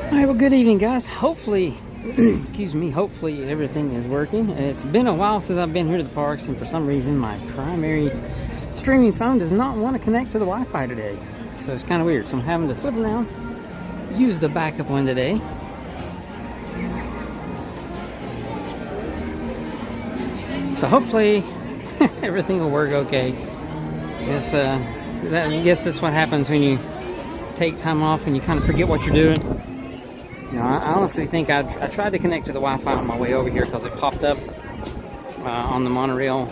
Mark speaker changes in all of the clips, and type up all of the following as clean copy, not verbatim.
Speaker 1: Alright, well, good evening, guys. Hopefully, excuse me, hopefully everything is working. It's been a while since I've been here to the parks, and for some reason my primary streaming phone does not want to connect to the Wi-Fi today. So it's kind of weird. So I'm having to flip around, use the backup one today. So hopefully everything will work okay. I guess that's what happens when you take time off and you kind of forget what you're doing. You know, I honestly think I tried to connect to the Wi-Fi on my way over here because it popped up on the monorail.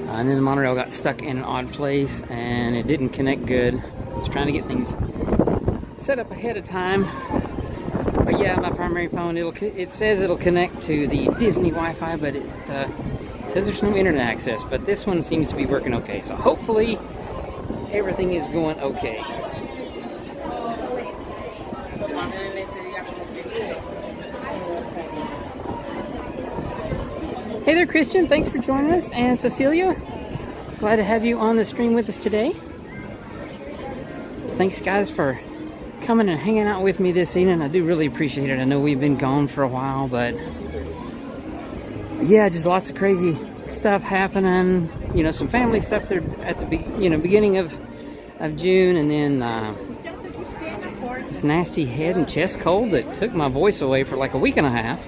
Speaker 1: And then the monorail got stuck in an odd place and it didn't connect good. I was trying to get things set up ahead of time. But yeah, my primary phone, it says it'll connect to the Disney Wi-Fi, but it says there's no internet access. But this one seems to be working okay. So hopefully everything is going okay. Hey there, Christian. Thanks for joining us. And Cecilia, glad to have you on the stream with us today. Thanks, guys, for coming and hanging out with me this evening. I do really appreciate it. I know we've been gone for a while, but yeah, just lots of crazy stuff happening. You know, some family stuff there at the beginning of June, and then this nasty head and chest cold that took my voice away for like a week and a half.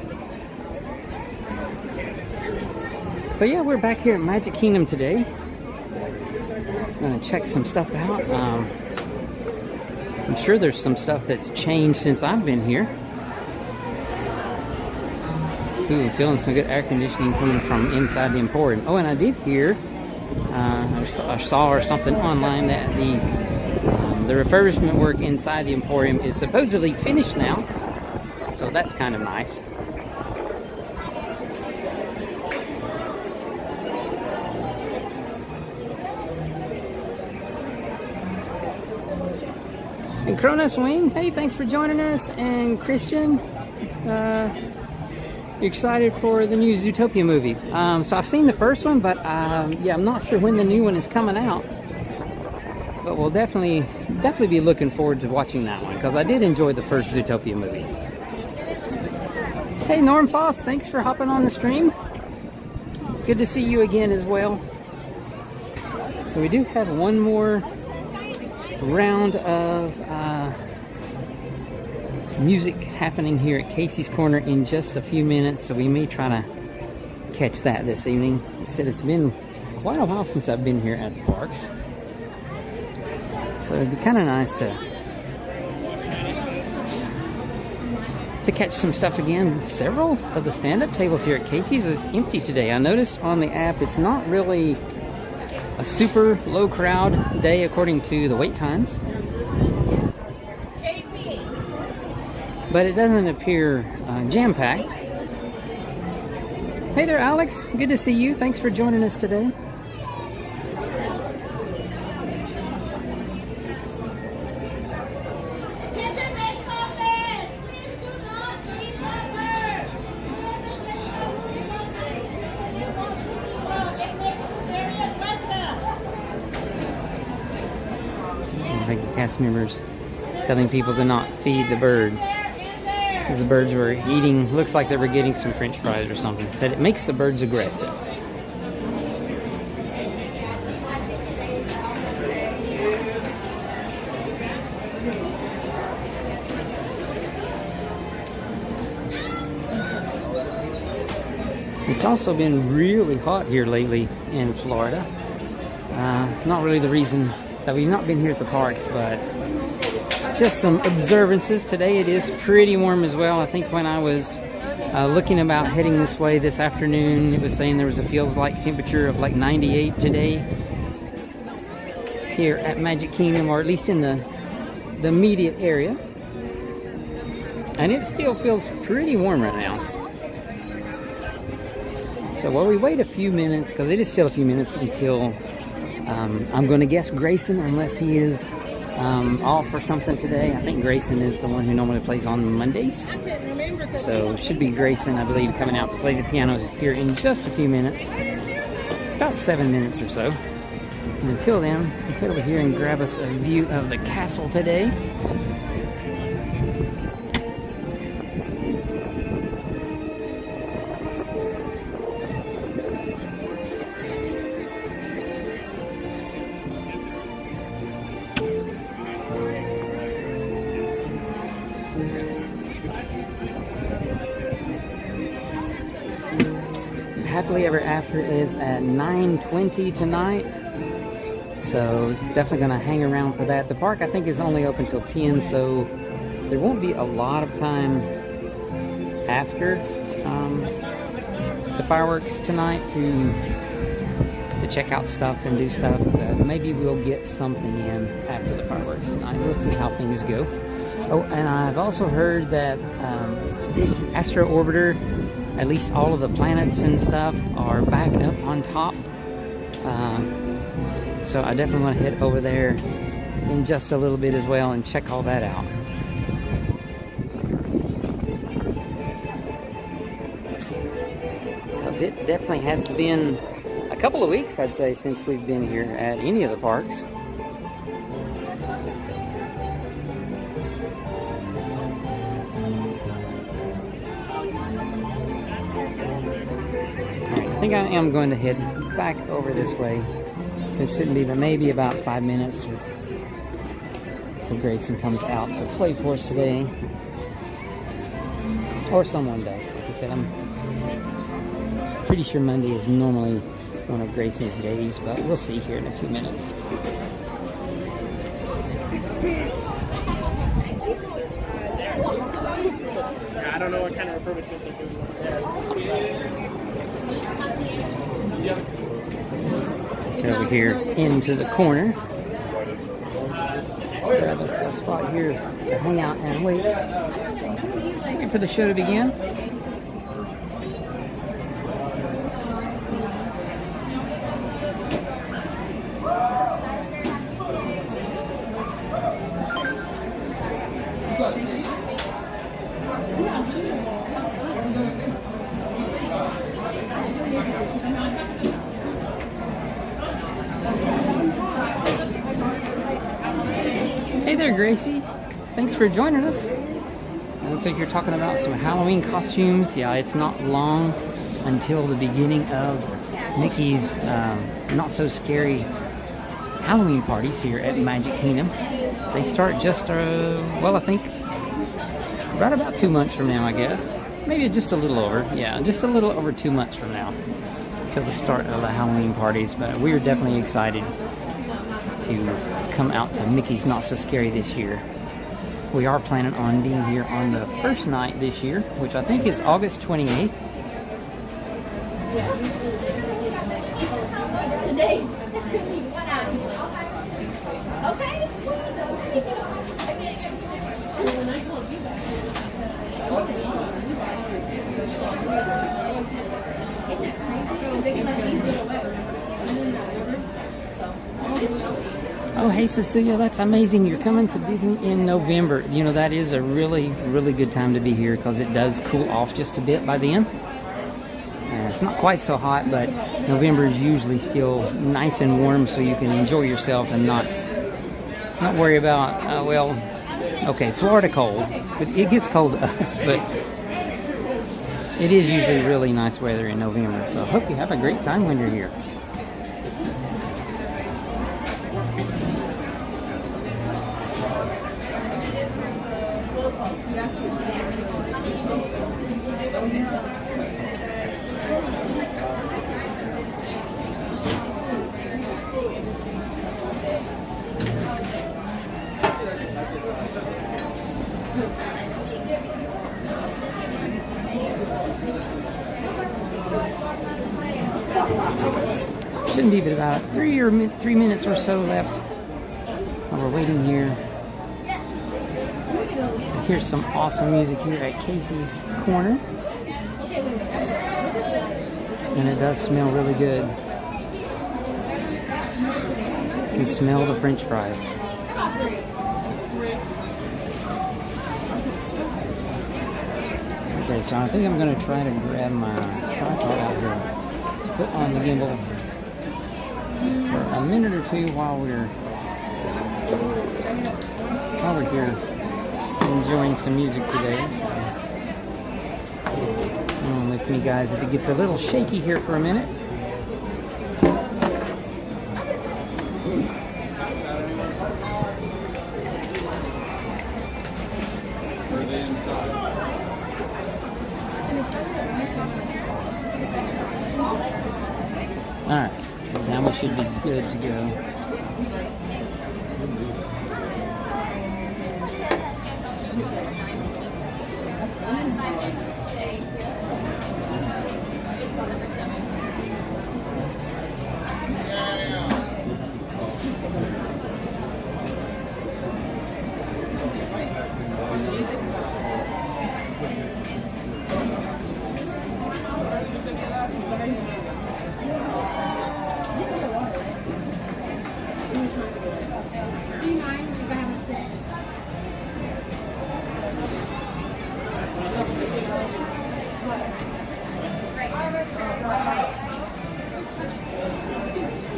Speaker 1: But yeah, we're back here at Magic Kingdom today. I'm gonna check some stuff out. I'm sure there's some stuff that's changed since I've been here. Ooh, I'm feeling some good air conditioning coming from inside the Emporium. Oh, and I did hear, I saw or something online that the refurbishment work inside the Emporium is supposedly finished now. So that's kind of nice. And Cronus Wing, hey, thanks for joining us. And Christian, you excited for the new Zootopia movie? So I've seen the first one, but yeah, I'm not sure when the new one is coming out. But we'll definitely be looking forward to watching that one, because I did enjoy the first Zootopia movie. Hey, Norm Foss, thanks for hopping on the stream. Good to see you again as well. So we do have one more round of music happening here at Casey's Corner in just a few minutes, so we may try to catch that this evening. Like I said, it's been quite a while since I've been here at the parks, so it'd be kind of nice to catch some stuff again. Several of the stand-up tables here at Casey's is empty today. I noticed on the app it's not really a super low crowd day according to the wait times, but it doesn't appear jam-packed. Hey there, Alex, good to see you. Thanks for joining us today. Cast members telling people to not feed the birds, because the birds were eating, looks like they were getting some french fries or something. Said it makes the birds aggressive. It's also been really hot here lately in Florida. Not really the reason that we've not been here at the parks, but just some observances. Today it is pretty warm as well. I think when I was looking about heading this way this afternoon, it was saying there was a feels like temperature of like 98 today here at Magic Kingdom, or at least in the immediate area. And it still feels pretty warm right now. So while we wait a few minutes, because it is still a few minutes until I'm going to guess Grayson, unless he is off or something today. I think Grayson is the one who normally plays on Mondays. So it should be Grayson, I believe, coming out to play the piano here in just a few minutes. About 7 minutes or so. And until then, we'll head over here and grab us a view of the castle today. Happily Ever After is at 9:20 tonight. So definitely gonna hang around for that. The park I think is only open till 10, so there won't be a lot of time after the fireworks tonight to check out stuff and do stuff. Maybe we'll get something in after the fireworks tonight. We'll see how things go. Oh, and I've also heard that Astro Orbiter, at least all of the planets and stuff, are back up on top. So I definitely want to head over there in just a little bit as well and check all that out. Because it definitely has been a couple of weeks, I'd say, since we've been here at any of the parks. I think I am going to head back over this way. It shouldn't be, but maybe about 5 minutes until Grayson comes out to play for us today. Or someone does. Like I said, I'm pretty sure Monday is normally one of Grayson's days, but we'll see here in a few minutes.
Speaker 2: I don't know what kind of refurbishment they're doing.
Speaker 1: Over here into the corner. Grab us a spot here to hang out and wait for the show to begin. Hey there, Gracie. Thanks for joining us. It looks like you're talking about some Halloween costumes. Yeah, it's not long until the beginning of Mickey's Not So Scary Halloween parties here at Magic Kingdom. They start just, well, I think right about 2 months from now, I guess. Maybe just a little over. Yeah, just a little over 2 months from now till the start of the Halloween parties. But we are definitely excited to come out to Mickey's Not So Scary this year. We are planning on being here on the first night this year, which I think is August 28th. Oh, hey Cecilia, that's amazing. You're coming to Disney in November. You know, that is a really, really good time to be here because it does cool off just a bit by then. It's not quite so hot, but November is usually still nice and warm so you can enjoy yourself and not worry about, well, okay, Florida cold. It gets cold to us, but it is usually really nice weather in November. So I hope you have a great time when you're here. Shouldn't be but about 3 minutes or so left while we're waiting here. Here's some awesome music here at Casey's Corner. And it does smell really good. You can smell the French fries. Okay, so I think I'm going to try to grab my tripod out here to put on the gimbal for a minute or two while we're here enjoying some music today. So, with me, guys, if it gets a little shaky here for a minute. Alright, now we should be good to go.
Speaker 3: Do you mind if I have a sip?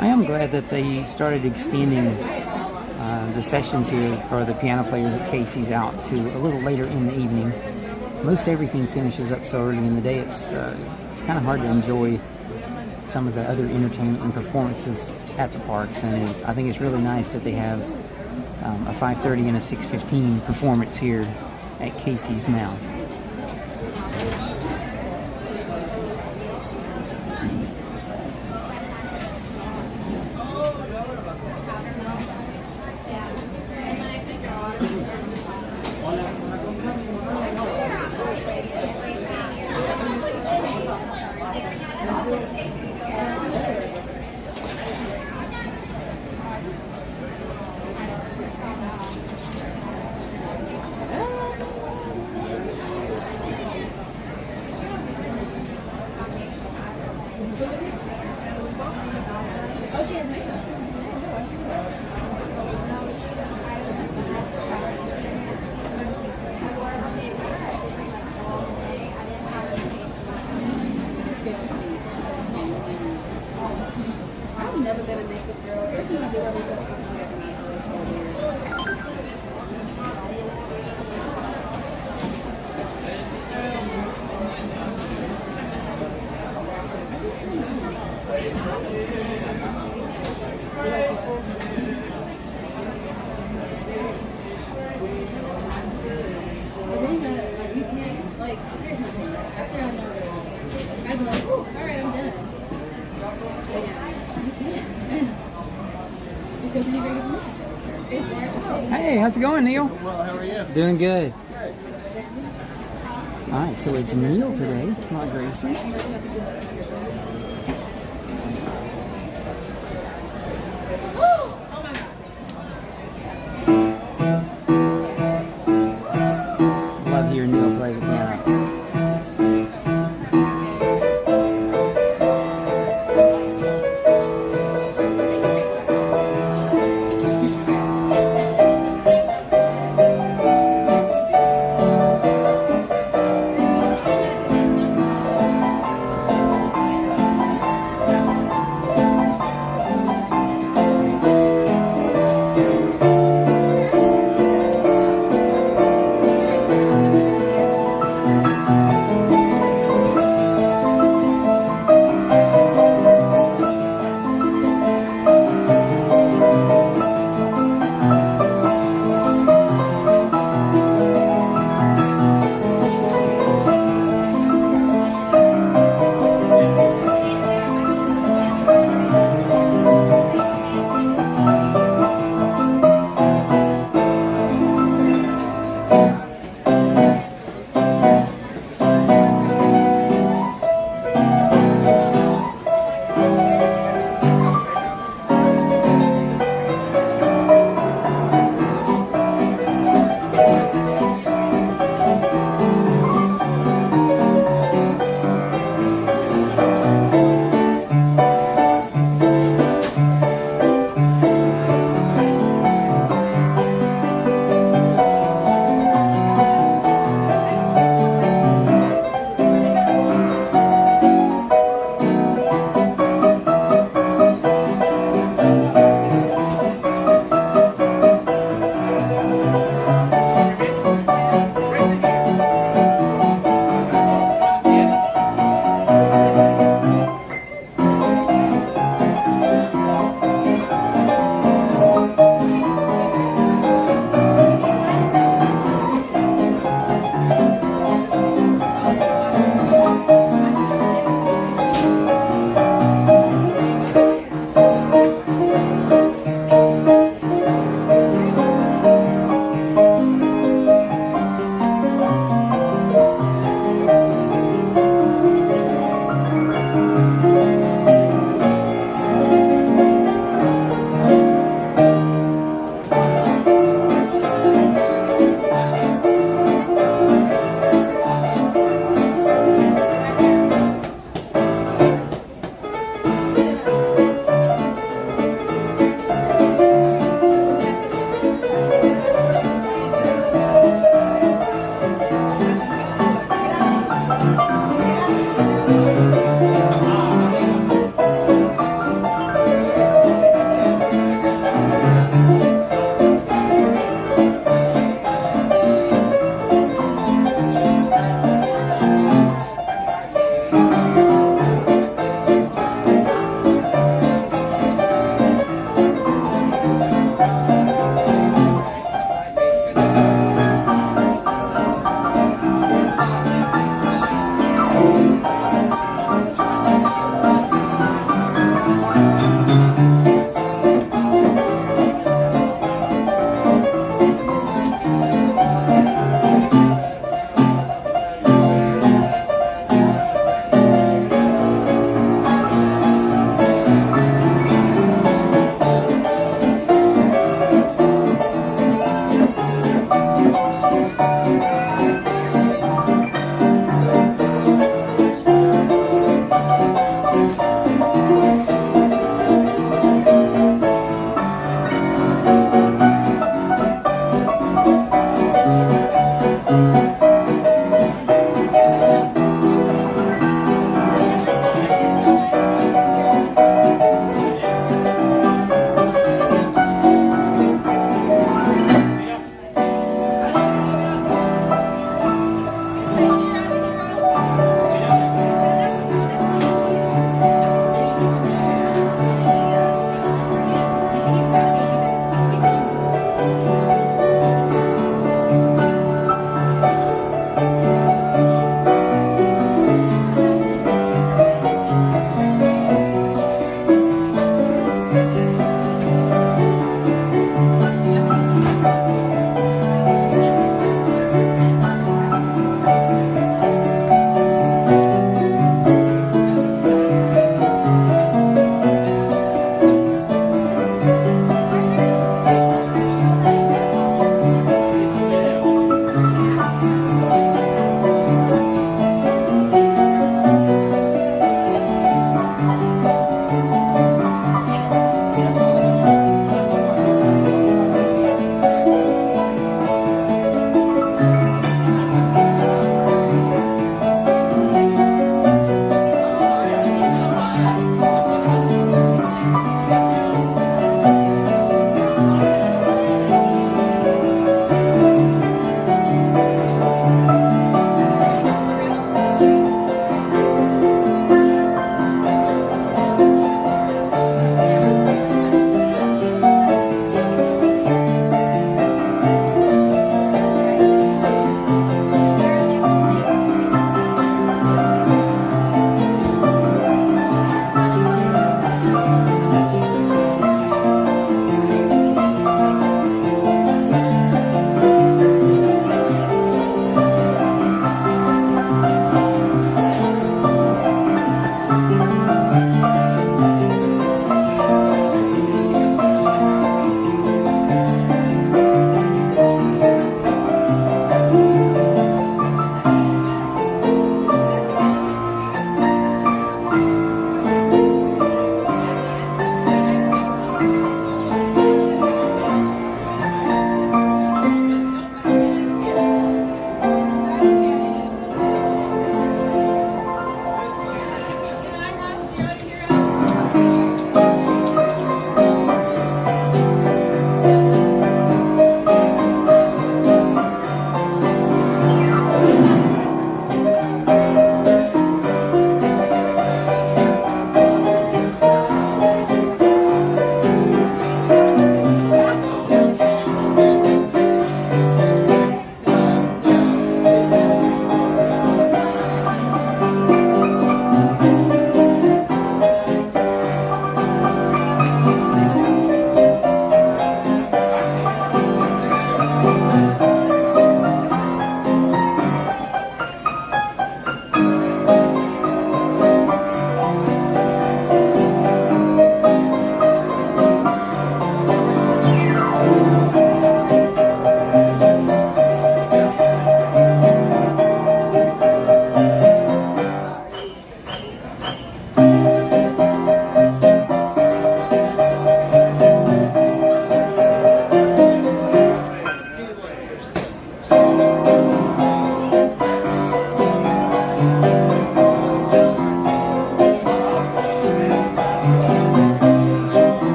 Speaker 1: I am glad that they started extending the sessions here for the piano players at Casey's out to a little later in the evening. Most everything finishes up so early in the day, it's kind of hard to enjoy some of the other entertainment and performances at the parks, and I think it's really nice that they have a 5:30 and a 6:15 performance here at Casey's now.
Speaker 3: Oh, she has makeup. I've never been a makeup girl. Every time I do my makeup, I recognize her. It's so weird. But then you gotta, like, you can't, like, here's my thing. After I know it, I'd be like, oh, alright, I'm done. Like, you can't. Because you never get it's there, okay.
Speaker 1: Hey, how's it going, Neil?
Speaker 2: Well, how are you?
Speaker 1: Doing good. Alright, so it's Neil today, not Gracie. Love hearing Neil play the piano.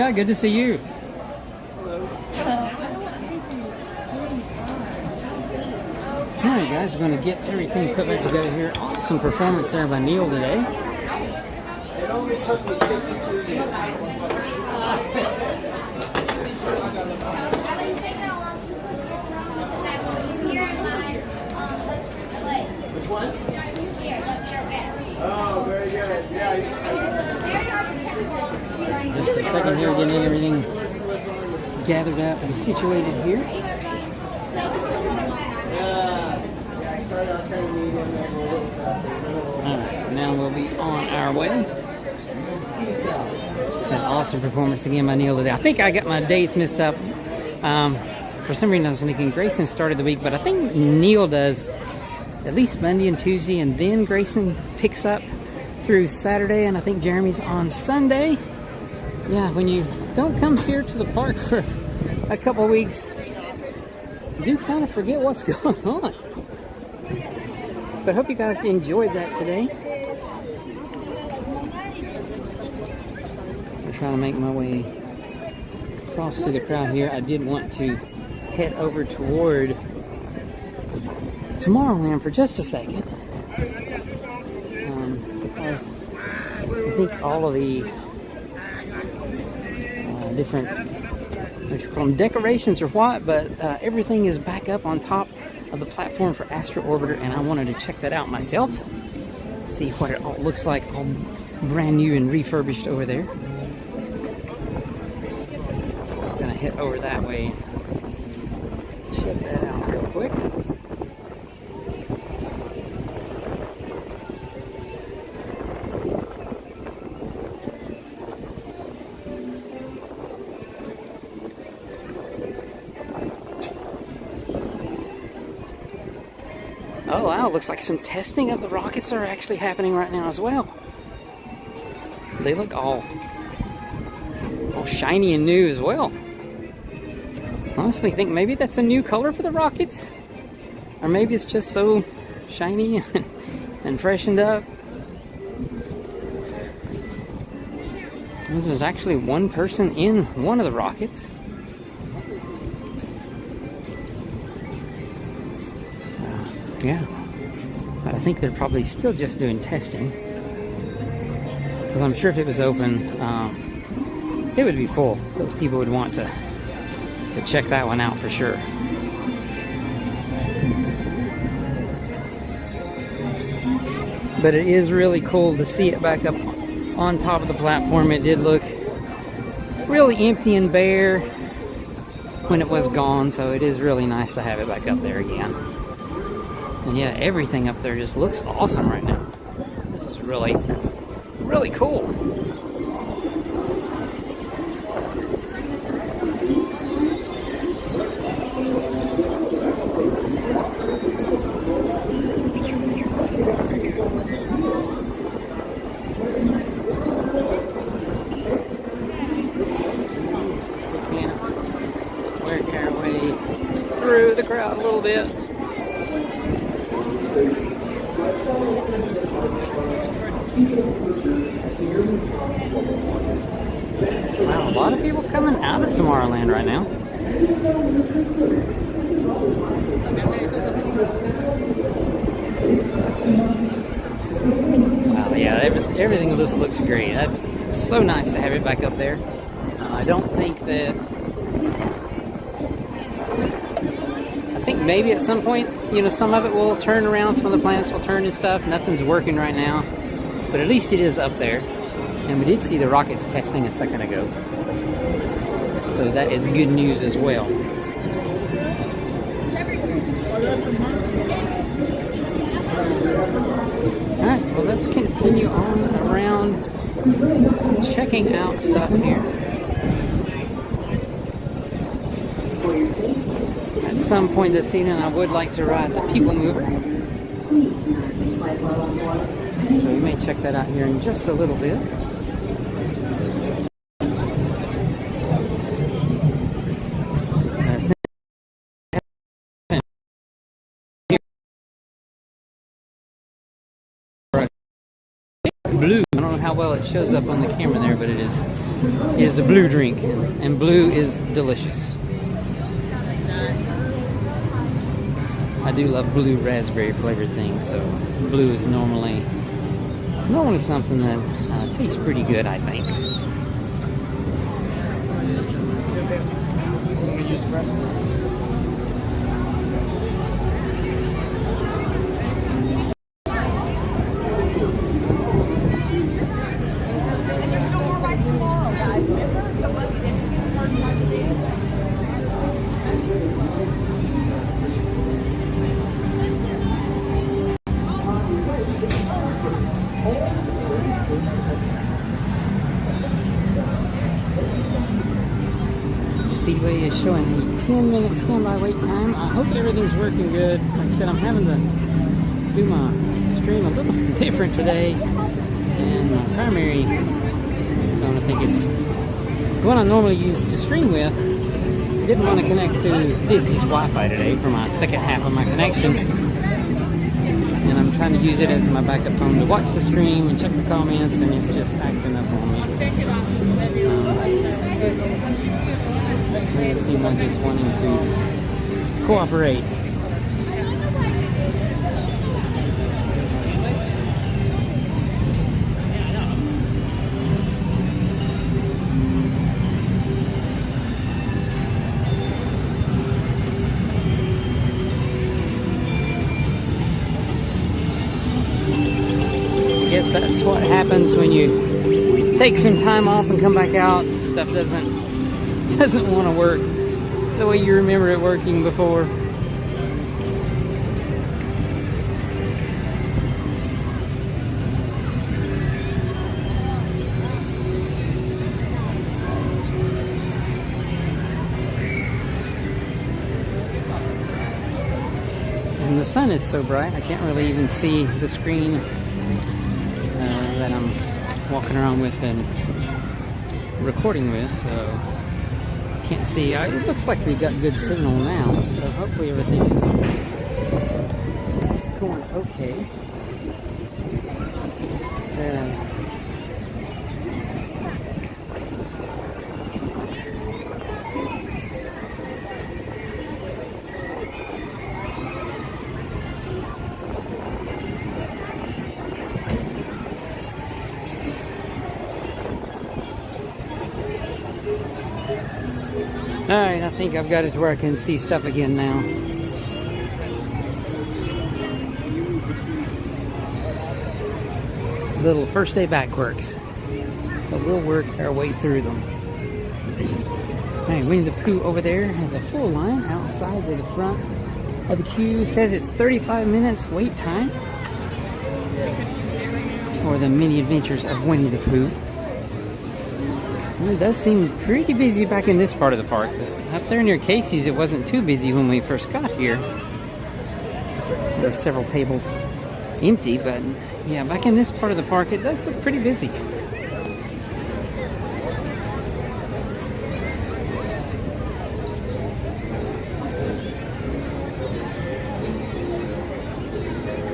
Speaker 1: Yeah, good to see you. Alright guys, we're going to get everything put back together here. Awesome performance there by Neil today.
Speaker 2: It only took me 52 years. Which one? Oh, very good. Yeah.
Speaker 1: Just a second here, getting everything gathered up and situated here. Alright, now we'll be on our way. It's an awesome performance again by Neil today. I think I got my dates mixed up. For some reason I was thinking Grayson started the week, but I think Neil does at least Monday and Tuesday, and then Grayson picks up through Saturday, and I think Jeremy's on Sunday. Yeah, when you don't come here to the park for a couple of weeks, you do kind of forget what's going on. But I hope you guys enjoyed that today. I'm trying to make my way across to the crowd here. I did want to head over toward Tomorrowland for just a second. Because I think all of the different, what you call them, decorations or what, but everything is back up on top of the platform for Astro Orbiter, and I wanted to check that out myself, see what it all looks like, all brand new and refurbished over there. So I'm gonna head over that way, check that out real quick. Oh wow, looks like some testing of the rockets are actually happening right now as well. They look all shiny and new as well. Honestly, think maybe that's a new color for the rockets, or maybe it's just so shiny and freshened up. There's actually one person in one of the rockets. Yeah, but I think they're probably still just doing testing, because I'm sure if it was open, it would be full. Those people would want to check that one out for sure. But it is really cool to see it back up on top of the platform. It did look really empty and bare when it was gone, so it is really nice to have it back up there again. And yeah, everything up there just looks awesome right now. This is really, really cool. Yeah, working our way through the crowd a little bit. Wow, a lot of people coming out of Tomorrowland right now. Wow, yeah, everything just looks great. That's so nice to have it back up there. I don't think that... I think maybe at some point, you know, some of it will turn around, some of the planets will turn and stuff. Nothing's working right now, but at least it is up there. And we did see the rockets testing a second ago, so that is good news as well. Alright, well let's continue on around checking out stuff here. At some point this evening I would like to ride the PeopleMover, so we may check that out here in just a little bit. Blue. I don't know how well it shows up on the camera there, but it is a blue drink, and blue is delicious. I do love blue raspberry flavored things, so blue is normally something that tastes pretty good, I think. Speedway is showing a 10-minute standby wait time. I hope everything's working good. Like I said, I'm having to do my stream a little different today, and my primary phone, I think it's the one I normally use to stream with, didn't want to connect to Disney's Wi-Fi today for my second half of my connection, and I'm trying to use it as my backup phone to watch the stream and check the comments, and it's just acting up on me. It seemed like it's wanting to cooperate. I guess that's what happens when you take some time off and come back out. Stuff doesn't want to work the way you remember it working before. And the sun is so bright, I can't really even see the screen that I'm walking around with and recording with, so can't see. It looks like we got good signal now, so hopefully everything is going okay. So, alright, I think I've got it to where I can see stuff again now. It's a little first day back quirks, but we'll work our way through them. Alright, Winnie the Pooh over there has a full line outside to the front of the queue. Says it's 35 minutes wait time for the mini adventures of Winnie the Pooh. It does seem pretty busy back in this part of the park. Up there near Casey's, it wasn't too busy when we first got here. There are several tables empty, but yeah, back in this part of the park, it does look pretty busy.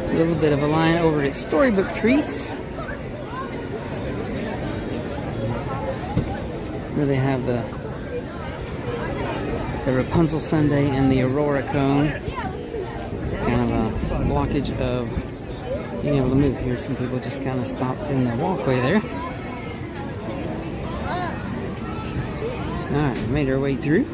Speaker 1: A little bit of a line over at Storybook Treats, where they have the Rapunzel sundae and the Aurora cone. Kind of a blockage of being able to move here. Some people just kind of stopped in the walkway there. Alright, made our way through.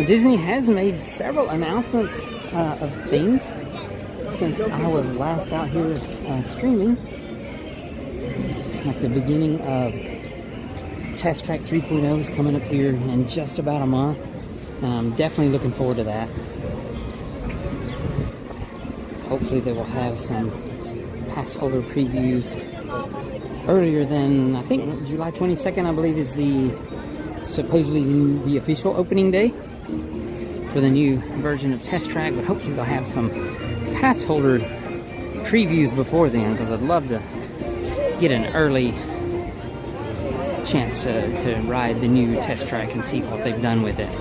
Speaker 1: Disney has made several announcements of things since I was last out here streaming. Like the beginning of Test Track 3.0 is coming up here in just about a month. And I'm definitely looking forward to that. Hopefully they will have some pass holder previews earlier than, I think, July 22nd, I believe, is supposedly the official opening day for the new version of Test Track, but hopefully they'll have some pass holder previews before then, because I'd love to get an early chance to ride the new test track and see what they've done with it.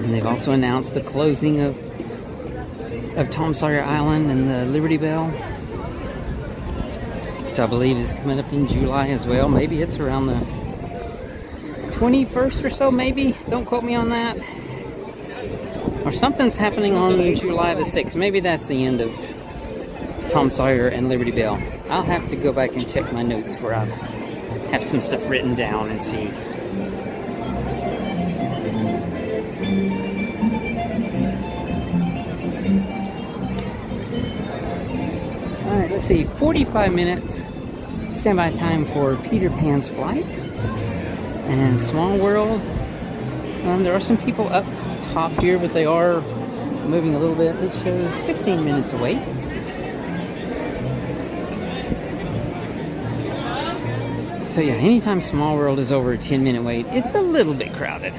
Speaker 1: And they've also announced the closing of Tom Sawyer Island and the Liberty Bell, which I believe is coming up in July as well. Maybe it's around the 21st or so, maybe. Don't quote me on that. Or something's happening on July the 6th. Maybe that's the end of Tom Sawyer and Liberty Bell. I'll have to go back and check my notes where I have some stuff written down and see. Alright, let's see. 45 minutes standby time for Peter Pan's flight. And Small World. There are some people up top here, but they are moving a little bit. It shows 15 minutes away. So yeah, anytime Small World is over a 10-minute wait, it's a little bit crowded.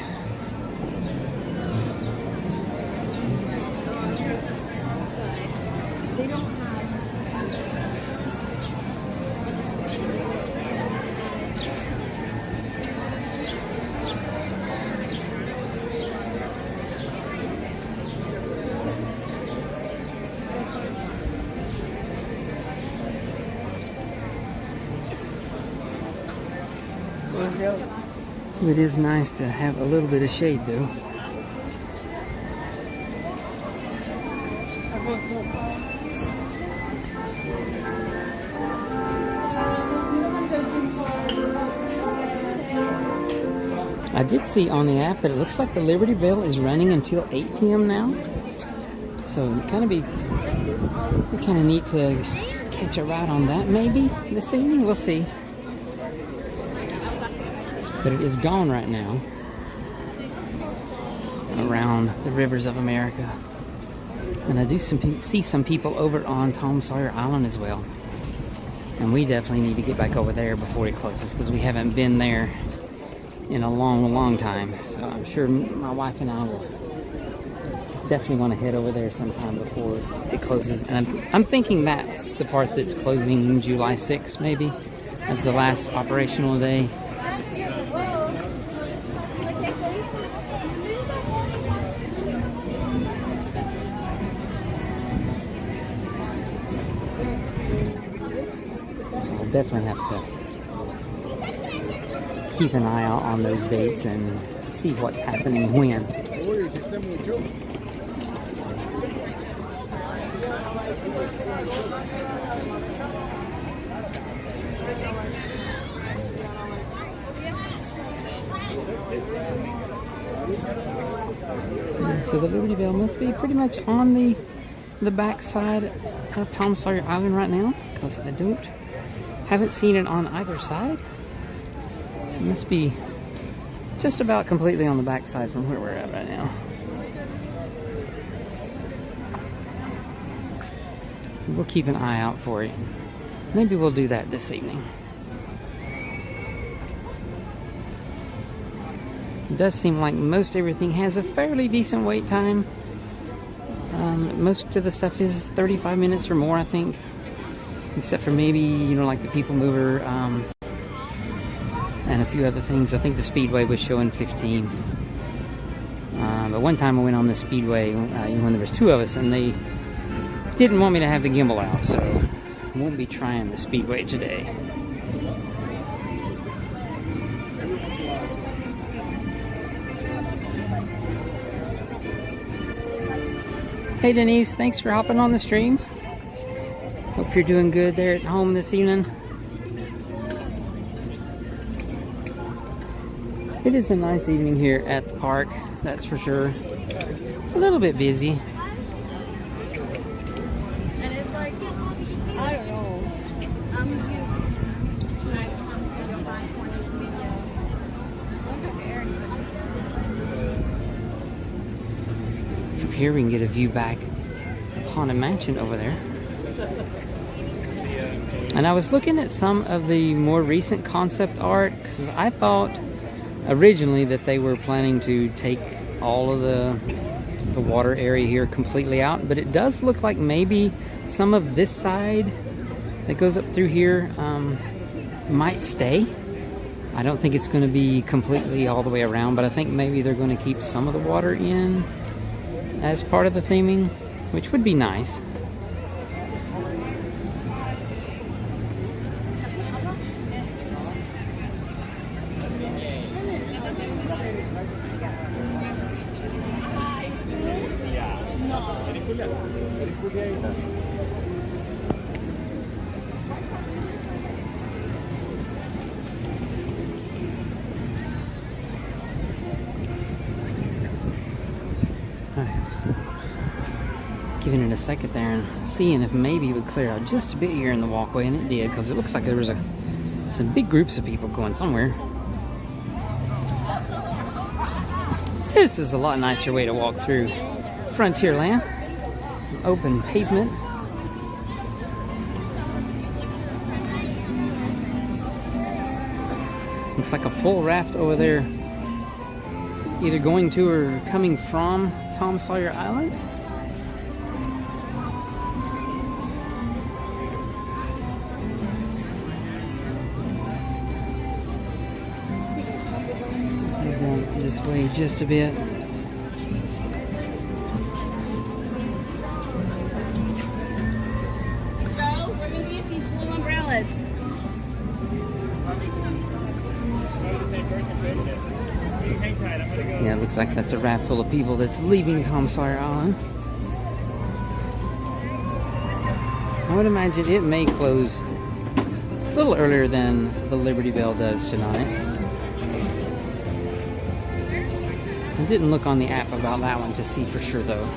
Speaker 1: It is nice to have a little bit of shade though. I did see on the app that it looks like the Liberty Bell is running until 8 p.m. now. So kind of neat to catch a ride on that maybe this evening. We'll see. But it is gone right now around the rivers of America. And I do see some people over on Tom Sawyer Island as well. And we definitely need to get back over there before it closes, because we haven't been there in a long time. So I'm sure my wife and I will definitely want to head over there sometime before it closes. And I'm thinking that's the part that's closing July 6th maybe, as the last operational day. Definitely have to keep an eye out on those dates and see what's happening when. So the Liberty Bell must be pretty much on the back side of Tom Sawyer Island right now, because I haven't seen it on either side. So it must be just about completely on the back side from where we're at right now. We'll keep an eye out for it. Maybe we'll do that this evening. It does seem like most everything has a fairly decent wait time. Most of the stuff is 35 minutes or more, I think. Except for maybe, like the PeopleMover and a few other things. I think the Speedway was showing 15. But one time I went on the Speedway when there was two of us, and they didn't want me to have the gimbal out, so I won't be trying the Speedway today. Hey Denise, thanks for hopping on the stream. Hope you're doing good there at home this evening. It is a nice evening here at the park, that's for sure. A little bit busy.
Speaker 3: And it's like, I don't know.
Speaker 1: From here we can get a view back of Haunted Mansion over there. And I was looking at some of the more recent concept art, because I thought originally that they were planning to take all of the the water area here completely out, but it does look like maybe some of this side that goes up through here might stay. I don't think it's going to be completely all the way around, but I think maybe they're going to keep some of the water in as part of the theming, which would be nice. Giving it a second there and seeing if maybe it would clear out just a bit here in the walkway, and it did, because it looks like there was some big groups of people going somewhere. This is a lot nicer way to walk through Frontierland. Open pavement. Looks like a full raft over there, either going to or coming from Tom Sawyer Island. This way just a bit.
Speaker 4: Joe, we're gonna get these blue umbrellas.
Speaker 1: Yeah, it looks like that's a raft full of people that's leaving Tom Sawyer Island. I would imagine it may close a little earlier than the Liberty Bell does tonight. I didn't look on the app about that one to see for sure though.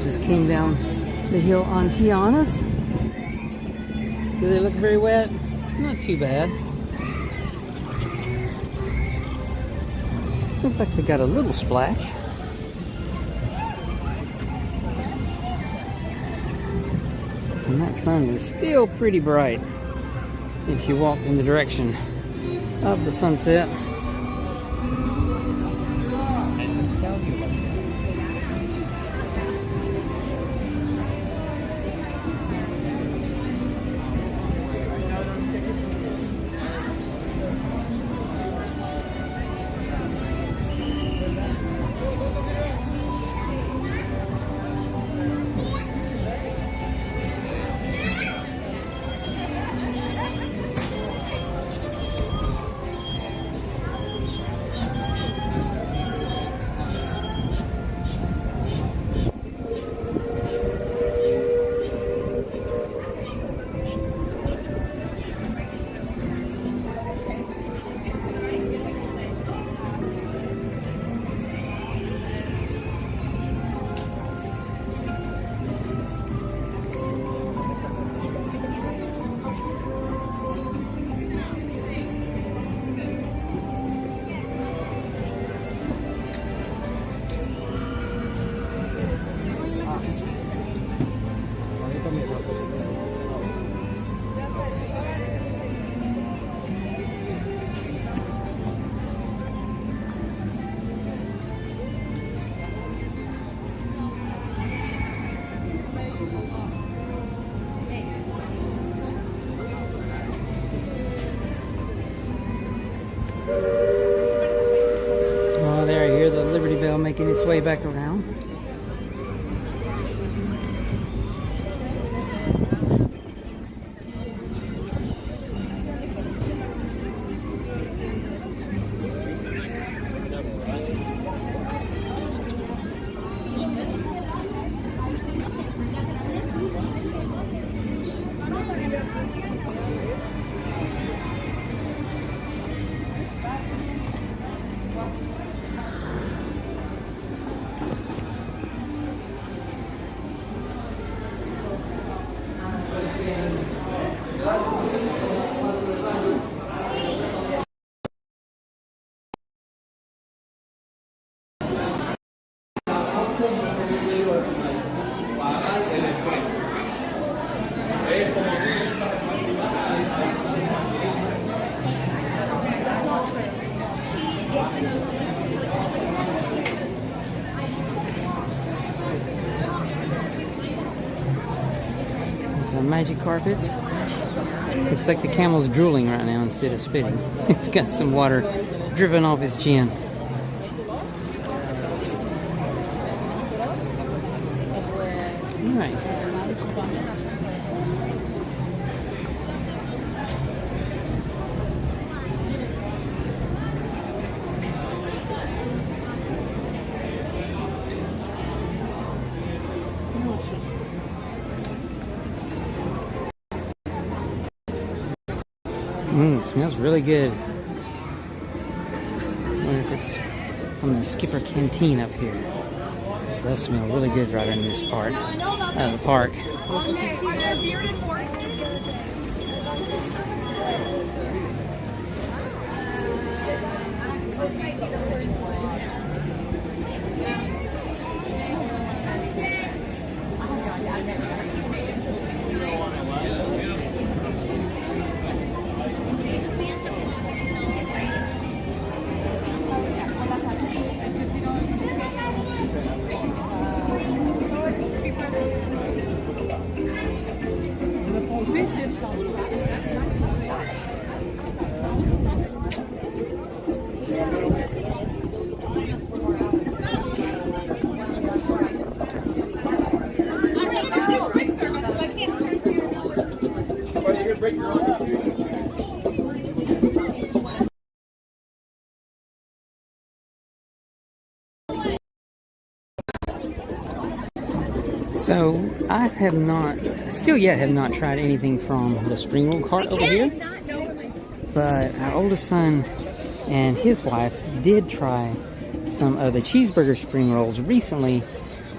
Speaker 1: Just came down the hill on Tiana's. Do they look very wet? Not too bad. Looks like they got a little splash. And that sun is still pretty bright if you walk in the direction of the sunset. Oh, there I hear the Liberty Bell making its way back around.
Speaker 3: That's not true. She is the most.
Speaker 1: Some magic carpets. Looks like the camel's drooling right now instead of spitting. It's got some water dripping off his chin. Alright. It smells really good. I wonder if it's from the Skipper Canteen up here. It does smell really good right in this part of the park. So I have not, still yet have not tried anything from the spring roll cart over here. But our oldest son and his wife did try some of the cheeseburger spring rolls recently,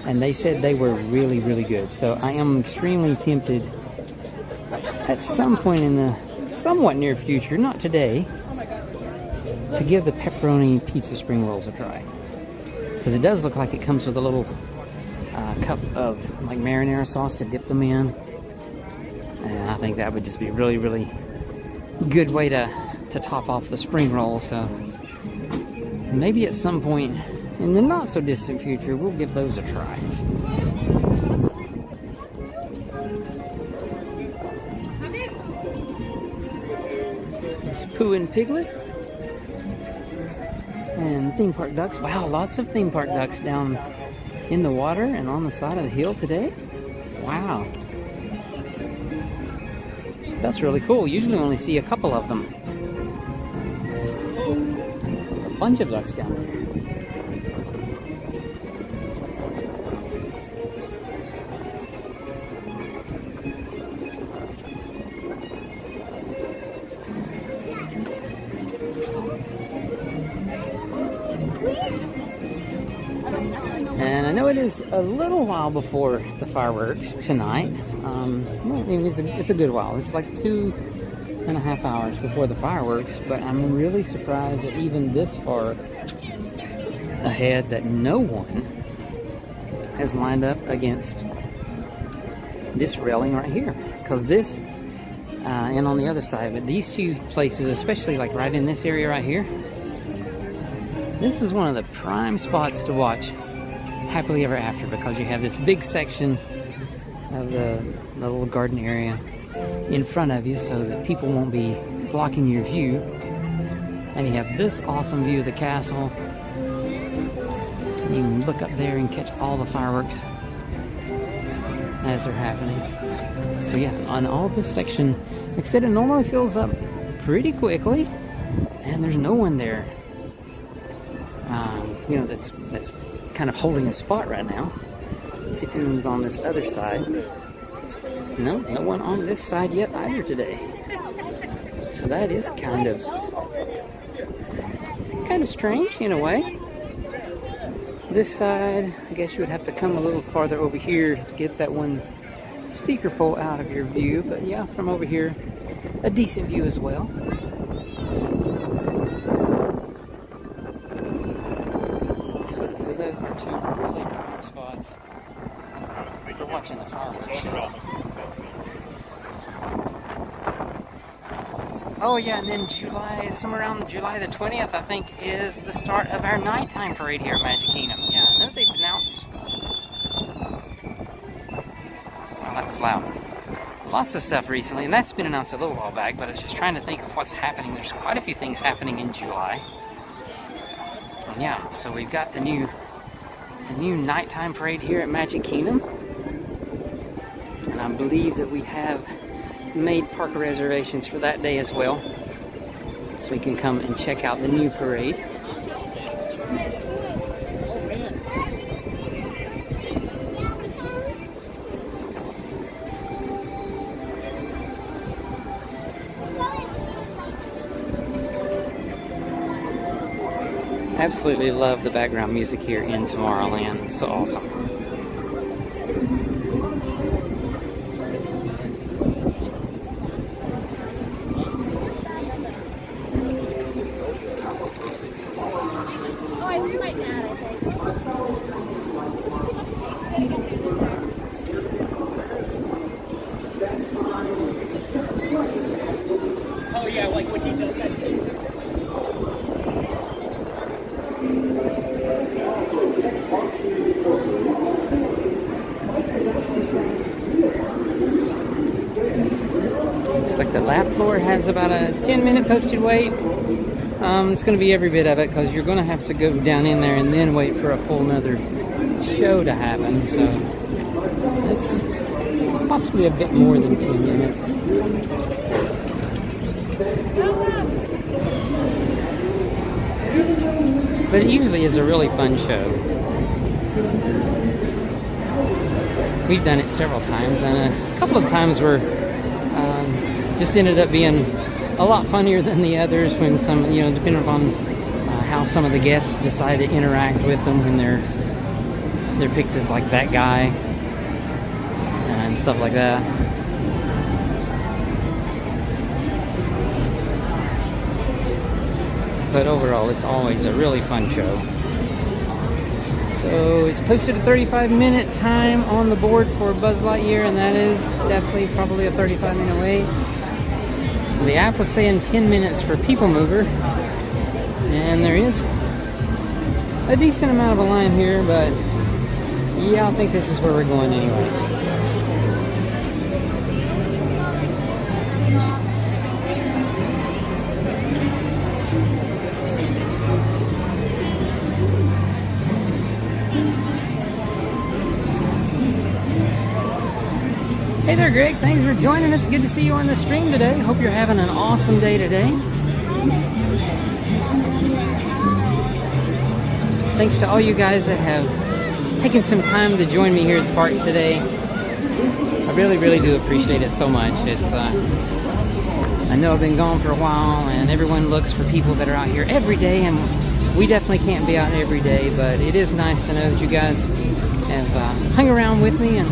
Speaker 1: and they said they were really, really good. So I am extremely tempted at some point in the somewhat near future, not today, to give the pepperoni pizza spring rolls a try. Because it does look like it comes with a little cup of like marinara sauce to dip them in. And I think that would just be a really, really good way to top off the spring roll. So maybe at some point in the not so distant future, we'll give those a try. There's Pooh and Piglet. And theme park ducks. Wow, lots of theme park ducks down in the water and on the side of the hill today. Wow. That's really cool. Usually only see a couple of them. A bunch of ducks down there. And I know it is a little while before the fireworks tonight. Well, I mean, it's a good while. It's like 2.5 hours before the fireworks, but I'm really surprised that even this far ahead that no one has lined up against this railing right here. Because this, and on the other side, but these two places, especially like right in this area right here, this is one of the prime spots to watch Happily Ever After, because you have this big section of the little garden area in front of you so that people won't be blocking your view. And you have this awesome view of the castle. You can look up there and catch all the fireworks as they're happening. So yeah, on all this section, like I said, it normally fills up pretty quickly, and there's no one there. You know, that's kind of holding a spot right now. Let's see if anyone's on this other side. No one on this side yet either today. So that is kind of strange in a way. This side, I guess you would have to come a little farther over here to get that one speaker pole out of your view. But yeah, from over here, a decent view as well. So those are two really prime spots spots for watching the fireworks show. Oh yeah, and then July, somewhere around July the 20th, I think, is the start of our nighttime parade here at Magic Kingdom. Yeah, I know they've announced. Wow, that was loud. Lots of stuff recently, and that's been announced a little while back, but I was just trying to think of what's happening. There's quite a few things happening in July. And yeah, so we've got the new nighttime parade here at Magic Kingdom. And I believe that we have made park reservations for that day as well, so we can come and check out the new parade. Absolutely love the background music here in Tomorrowland. It's so awesome.
Speaker 2: Oh yeah, like when he does that.
Speaker 1: Looks like the lap floor has about a 10-minute posted wait. It's going to be every bit of it, because you're going to have to go down in there and then wait for a full another show to happen. So it's possibly a bit more than 10 minutes. But it usually is a really fun show. We've done it several times, and a couple of times were just ended up being a lot funnier than the others, when some, you know, depending upon how some of the guests decide to interact with them when they're picked as like that guy and stuff like that. But overall, it's always a really fun show. So it's posted a 35-minute time on the board for Buzz Lightyear, and that is definitely probably a 35-minute wait. The app was saying 10 minutes for PeopleMover, and there is a decent amount of a line here, but yeah, I think this is where we're going anyway. Hey there, Greg. Thanks for joining us. Good to see you on the stream today. Hope you're having an awesome day today. Thanks to all you guys that have taken some time to join me here at the parks today. I really, really do appreciate it so much. It's I know I've been gone for a while, and everyone looks for people that are out here every day, and we definitely can't be out every day, but it is nice to know that you guys have hung around with me and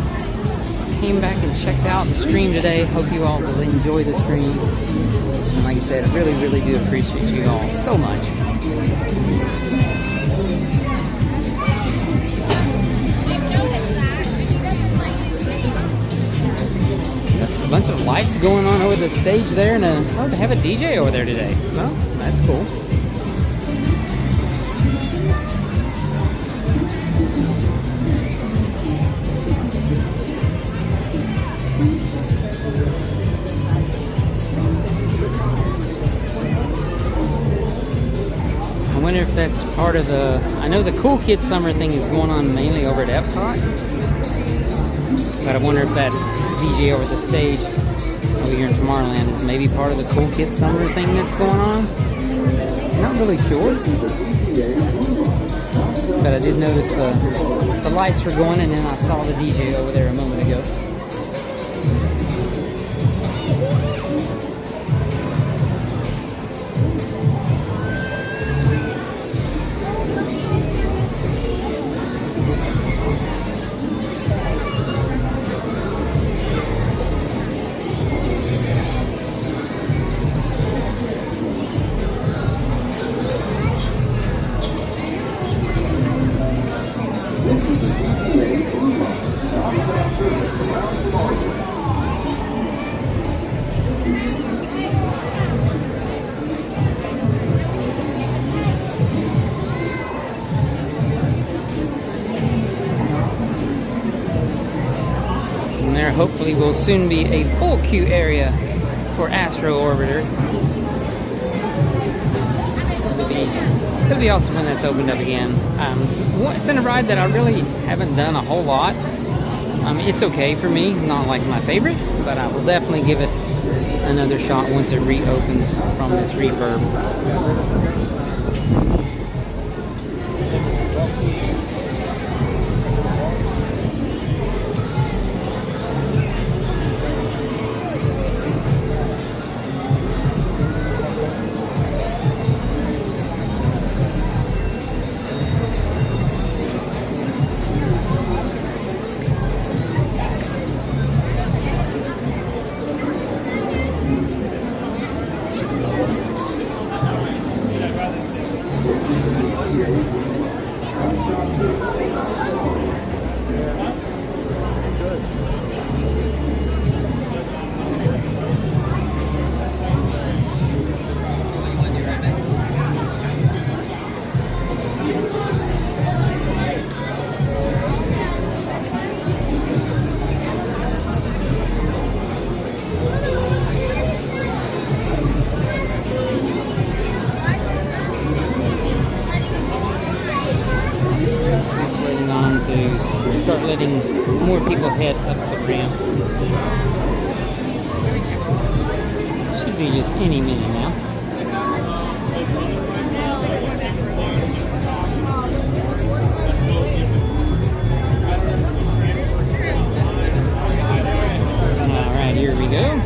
Speaker 1: came back and checked out the stream today. Hope you all will enjoy the stream. And like I said, I really, really do appreciate you all so much. There's a bunch of lights going on over the stage there, and oh, they have a DJ over there today. Well, that's cool. I wonder if that's part of the... I know the Cool Kids Summer thing is going on mainly over at Epcot, but I wonder if that DJ over the stage over here in Tomorrowland is maybe part of the Cool Kids Summer thing that's going on. Not really sure, but I did notice the lights were going, and then I saw the DJ over there a moment ago. there hopefully will soon be a full queue area for Astro Orbiter. It'll be awesome when that's opened up again. It's in a ride that I really haven't done a whole lot. It's okay for me, not like my favorite, but I will definitely give it another shot once it reopens from this refurb. Start letting more people head up the ramp. Should be just any minute now. Alright, here we go.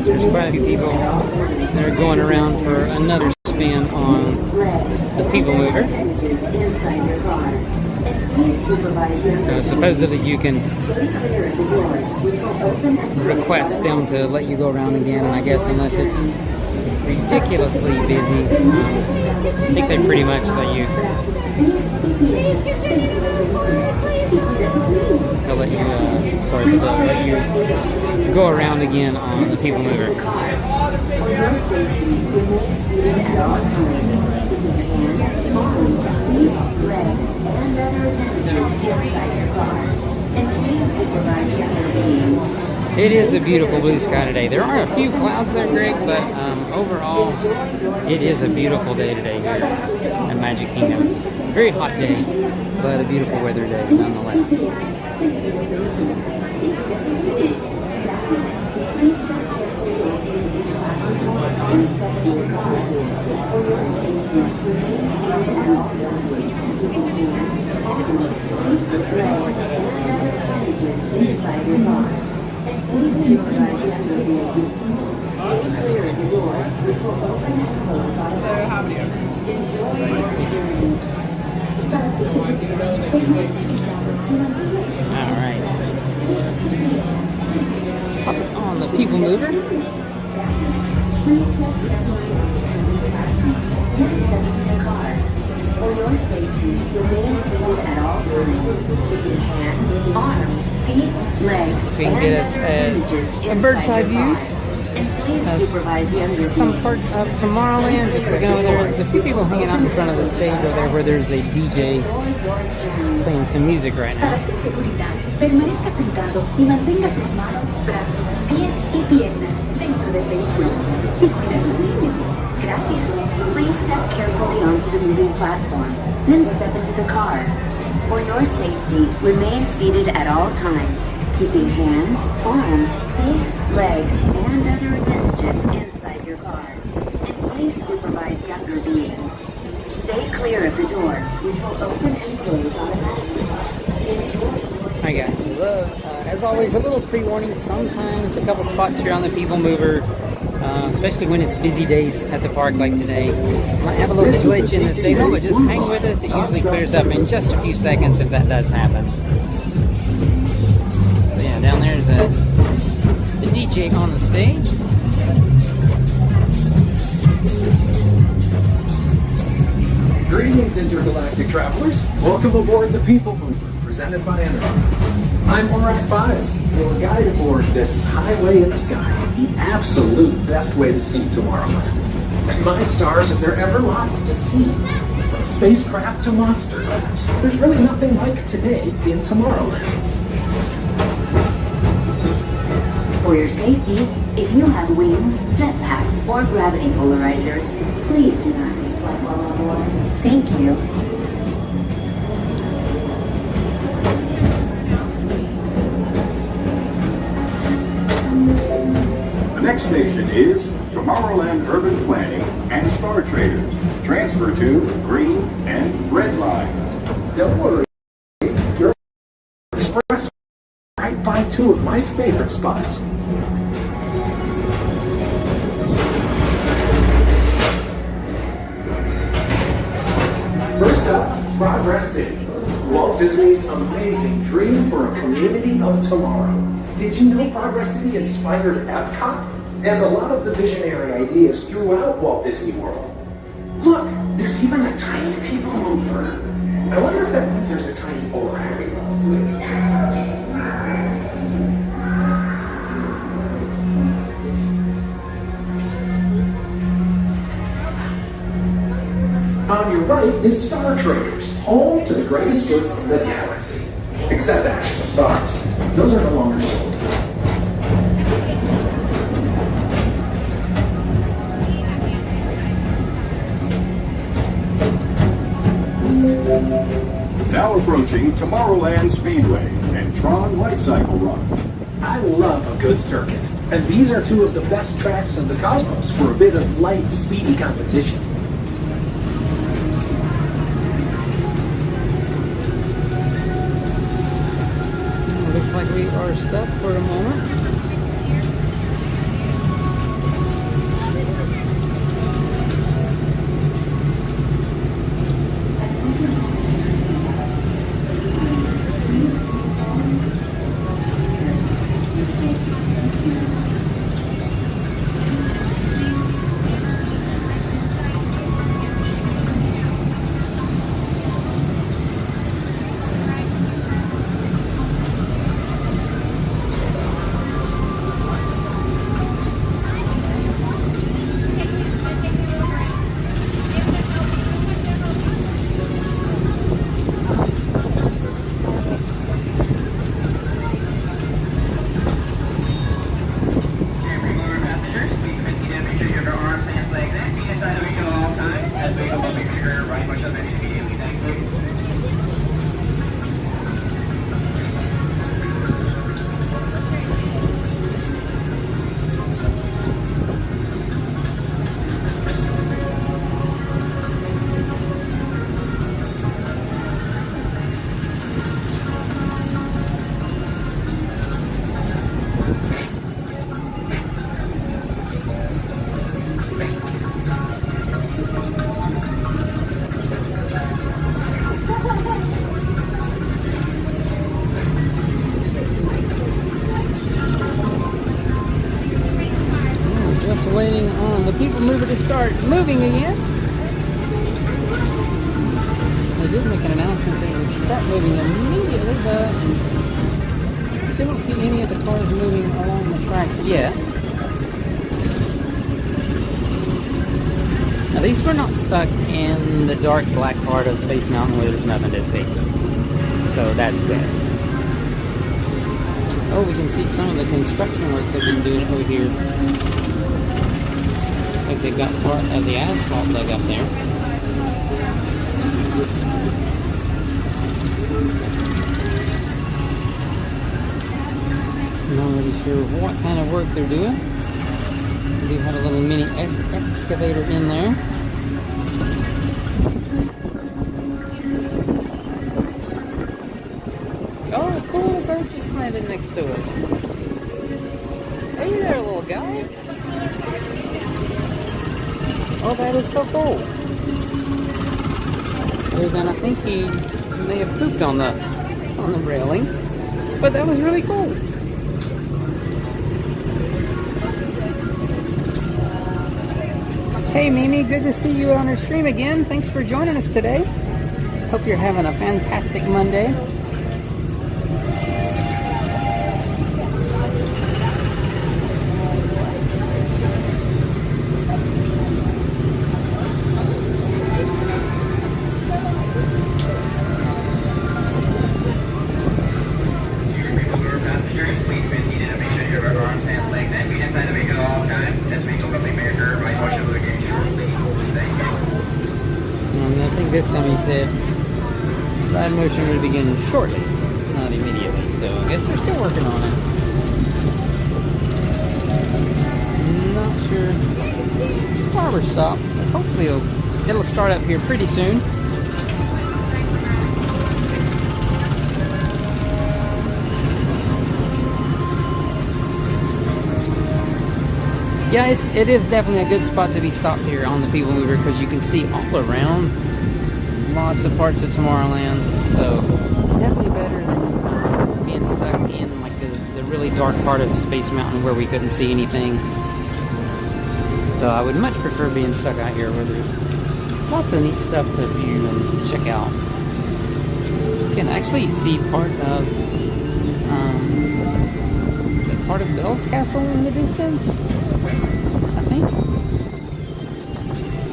Speaker 1: There's quite a few people that are going around for another spin on the PeopleMover. Supposedly you can request them to let you go around again, and I guess unless it's ridiculously busy, I think they pretty much let you. They'll let you. They'll let you go around again on the PeopleMover. It is a beautiful blue sky today. There are a few clouds there, Greg, but overall, it is a beautiful day today here at Magic Kingdom. Very hot day, but a beautiful weather day nonetheless. Alright. Pop it on the PeopleMover.
Speaker 5: For your safety, remain seated at all times, keeping hands, arms, feet, legs,
Speaker 1: We can get us a bird's eye view
Speaker 5: And please supervise younger
Speaker 1: some
Speaker 5: beings.
Speaker 1: parts of Tomorrowland. Just looking over there, there's a few people hanging out in front of the stage over there where there's a DJ playing some music right now.
Speaker 5: Para su seguridad, permanezca sentado y mantenga sus manos, brazos, pies y piernas dentro del vehículo. Y cuida a sus niños. Gracias. Please step carefully onto the moving platform, then step into the car. For your safety, remain seated at all times, keeping hands, arms, feet, legs, and other appendages inside your car. And please supervise younger beings. Stay clear of the doors, which will open and close automatically.
Speaker 1: Hi guys, as always, a little pre-warning. Sometimes a couple spots here on the PeopleMover, especially when it's busy days at the park like today, might have a little glitch in the signal, but just hang with us. It usually clears up in just a few seconds if that does happen. So yeah, down there's the DJ on the stage.
Speaker 2: Greetings, intergalactic travelers. Welcome aboard the PeopleMover, presented by Enterprise. I'm Orak 5, your guide aboard this highway in the sky, the absolute best way to see Tomorrowland. And my stars, is there ever lots to see? From spacecraft to monster labs, there's really nothing like today in Tomorrowland.
Speaker 5: For your safety, if you have wings, jetpacks, or gravity polarizers, please do not take flight while on board. Thank you.
Speaker 6: The next station is Tomorrowland Urban Planning and Star Traders. Transfer to green and red lines.
Speaker 2: Don't worry, your express right by two of my favorite spots. First up, Progress City. Walt Disney's amazing dream for a community of tomorrow. Did you know Progress City inspired Epcot? And a lot of the visionary ideas throughout Walt Disney World. Look, there's even a tiny PeopleMover. I wonder if that means there's a tiny Orak. On your right is Star Traders, home to the greatest goods in the galaxy. Except actual stars. Those are no longer sold.
Speaker 6: Now approaching Tomorrowland Speedway and Tron Light Cycle Run.
Speaker 2: I love a good circuit, and these are two of the best tracks in the cosmos for a bit of light, speedy competition.
Speaker 1: Looks like we are stuck for a moment. Waiting on the PeopleMover to start moving again. They did make an announcement they would start moving immediately, but still don't see any of the cars moving along the track yet. At least we're not stuck in the dark black part of Space Mountain where there's nothing to see. So that's good. Oh, we can see some of the construction work they've been doing over here. Like they've got part of the asphalt dug up there. Not really sure what kind of work they're doing. We do have a little mini excavator in there. Oh, cool, bird just landed next to us. Hey there, little guy. Oh, that is so cool. Other than I think he may have pooped on the railing, but that was really cool. Hey Mimi, good to see you on our stream again. Thanks for joining us today. Hope you're having a fantastic Monday. This time he said ride motion will begin shortly, not immediately. So I guess they're still working on it. Not sure why we're stopped, but hopefully it'll start up here pretty soon. Yeah, it is definitely a good spot to be stopped here on the PeopleMover because you can see all around. Lots of parts of Tomorrowland, so definitely better than being stuck in like the really dark part of Space Mountain where we couldn't see anything. So I would much prefer being stuck out here where there's lots of neat stuff to view and check out. You can actually see part of, is it part of Bell's Castle in the distance? I think.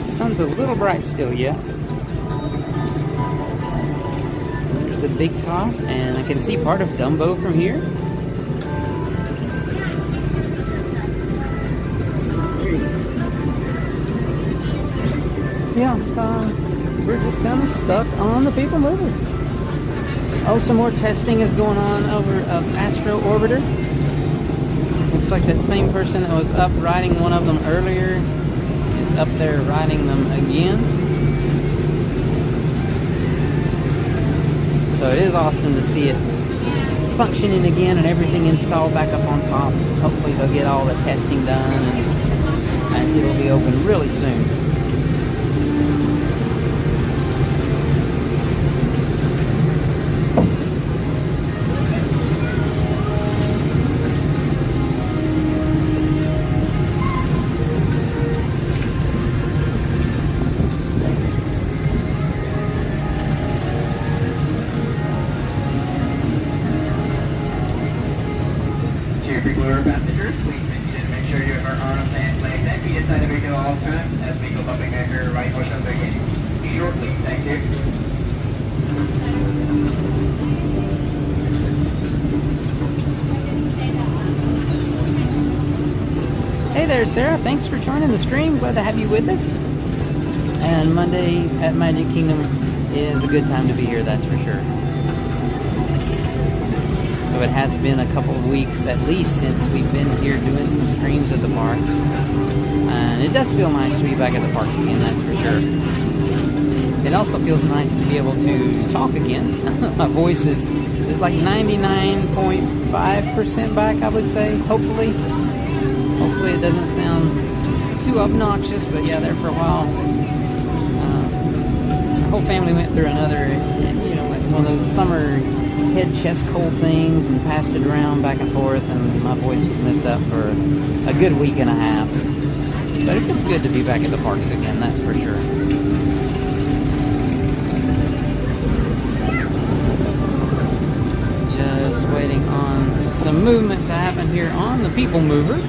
Speaker 1: The sun's a little bright still yet. The big top, and I can see part of Dumbo from here. Yeah, we're just kind of stuck on the PeopleMover. Oh, some more testing is going on over of Astro orbiter. Looks like that same person that was up riding one of them earlier is up there riding them again. So it is awesome to see it functioning again and everything installed back up on top. Hopefully they'll get all the testing done and it'll be open really soon. Sarah, thanks for joining the stream. Glad to have you with us. And Monday at Magic Kingdom is a good time to be here, that's for sure. So it has been a couple of weeks at least since we've been here doing some streams at the parks. And it does feel nice to be back at the parks again, that's for sure. It also feels nice to be able to talk again. My voice is like 99.5% back, I would say, hopefully. Hopefully it doesn't sound too obnoxious, but yeah, there for a while. Our whole family went through another, like one of those summer head chest cold things and passed it around back and forth, and my voice was messed up for a good week and a half. But it feels good to be back at the parks again, that's for sure. Just waiting on some movement to happen here on the PeopleMover.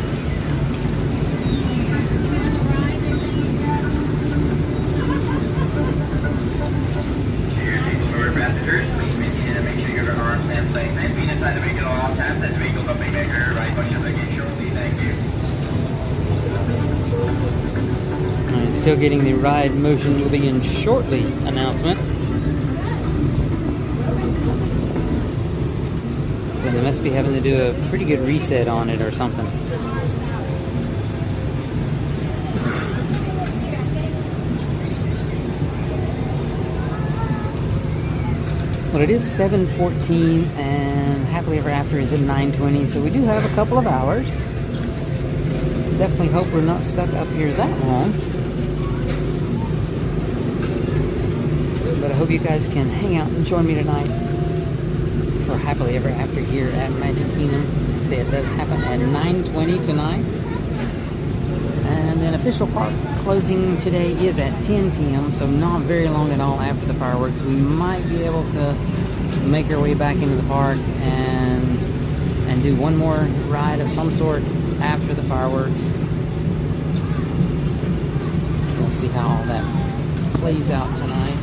Speaker 1: Still getting the ride motion will be in shortly announcement. So they must be having to do a pretty good reset on it or something. Well, it is 7:14 and Happily Ever After is at 9:20, so we do have a couple of hours. Definitely hope we're not stuck up here that long. But I hope you guys can hang out and join me tonight for Happily Ever After here at Magic Kingdom. Like I say, it does happen at 9:20 tonight. And then official park closing today is at 10 p.m., so not very long at all after the fireworks. We might be able to make our way back into the park and do one more ride of some sort after the fireworks. We'll see how all that plays out tonight.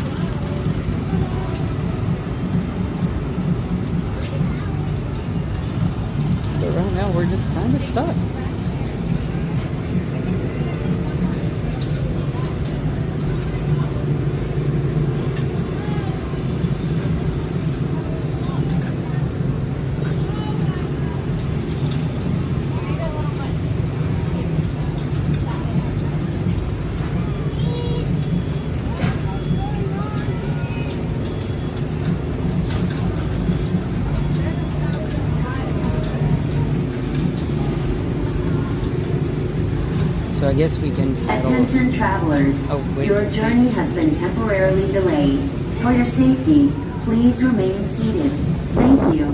Speaker 1: But right now we're just kind of stuck. So I guess we can title...
Speaker 5: Attention travelers, your journey has been temporarily delayed. For your safety, please remain seated. Thank you.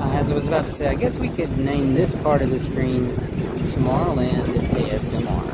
Speaker 1: As I was about to say, I guess we could name this part of the screen Tomorrowland ASMR.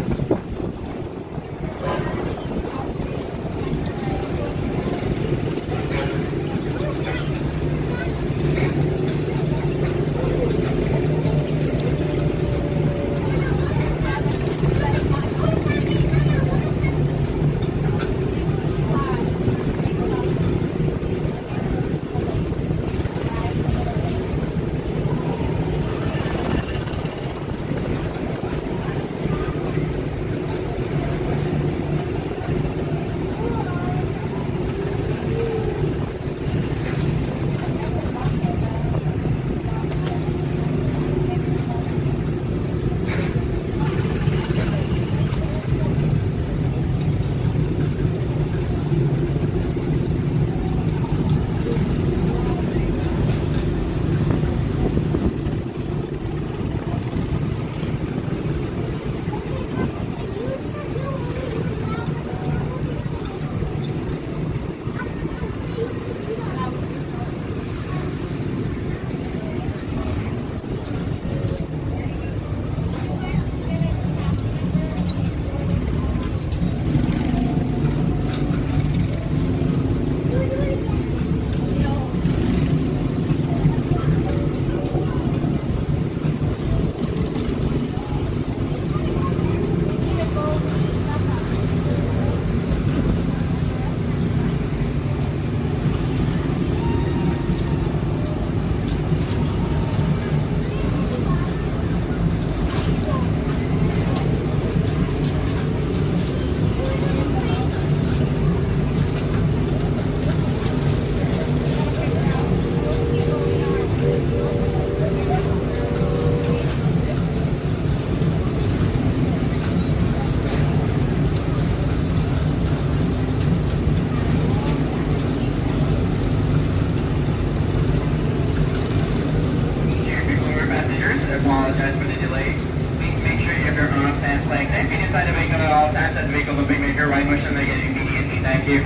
Speaker 7: Apologize for the delay. Please make sure you have your arms and legs and feet inside the vehicle at all times as the vehicle will be major right motion make it immediately. Thank you.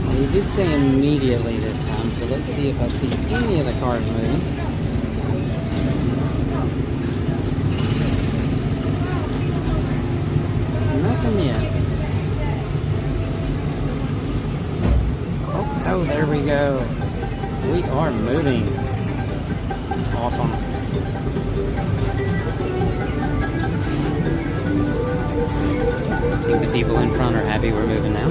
Speaker 1: Well, we did say immediately this time, so let's see if I see any of the cars moving. Nothing yet. Oh, there we go. We are moving. Awesome. I think the people in front are happy we're moving now.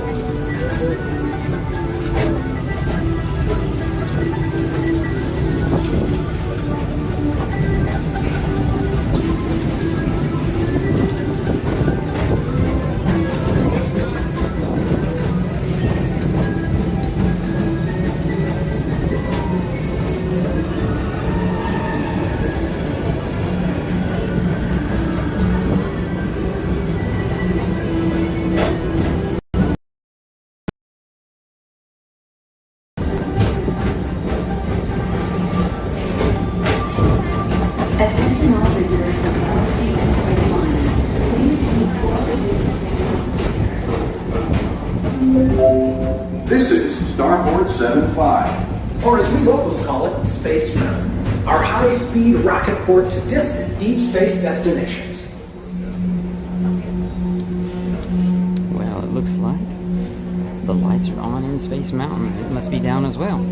Speaker 2: or as we locals call it, Space Mountain, our high-speed rocket port to distant deep space destinations.
Speaker 1: Well, it looks like the lights are on in Space Mountain. It must be down as well.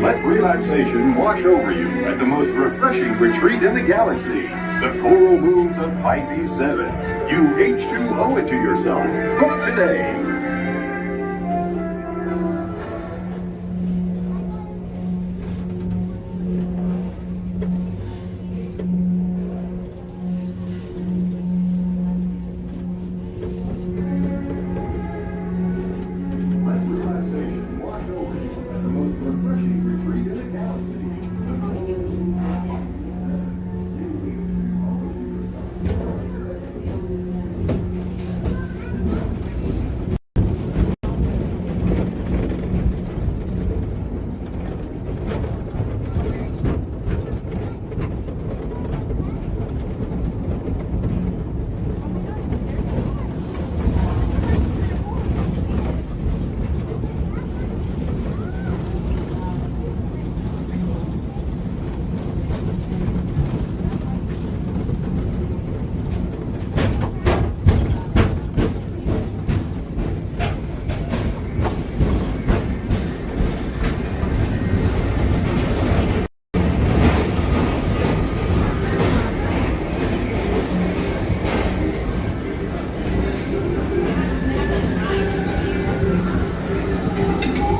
Speaker 6: Let relaxation wash over you at the most refreshing retreat in the galaxy. The coral moons of Pisces 7. You H2 owe it to yourself. Book today. Let relaxation wash over you at the most refreshing retreat in the galaxy. The coral moons of Pisces 7. You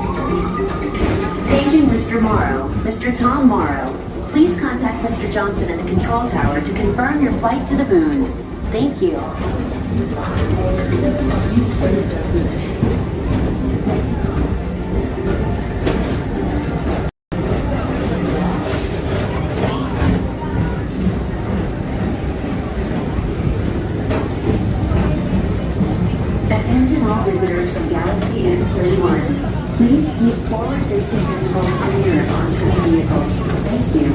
Speaker 6: H2 owe it to yourself.
Speaker 5: Paging Mr. Morrow. Mr. Tom Morrow. Please contact Mr. Johnson at the control tower to confirm your flight to the moon. Thank you.
Speaker 2: Deep space destinations.
Speaker 5: Attention all visitors from Galaxy and Plane 1. Please keep forward-facing tentacles clear of oncoming vehicles. Thank you.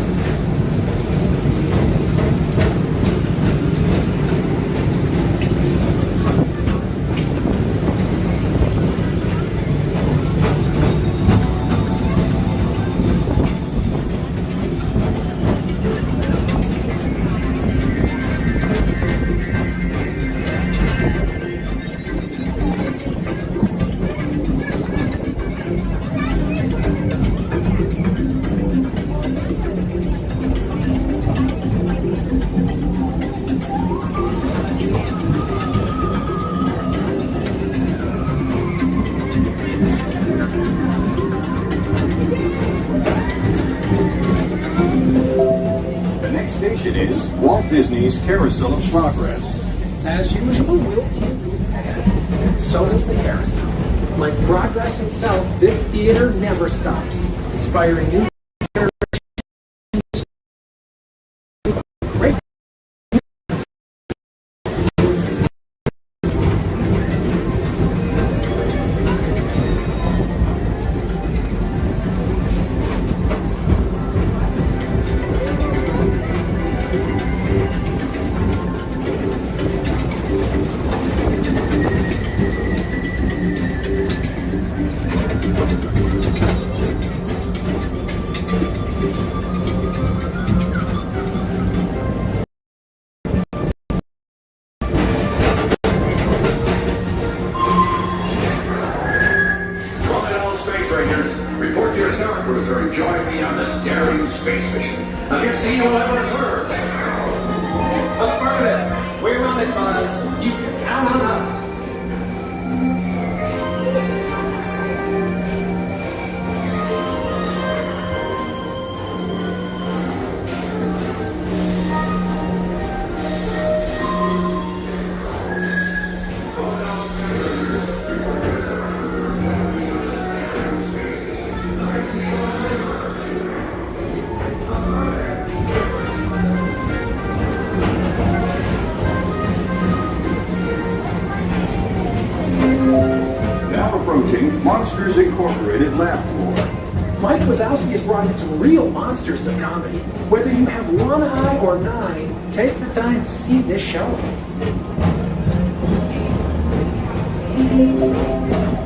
Speaker 6: The next station is Walt Disney's Carousel of Progress.
Speaker 2: As usual, we'll keep moving ahead. And so does the carousel. Like progress itself, this theater never stops, inspiring new generations. Great.
Speaker 8: Report to your star cruiser and join me on this daring space mission against the evil Emperor's Earth.
Speaker 2: Affirmative. We're on it, Buzz. You can count on us.
Speaker 6: Now approaching Monsters Incorporated lab floor.
Speaker 2: Mike Wazowski has brought in some real monsters of comedy. Whether you have one eye or nine, take the time to see this show.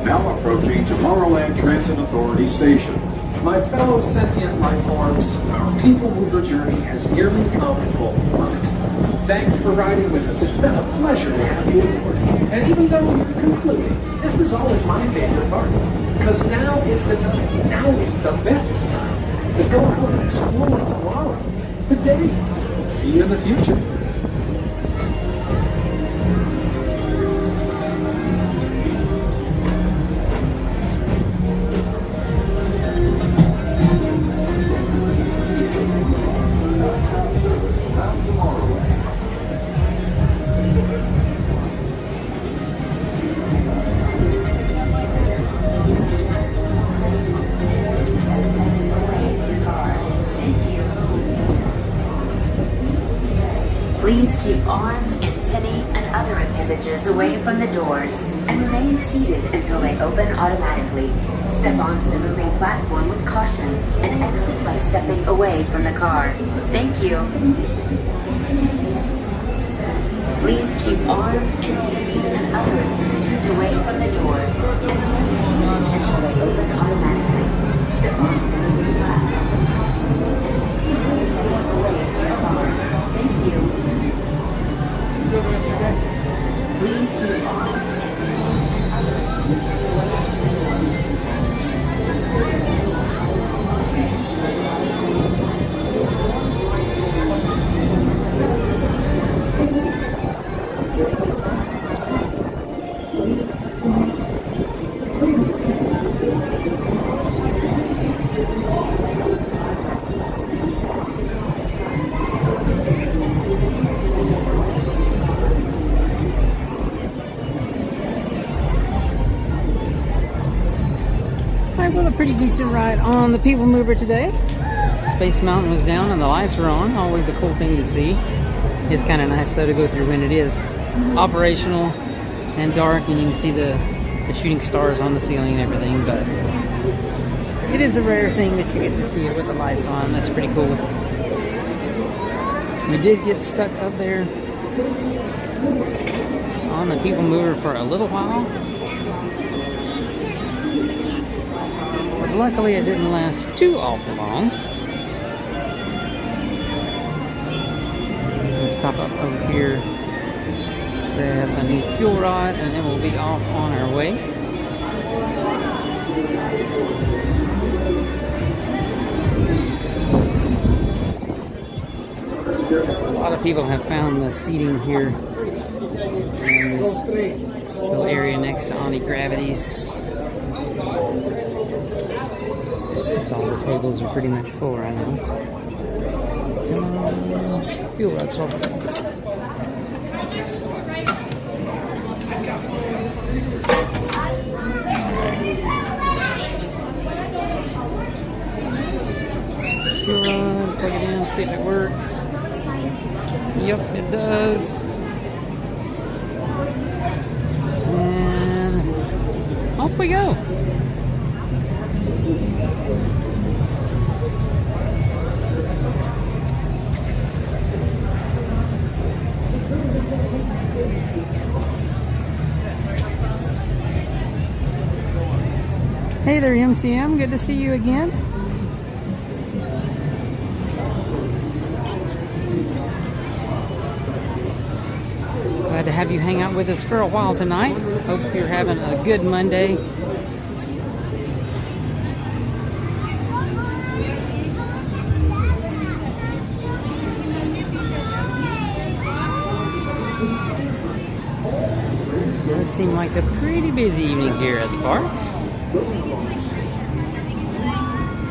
Speaker 6: Now approaching Tomorrowland Transit Authority Station.
Speaker 2: My fellow sentient life forms, our People Mover journey has nearly come full limit. Thanks for riding with us. It's been a pleasure to have you aboard. And even though you're concluding, this is always my favorite part. Because now is the time. Now is the best time to go out and explore tomorrow. Good day. See you in the future.
Speaker 5: Please keep arms, antennae, and other appendages away from the doors and remain seated until they open automatically. Step onto the moving platform with caution and exit by stepping away from the car. Thank you. Please keep arms, antennae, and other appendages away from the doors and remain seated until they open automatically. Step onto the moving platform with caution and exit by stepping away from the car. Thank you. Please keep arms, antennae, and other appendages away from the doors.
Speaker 1: Well, a pretty decent ride on the People Mover today. Space Mountain was down and the lights were on. Always a cool thing to see. It's kind of nice though to go through when it is operational and dark and you can see the shooting stars on the ceiling and everything, but it is a rare thing that you get to see it with the lights on. That's pretty cool. We did get stuck up there on the People Mover for a little while. But luckily it didn't last too awful long. Let's stop up over here, grab a new fuel rod, and then we'll be off on our way. A lot of people have found the seating here in this little area next to anti-gravities. All the tables are pretty much full right now. Come on. Fuel rod's off. Fuel rod, plug it in, see if it works. Yep, it does. And off we go. Hey there, MCM. Good to see you again. Glad to have you hang out with us for a while tonight. Hope you're having a good Monday. It does seem like a pretty busy evening here at the parks.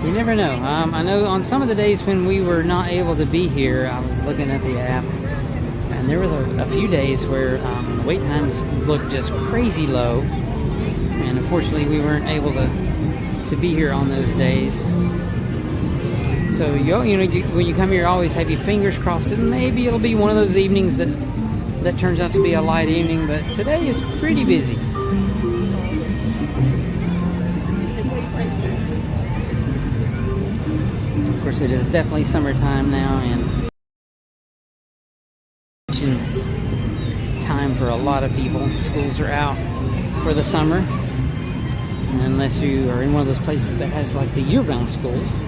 Speaker 1: You never know. I know on some of the days when we were not able to be here, I was looking at the app, and there was a few days where wait times looked just crazy low, and unfortunately we weren't able to be here on those days. So when you come here, always have your fingers crossed that maybe it'll be one of those evenings that turns out to be a light evening, but today is pretty busy. Of course, it is definitely summertime now, and time for a lot of people. Schools are out for the summer, and unless you are in one of those places that has like the year-round schools.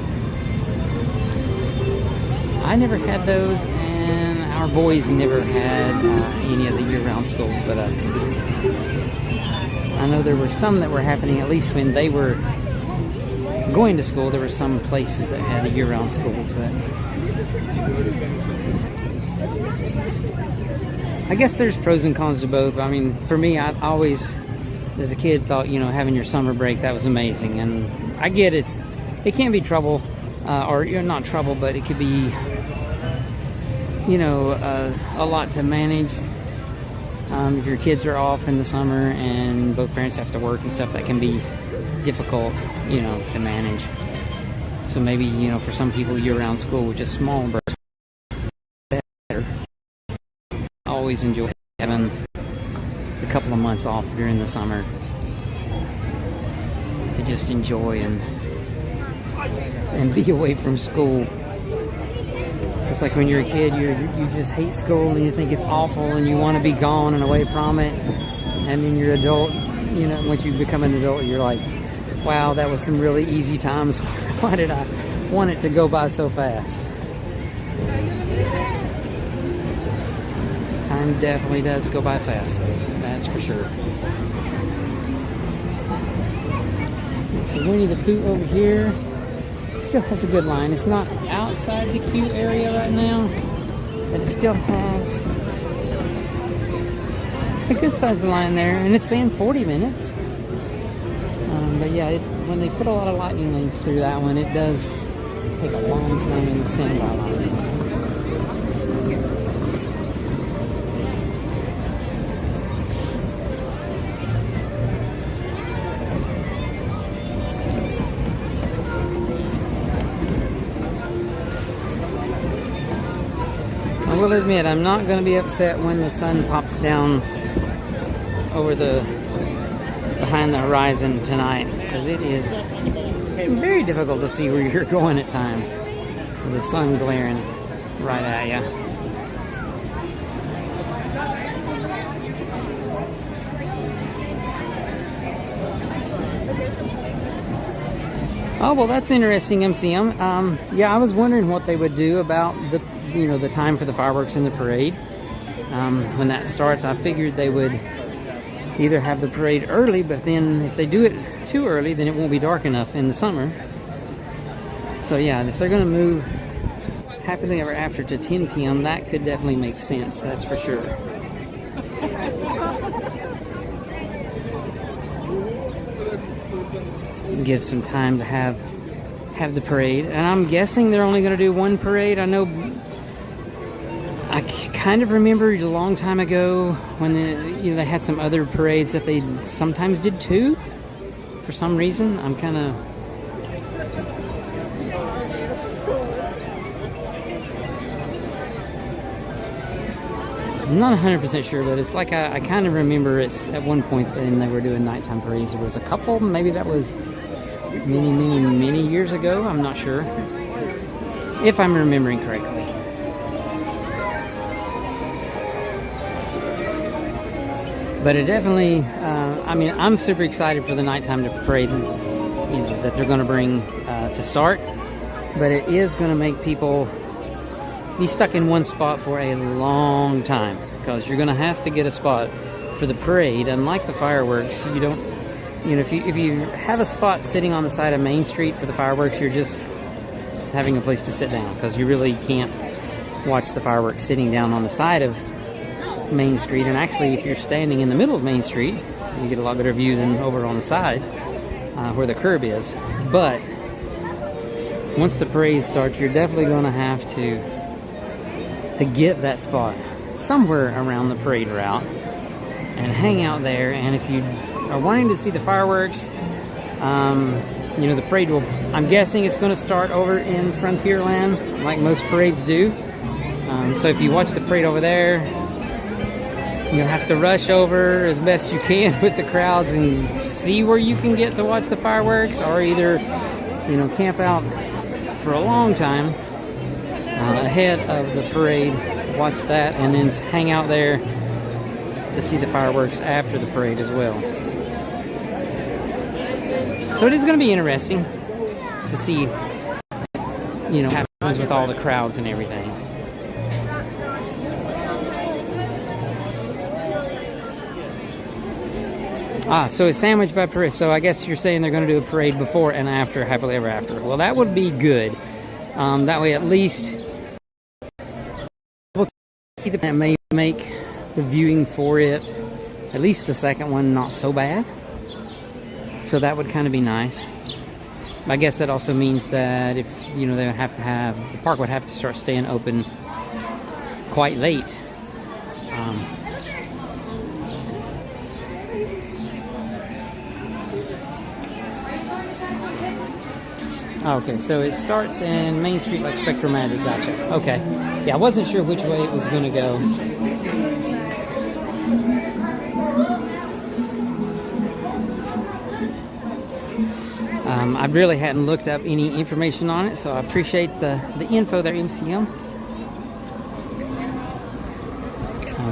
Speaker 1: I never had those, and our boys never had any of the year-round schools, but I know there were some that were happening, at least when they were going to school. There were some places that had year-round schools, but I guess there's pros and cons to both. I mean, for me, I always, as a kid, thought, you know, having your summer break, that was amazing. And I get it can be trouble, or you're not trouble, but it could be, you know, a lot to manage. If your kids are off in the summer and both parents have to work and stuff, that can be difficult, you know, to manage. So maybe, you know, for some people, year-round school with just small breaks better. I always enjoy having a couple of months off during the summer to just enjoy and be away from school. It's like when you're a kid, you just hate school and you think it's awful and you want to be gone and away from it. And then you're adult, you know, once you become an adult, you're like, wow, that was some really easy times. Why did I want it to go by so fast? Time definitely does go by fast, though. That's for sure. So Winnie the Pooh over here still has a good line. It's not outside the queue area right now, but it still has a good sized line there, and it's saying 40 minutes. But yeah, when they put a lot of lightning lanes through that one, it does take a long time in the standby line. I will admit, I'm not going to be upset when the sun pops down over behind the horizon tonight, because it is very difficult to see where you're going at times with the sun glaring right at you. Oh, well, that's interesting, MCM. Yeah, I was wondering what they would do about the time for the fireworks in the parade. When that starts, I figured they would either have the parade early, but then if they do it too early, then it won't be dark enough in the summer. So yeah, if they're going to move Happily Ever After to 10 p.m., that could definitely make sense, that's for sure. Give some time to have the parade, and I'm guessing they're only going to do one parade. I know I kind of remember a long time ago when they had some other parades that they sometimes did two for some reason. I'm kind of I'm not 100% sure, but it's like I kind of remember it's at one point when they were doing nighttime parades. There was a couple, maybe that was many years ago. I'm not sure if I'm remembering correctly. But it definitely, I mean, I'm super excited for the nighttime parade, that they're going to bring to start. But it is going to make people be stuck in one spot for a long time, because you're going to have to get a spot for the parade. Unlike the fireworks, you don't, if you have a spot sitting on the side of Main Street for the fireworks, you're just having a place to sit down, because you really can't watch the fireworks sitting down on the side of Main Street. And actually, if you're standing in the middle of Main Street, you get a lot better view than over on the side where the curb is. But once the parade starts, you're definitely going to have to get that spot somewhere around the parade route and hang out there. And if you are wanting to see the fireworks, the parade will, I'm guessing it's going to start over in Frontierland like most parades do. So if you watch the parade over there, you'll have to rush over as best you can with the crowds and see where you can get to watch the fireworks, or either, camp out for a long time ahead of the parade, watch that, and then hang out there to see the fireworks after the parade as well. So it is going to be interesting to see, you know, what happens with all the crowds and everything. So it's sandwiched by parade. So I guess you're saying they're going to do a parade before and after Happily Ever After. Well, that would be good. That way at least we'll see that may make the viewing for it, at least the second one, not so bad. So that would kind of be nice. I guess that also means that if, you know, they would have to have, the park would have to start staying open quite late. Okay, so it starts in Main Street like Spectral Magic. Gotcha. Okay. Yeah, I wasn't sure which way it was going to go. I really hadn't looked up any information on it, so I appreciate the info there, MCM.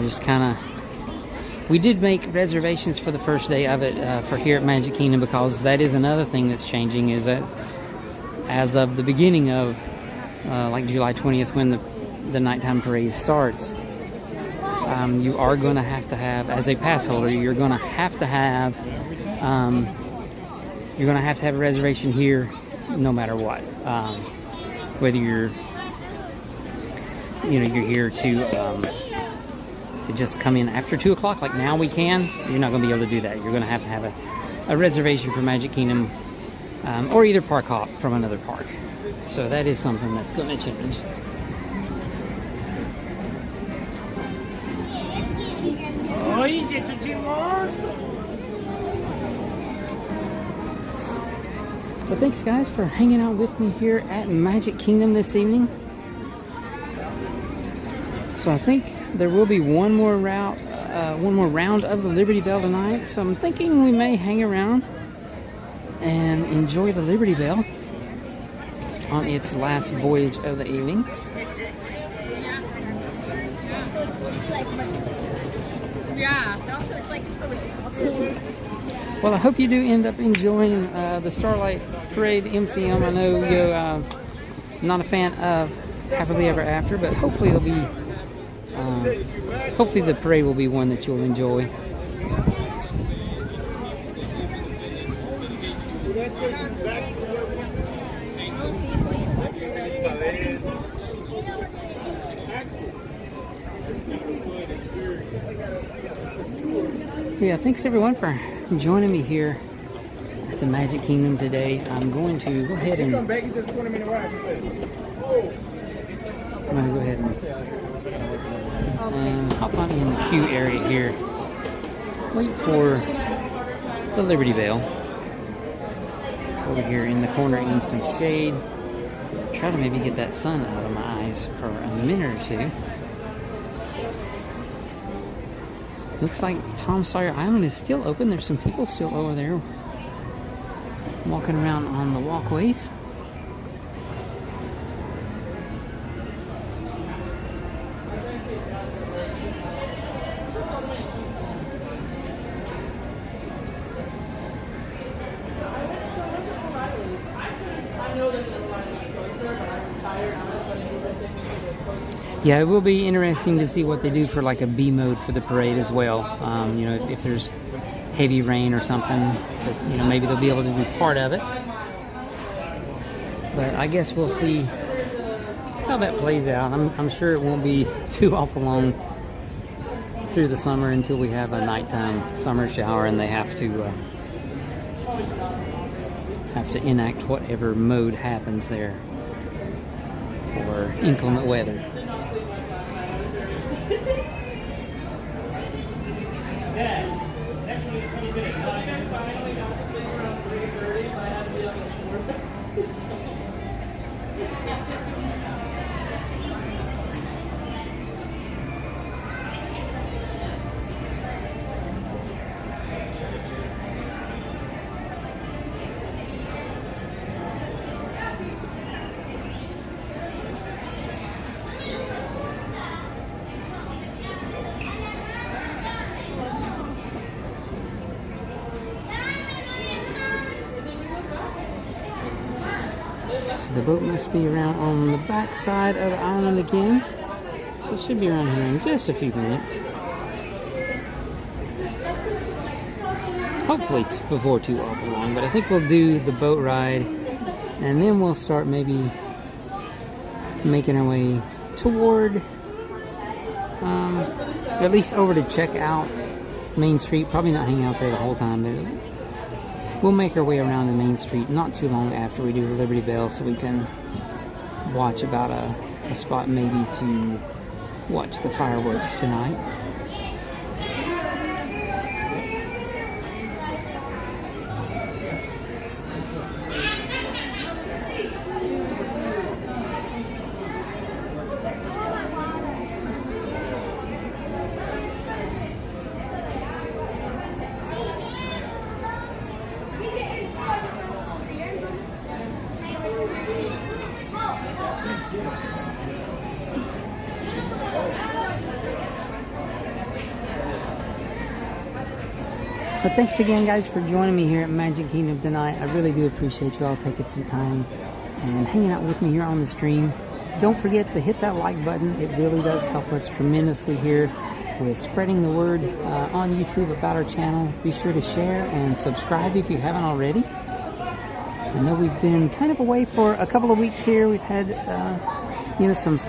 Speaker 1: Just kind of, we did make reservations for the first day of it for here at Magic Kingdom, because that is another thing that's changing, is that as of the beginning of like July 20th, when the nighttime parade starts, you are going to have, as a pass holder, you're going to have a reservation here no matter what. Whether you're here to just come in after 2 o'clock, like now we can, you're not going to be able to do that. You're going to have a reservation for Magic Kingdom, or either park hop from another park. So that is something that's going to change. So thanks guys for hanging out with me here at Magic Kingdom this evening. So I think there will be one more round of the Liberty Bell tonight. So I'm thinking we may hang around and enjoy the Liberty Bell on its last voyage of the evening. Well, I hope you do end up enjoying the Starlight Parade MCM. I know you're not a fan of Happily Ever After, but hopefully it'll be, hopefully the parade will be one that you'll enjoy. Yeah, thanks everyone for joining me here at the Magic Kingdom today. I'm going to go ahead and hop on in the queue area here. Wait for the Liberty Bell. Over here in the corner in some shade. Try to maybe get that sun out of my eyes for a minute or two. Looks like Tom Sawyer Island is still open. There's some people still over there walking around on the walkways. Yeah, it will be interesting to see what they do for like a B mode for the parade as well. You know, if there's heavy rain or something, that, you know, maybe they'll be able to do part of it. But I guess we'll see how that plays out. I'm sure it won't be too awful long through the summer until we have a nighttime summer shower and they have to enact whatever mode happens there for inclement weather. The boat must be around on the back side of the island again. So it should be around here in just a few minutes. Hopefully before too awful long, but I think we'll do the boat ride and then we'll start maybe making our way toward, at least over to check out Main Street. Probably not hang out there the whole time, but we'll make our way around the Main Street not too long after we do the Liberty Bell, so we can watch about a spot maybe to watch the fireworks tonight. But thanks again, guys, for joining me here at Magic Kingdom tonight. I really do appreciate you all taking some time and hanging out with me here on the stream. Don't forget to hit that like button. It really does help us tremendously here with spreading the word on YouTube about our channel. Be sure to share and subscribe if you haven't already. I know we've been kind of away for a couple of weeks here. We've had, you know, some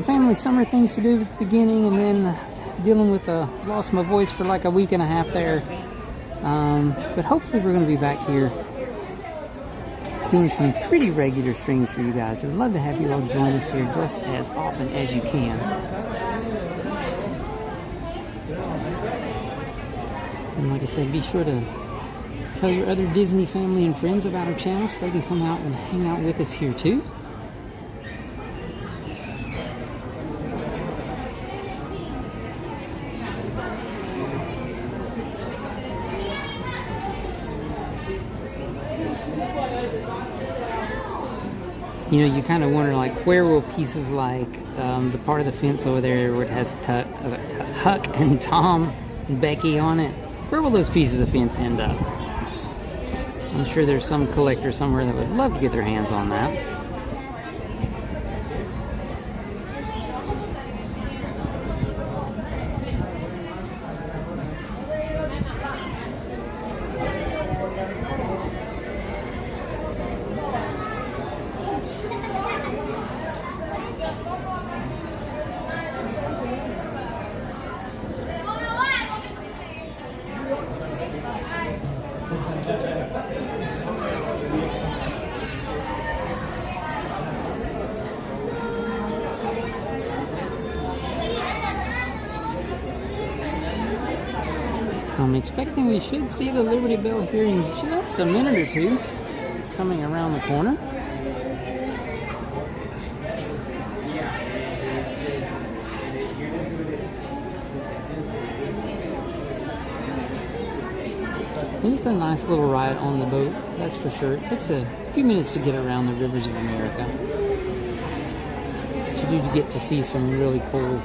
Speaker 1: family summer things to do at the beginning, and then dealing with lost my voice for like a week and a half there. But hopefully we're going to be back here doing some pretty regular streams for you guys. I'd love to have you all join us here just as often as you can. And like I said, be sure to tell your other Disney family and friends about our channel so they can come out and hang out with us here too. You know, you kind of wonder, like, where will pieces like the part of the fence over there where it has Huck and Tom and Becky on it, where will those pieces of fence end up? I'm sure there's some collector somewhere that would love to get their hands on that. I'm expecting we should see the Liberty Bell here in just a minute or two, coming around the corner. It's a nice little ride on the boat, that's for sure. It takes a few minutes to get around the rivers of America. But you do get to see some really cool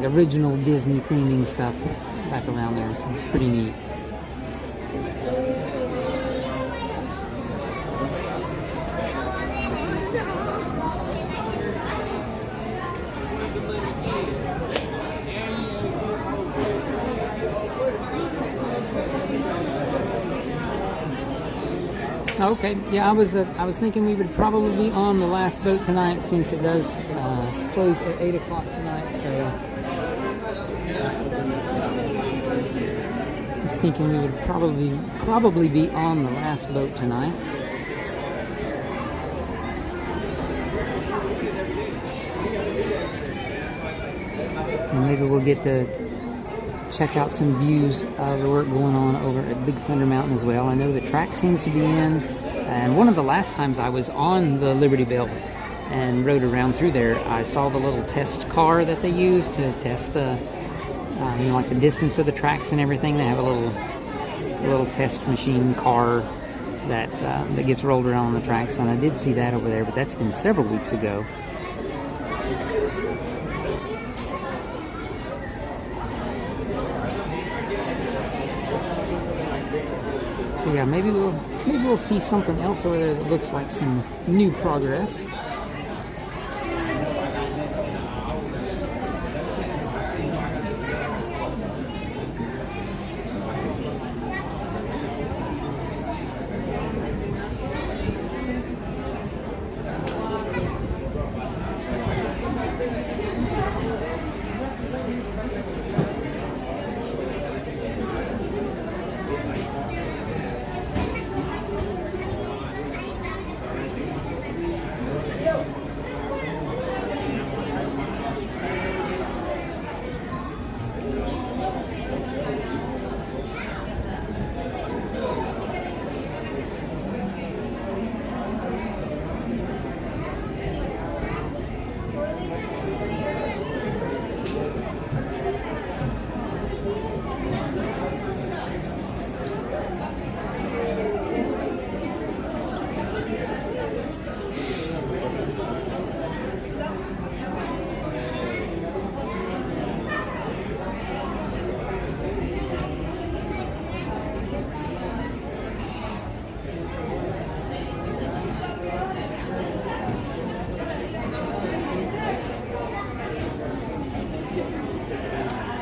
Speaker 1: original Disney theming stuff back around there, so it's pretty neat. Okay, yeah, I was thinking we would probably be on the last boat tonight, since it does close at 8 o'clock tonight, so I was thinking we would probably be on the last boat tonight. And maybe we'll get to check out some views of the work going on over at Big Thunder Mountain as well. I know the track seems to be in, and one of the last times I was on the Liberty Bell and rode around through there, I saw the little test car that they use to test the you know, like the distance of the tracks and everything. They have a little test machine car that that gets rolled around on the tracks, and I did see that over there, but that's been several weeks ago. So So yeah, maybe we'll see something else over there that looks like some new progress.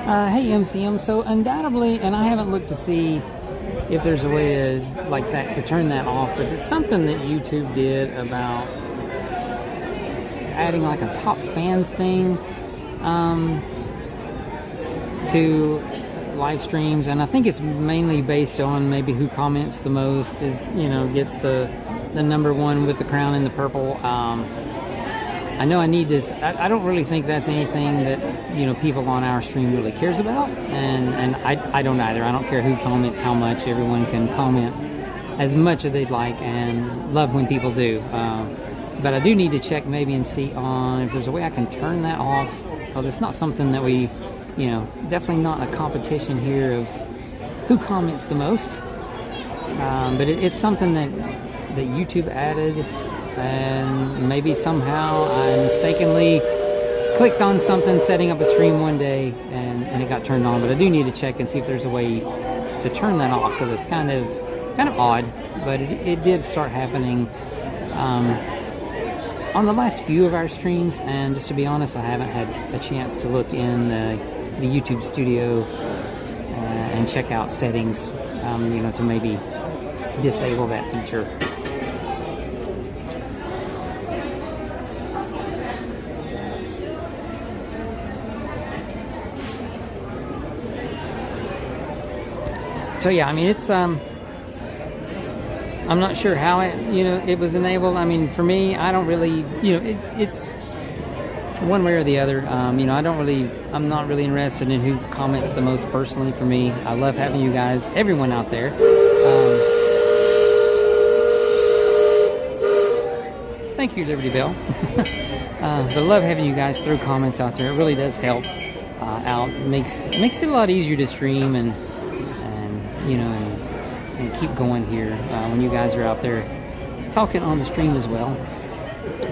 Speaker 1: Hey MCM, so undoubtedly, and I haven't looked to see if there's a way to, like that, to turn that off, but it's something that YouTube did about adding like a top fans thing to live streams, and I think it's mainly based on maybe who comments the most is, you know, gets the number one with the crown and the purple. I know I need this. I don't really think that's anything that, you know, people on our stream really cares about, and I don't either. I don't care who comments how much. Everyone can comment as much as they'd like, and love when people do. But I do need to check maybe and see on if there's a way I can turn that off, because it's not something that we, you know, definitely not a competition here of who comments the most. But it's something that YouTube added. And maybe somehow I mistakenly clicked on something setting up a stream one day and it got turned on, but I do need to check and see if there's a way to turn that off, because it's kind of odd, but it did start happening on the last few of our streams, and just to be honest, I haven't had a chance to look in the YouTube studio and check out settings, you know, to maybe disable that feature. So yeah, I mean, it's I'm not sure how it was enabled. I mean, for me, I don't really, you know, it's one way or the other. You know, I'm not really interested in who comments the most personally. For me, I love having you guys, everyone out there. Thank you, Liberty Bell. But I love having you guys throw comments out there. It really does help out. Makes it a lot easier to stream and you know, and keep going here when you guys are out there talking on the stream as well.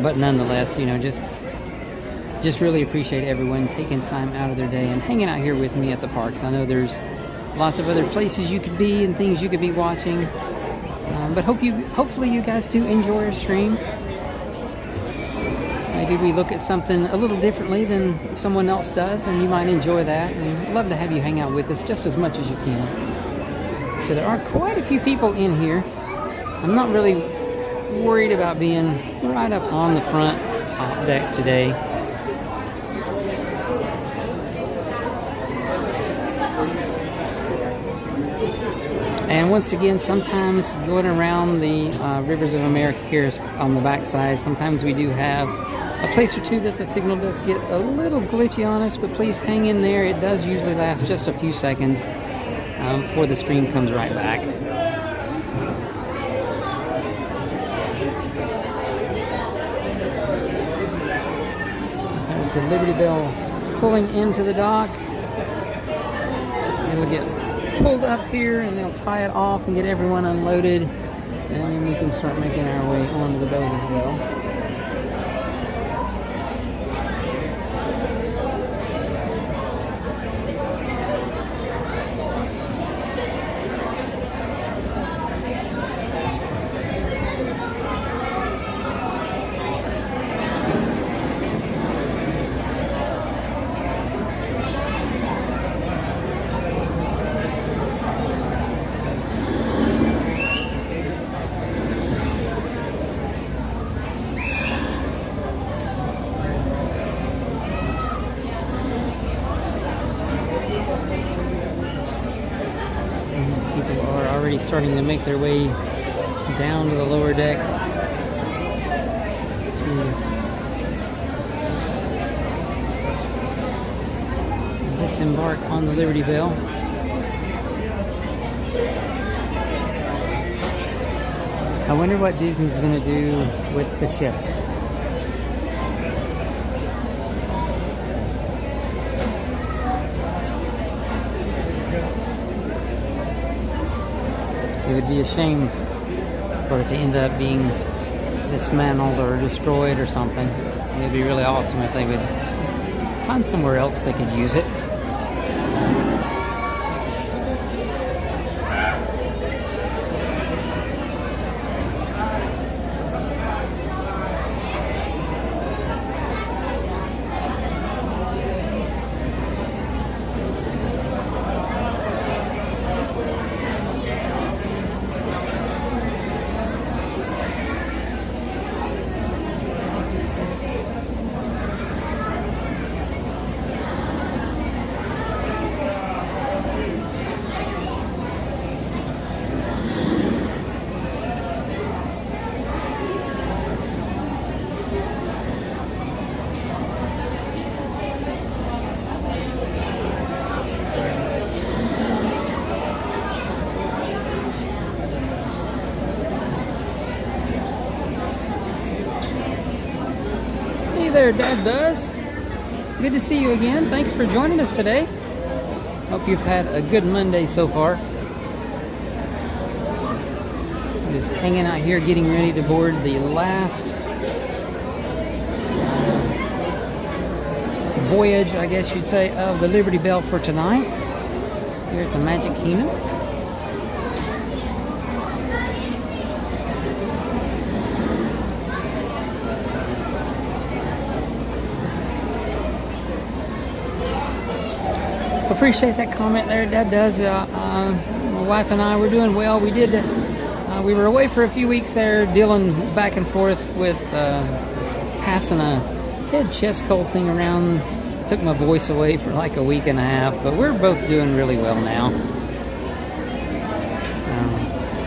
Speaker 1: But nonetheless, you know, just really appreciate everyone taking time out of their day and hanging out here with me at the parks. I know there's lots of other places you could be and things you could be watching, but hopefully you guys do enjoy our streams. Maybe we look at something a little differently than someone else does, and you might enjoy that. And love to have you hang out with us just as much as you can. So there are quite a few people in here. I'm not really worried about being right up on the front top deck today. And once again, sometimes going around the Rivers of America here on the backside, sometimes we do have a place or two that the signal does get a little glitchy on us, but please hang in there. It does usually last just a few seconds before the stream comes right back. There's the Liberty Bell pulling into the dock. It'll get pulled up here and they'll tie it off and get everyone unloaded, and then we can start making our way onto the boat as well. starting to make their way down to the lower deck to disembark on the Liberty Bell. I wonder what Disney's going to do with the ship. It would be a shame for it to end up being dismantled or destroyed or something. It would be really awesome if they would find somewhere else they could use it. There, Dad does. Good to see you again. Thanks for joining us today. Hope you've had a good Monday so far. I'm just hanging out here getting ready to board the last voyage, I guess you'd say, of the Liberty Bell for tonight here at the Magic Kingdom. Appreciate that comment there, Dad does. My wife and I were doing well. We did. We were away for a few weeks there, dealing back and forth with passing a head chest cold thing around. Took my voice away for like a week and a half, but we're both doing really well now.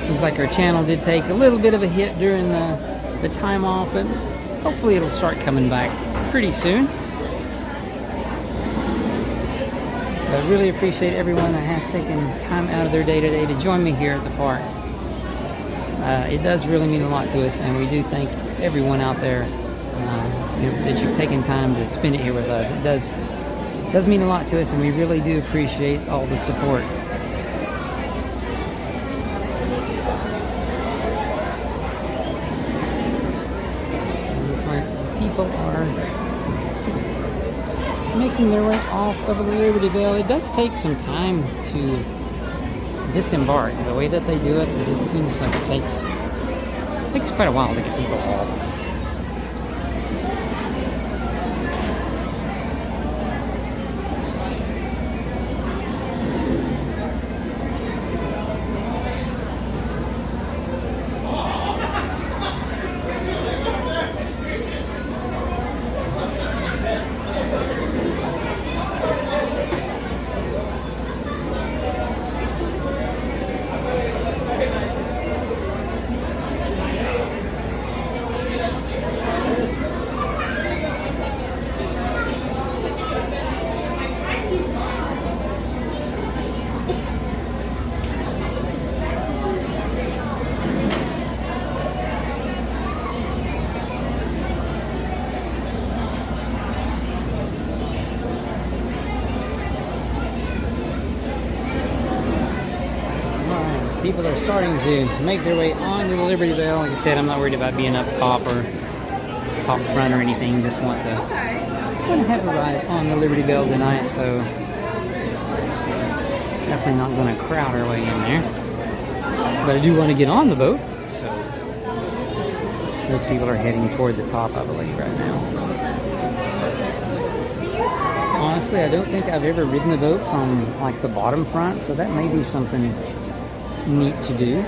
Speaker 1: Seems like our channel did take a little bit of a hit during the time off, but hopefully it'll start coming back pretty soon. I really appreciate everyone that has taken time out of their day today to join me here at the park. It does really mean a lot to us, and we do thank everyone out there that you've taken time to spend it here with us. It does mean a lot to us, and we really do appreciate all the support. It looks like people are making their way off of the Liberty Bell. It does take some time to disembark. The way that they do it, it just seems like it takes quite a while to get people off. People are starting to make their way onto the Liberty Bell. Like I said, I'm not worried about being up top or top front or anything. Just want to have a ride on the Liberty Bell tonight, so definitely not going to crowd our way in there. But I do want to get on the boat, so those people are heading toward the top, I believe, right now. Honestly, I don't think I've ever ridden the boat from like the bottom front, so that may be something neat to do.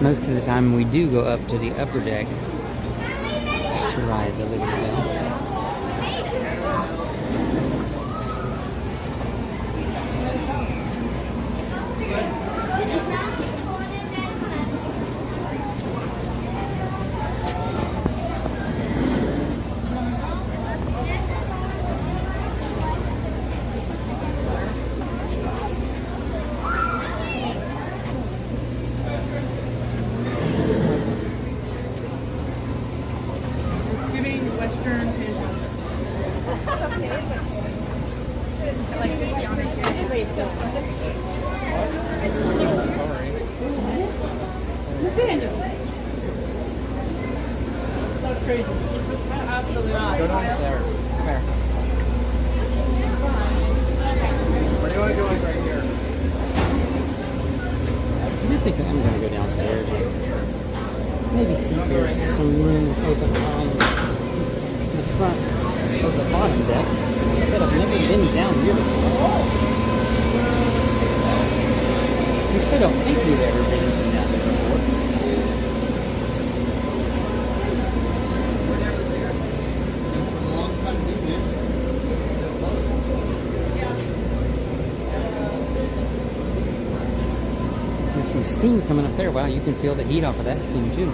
Speaker 1: Most of the time we do go up to the upper deck to ride the Liberty Bell.
Speaker 3: Western vision. Like That's crazy. Absolutely not.
Speaker 1: Go downstairs. Come here.
Speaker 6: What do you want to do like right here?
Speaker 1: I think I'm going to go downstairs. Maybe see if there's some room open on the front of the bottom deck. I said I've never been down here before. You said I don't think you've ever been down there before. There's some steam coming up there. Wow, you can feel the heat off of that steam too.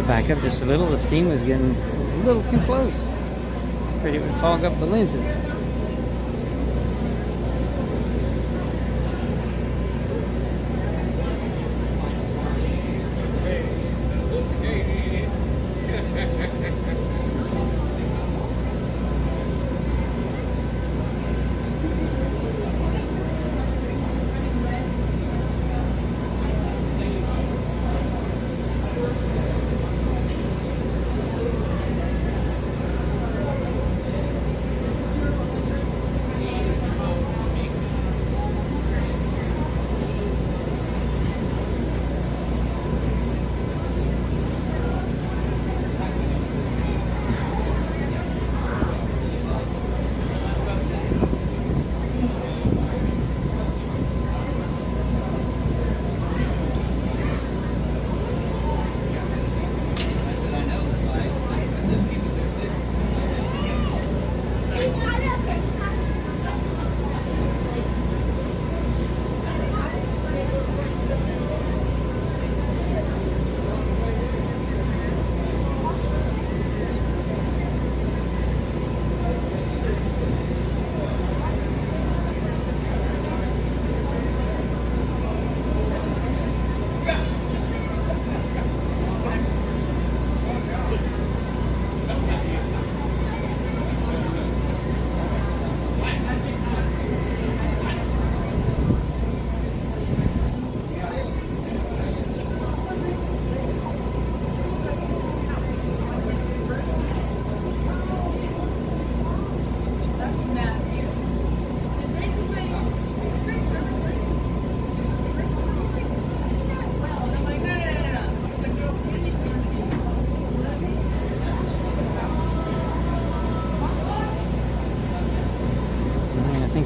Speaker 1: Back up just a little, the steam was getting a little too close. Afraid it would fog up the lenses.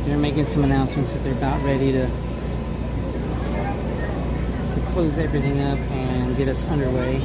Speaker 1: They're making some announcements that they're about ready to close everything up and get us underway.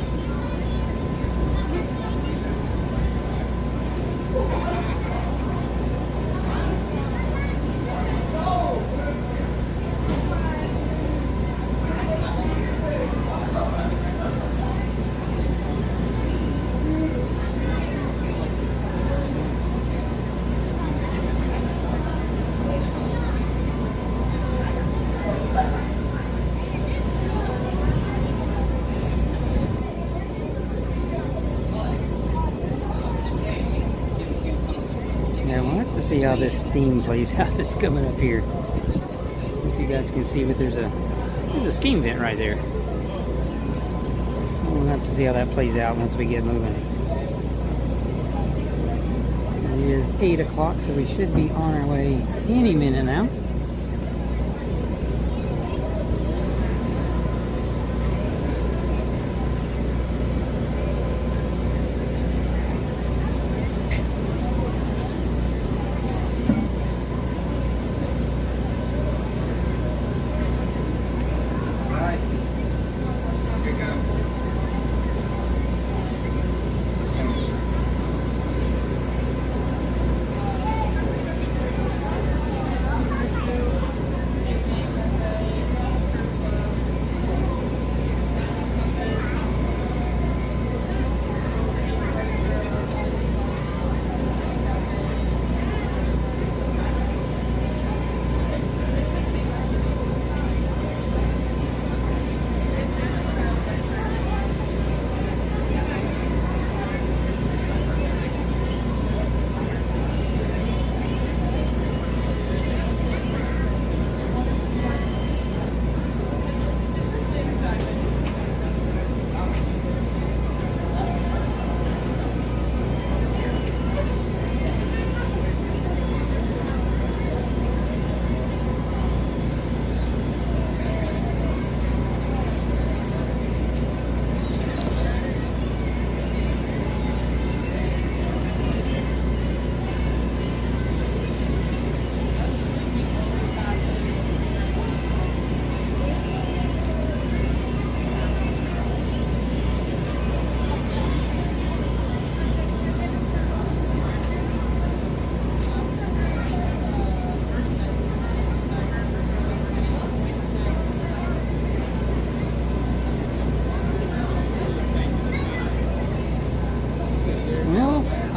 Speaker 1: See how this steam plays out that's coming up here. If you guys can see, but there's a steam vent right there. We'll have to see how that plays out once we get moving. It is 8 o'clock, so we should be on our way any minute now.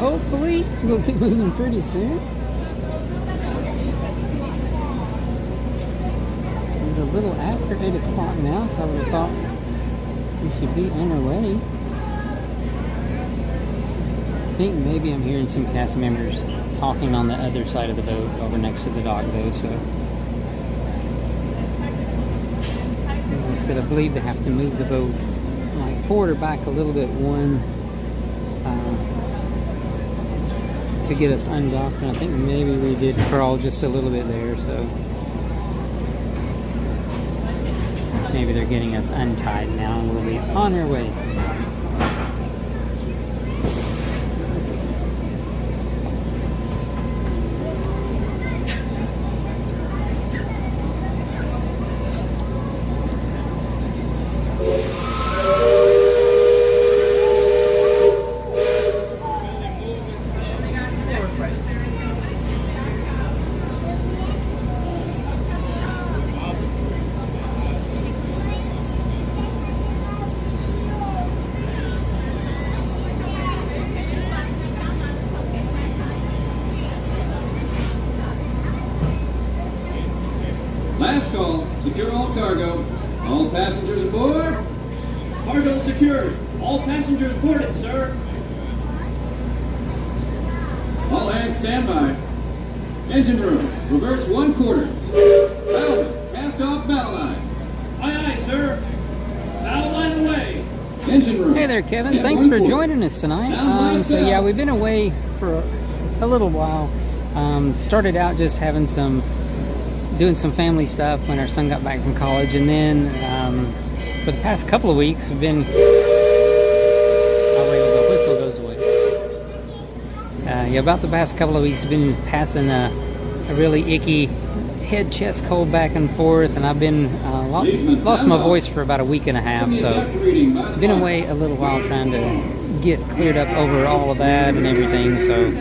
Speaker 1: hopefully we'll get moving pretty soon. It's a little after 8 o'clock now, so I would have thought we should be on our way. I think maybe I'm hearing some cast members talking on the other side of the boat over next to the dock though, so. Like I said, I believe they have to move the boat like forward or back a little bit to get us undocked, and I think maybe we did crawl just a little bit there, so maybe they're getting us untied now and we'll be on our way.
Speaker 9: Last call. Secure all cargo. All passengers aboard.
Speaker 10: Cargo secured. All passengers boarded, sir.
Speaker 9: All hands stand by. Engine room. Reverse 1/4. Falcon. Cast off battle line.
Speaker 10: Aye, aye, sir. Bow line away.
Speaker 9: Engine room.
Speaker 1: Hey there, Kevin.
Speaker 9: At
Speaker 1: Thanks for
Speaker 9: 1/4.
Speaker 1: joining us tonight.
Speaker 9: Sound
Speaker 1: So
Speaker 9: blast
Speaker 1: yeah,
Speaker 9: out.
Speaker 1: we've been away for a little while. Started out just having doing some family stuff when our son got back from college, and then for the past couple of weeks we've been. Oh wait, the whistle goes away. Yeah, about the past couple of weeks we've been passing a really icky head chest cold back and forth, and I've been lost my voice for about a week and a half, so I've been away a little while trying to get cleared up over all of that and everything, so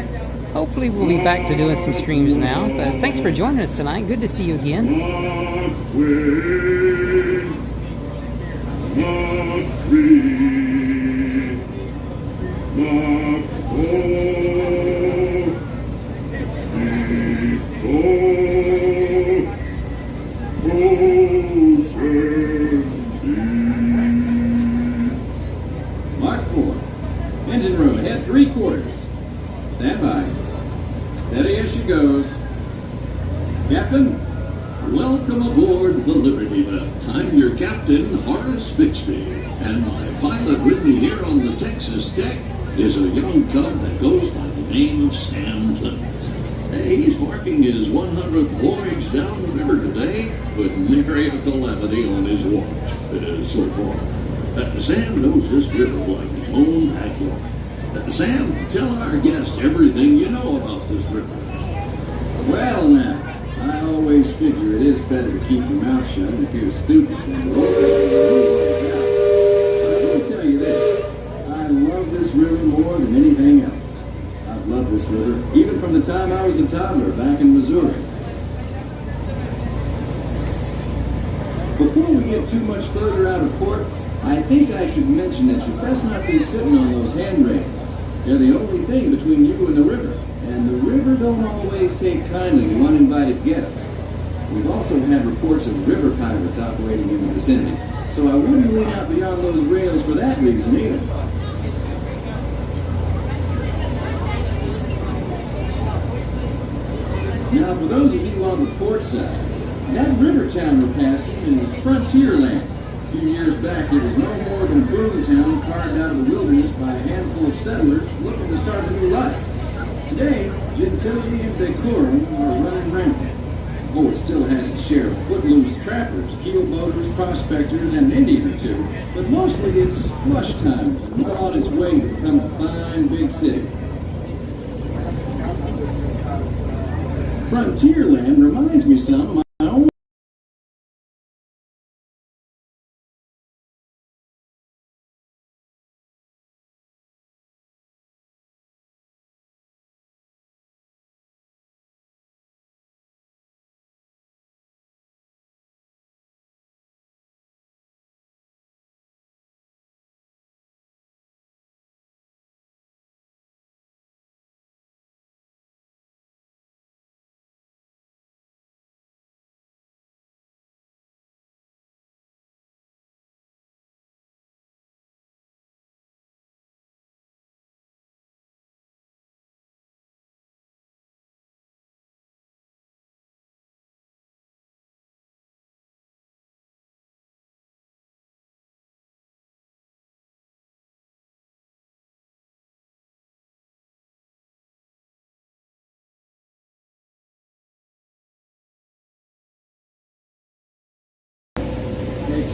Speaker 1: hopefully we'll be back to doing some streams now. But thanks for joining us tonight. Good to see you again.
Speaker 9: Mark 4. Engine room ahead 3/4. Stand by. Steady as she goes. Captain,
Speaker 8: Welcome aboard the Liberty Bell. I'm your captain, Horace Bixby, and my pilot with me here on the Texas deck is a young cub that goes by the name of Sam Clemens. Hey, he's marking his 100th voyage down the river today with myriad levity on his watch. So far. Sam knows this river like his own backyard. Sam, tell our guests everything you know about this river.
Speaker 9: well now, I always figure it is better to keep your mouth shut if you're stupid than to open it and know what it's about. But let me tell you this, I love this river more than anything else. I've loved this river, even from the time I was a toddler back in Missouri. Before we get too much further out of port, I think I should mention that you best not be sitting on those handrails. They're the only thing between you and the river, and the river don't always take kindly to uninvited guests. We've also had reports of river pirates operating in the vicinity, so I wouldn't lean out beyond those rails for that reason either. Now, for those of you on the port side, that river town we're passing is Frontierland. A few years back, it was no more than a boom town carved out of the wilderness by a handful of settlers looking to start a new life. Today, gentility and decorum are running rampant. Oh, it still has its share of footloose trappers, keel boaters, prospectors, and an Indian or two, but mostly it's flush time and well on its way to become a fine big city. Frontierland reminds me some of my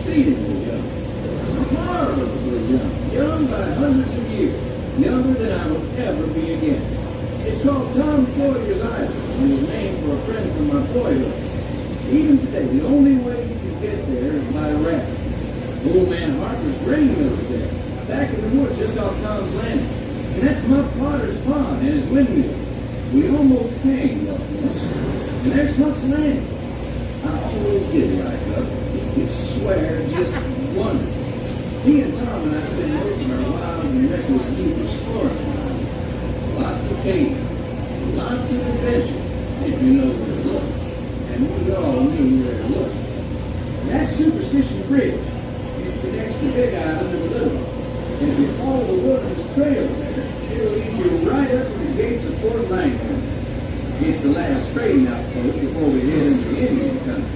Speaker 9: exceedingly young. Marvelously young. Young by hundreds of years. Younger than I will ever be again. It's called Tom Sawyer's Island, and was named for a friend from my boyhood. Even today, the only way you can get there is by raft. Old man Harper's grain mill is there, back in the woods just off Tom's Landing. And that's my Potter's Pond and his windmill. We almost hanged up once. And there's Huck's Landing. I always did like Huck. He could swear just wonderful. He and Tom and I spent most of our wild and reckless youth exploring. Lots of caves, lots of adventure, if you know where to look. And we all knew where to look. That Superstition Bridge, it connects the Big Island to the Little One. And if you follow the wilderness trail there, it'll lead you right up to the gates of Fort Langford. It's the last trading outpost before we head into the Indian country.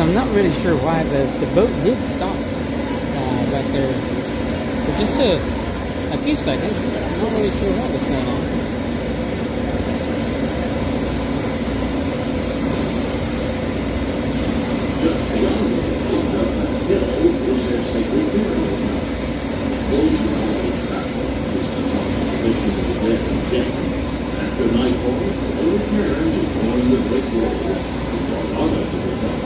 Speaker 1: I'm not really sure why the boat did stop back there for just a few seconds. I'm not really sure what was going on.
Speaker 8: Just beyond the hill, up that hill, was their sacred burial ground. Those who always traveled used to talk about the mission of the dead and dead. After nightfall, they returned to join the great roads for honor to the top.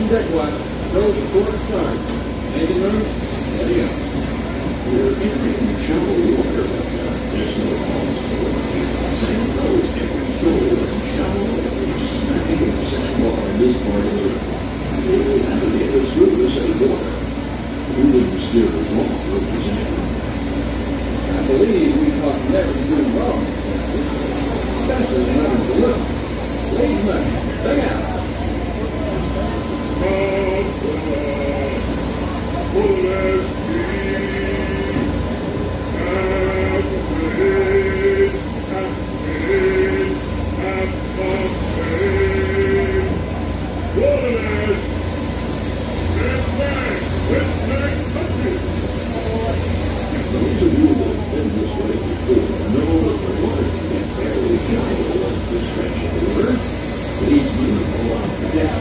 Speaker 9: Deck watch, those report start. Engine rooms, ready up.
Speaker 8: We're entering shallow water, but there's no cause for it. Sand goes every shoal and shallow, smacking the sandbar in this part of the river. They will navigate us through the same water. We wouldn't steer it wrong with the sand.
Speaker 9: I believe we caught never good wrong. Especially never to look. Ladies and gentlemen, bang out.
Speaker 8: Those of you that have been this way before know that the water can get fairly shallow once the stretch of the river leads you along the deck.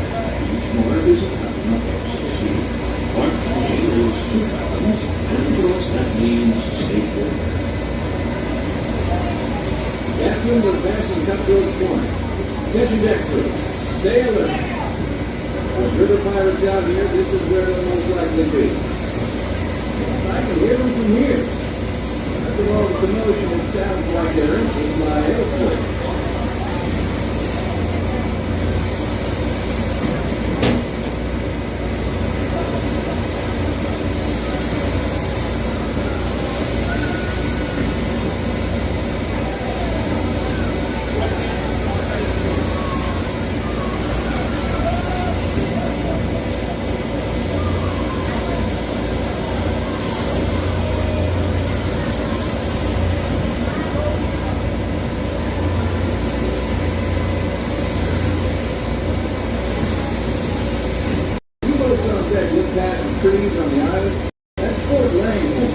Speaker 8: Each mark is a fathom of 6 feet. Mark 20 is 2 fathoms, and to us that means stay put.
Speaker 9: Captain to the passing cutthroat point. Attention deck crew. Stay alert. There's river pirates out here. This is where they'll most likely be. I can hear them from here. After all the commotion, it sounds like they're entering my elsewhere. trees on the island. That's Fort Lane.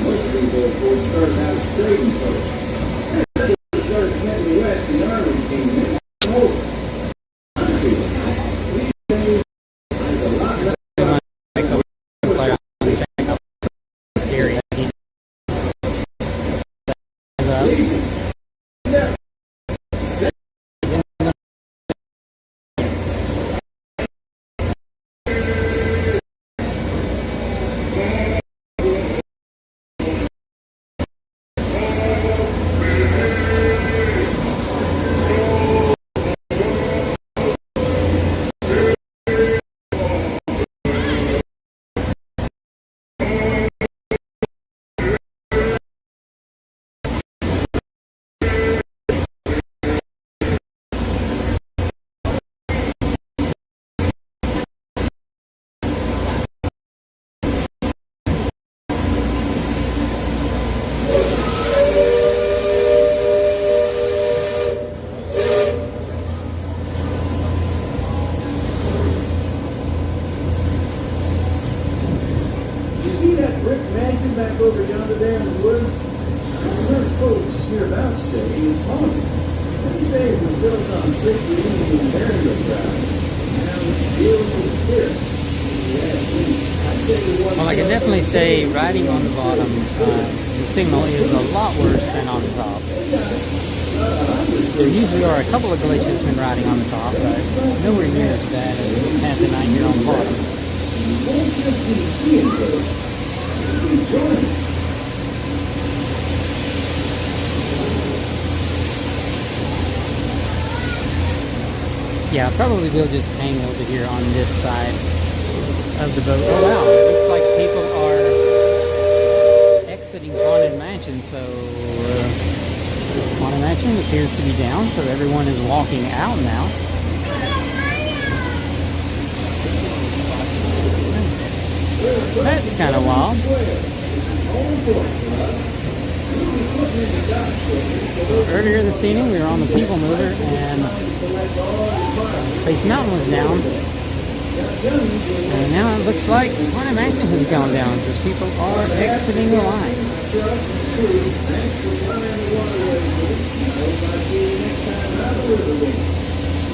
Speaker 9: Most people, of course, started out as trading folks. They started heading west and Army came in. Oh, these days, there's a lot less. Back over yonder there in the woods, I've heard folks hereabouts say it's haunted. They say it was built on 60 Indian burial ground. Now it's dealing with spirits.
Speaker 1: Well, I can definitely say riding on the bottom, the signal is a lot worse than on the top. There usually are a couple of glitches when riding on the top, but nowhere near as bad as half the night here on the bottom. Yeah, probably we'll just hang over here on this side of the boat. Oh wow, it looks like people are exiting Haunted Mansion, so Haunted Mansion appears to be down, so everyone is walking out now. That's kind of wild. Earlier this evening, we were on the PeopleMover, and Space Mountain was down. And now it looks like Haunted Mansion has gone down because people are exiting the line.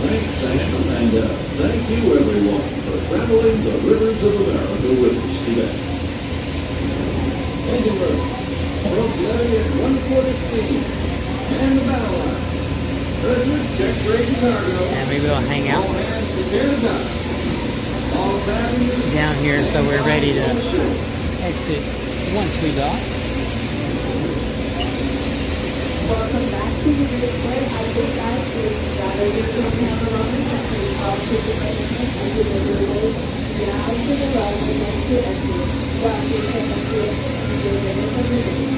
Speaker 8: Thanks, Sam, and thank you, everyone, for traveling the rivers of America with us today.
Speaker 9: Engine room, rope levy at 1/4 speed, and the battle line. Roger, check rate and cargo.
Speaker 1: And maybe we'll hang out
Speaker 9: All hands prepare to dock. All passengers
Speaker 1: down here so we're ready to exit once we dock.
Speaker 5: Welcome back to the display. I think I should gather your camera on the country. All shipment and delivery dates. Down to the right and then to exit. While you can exit, you will get a meeting.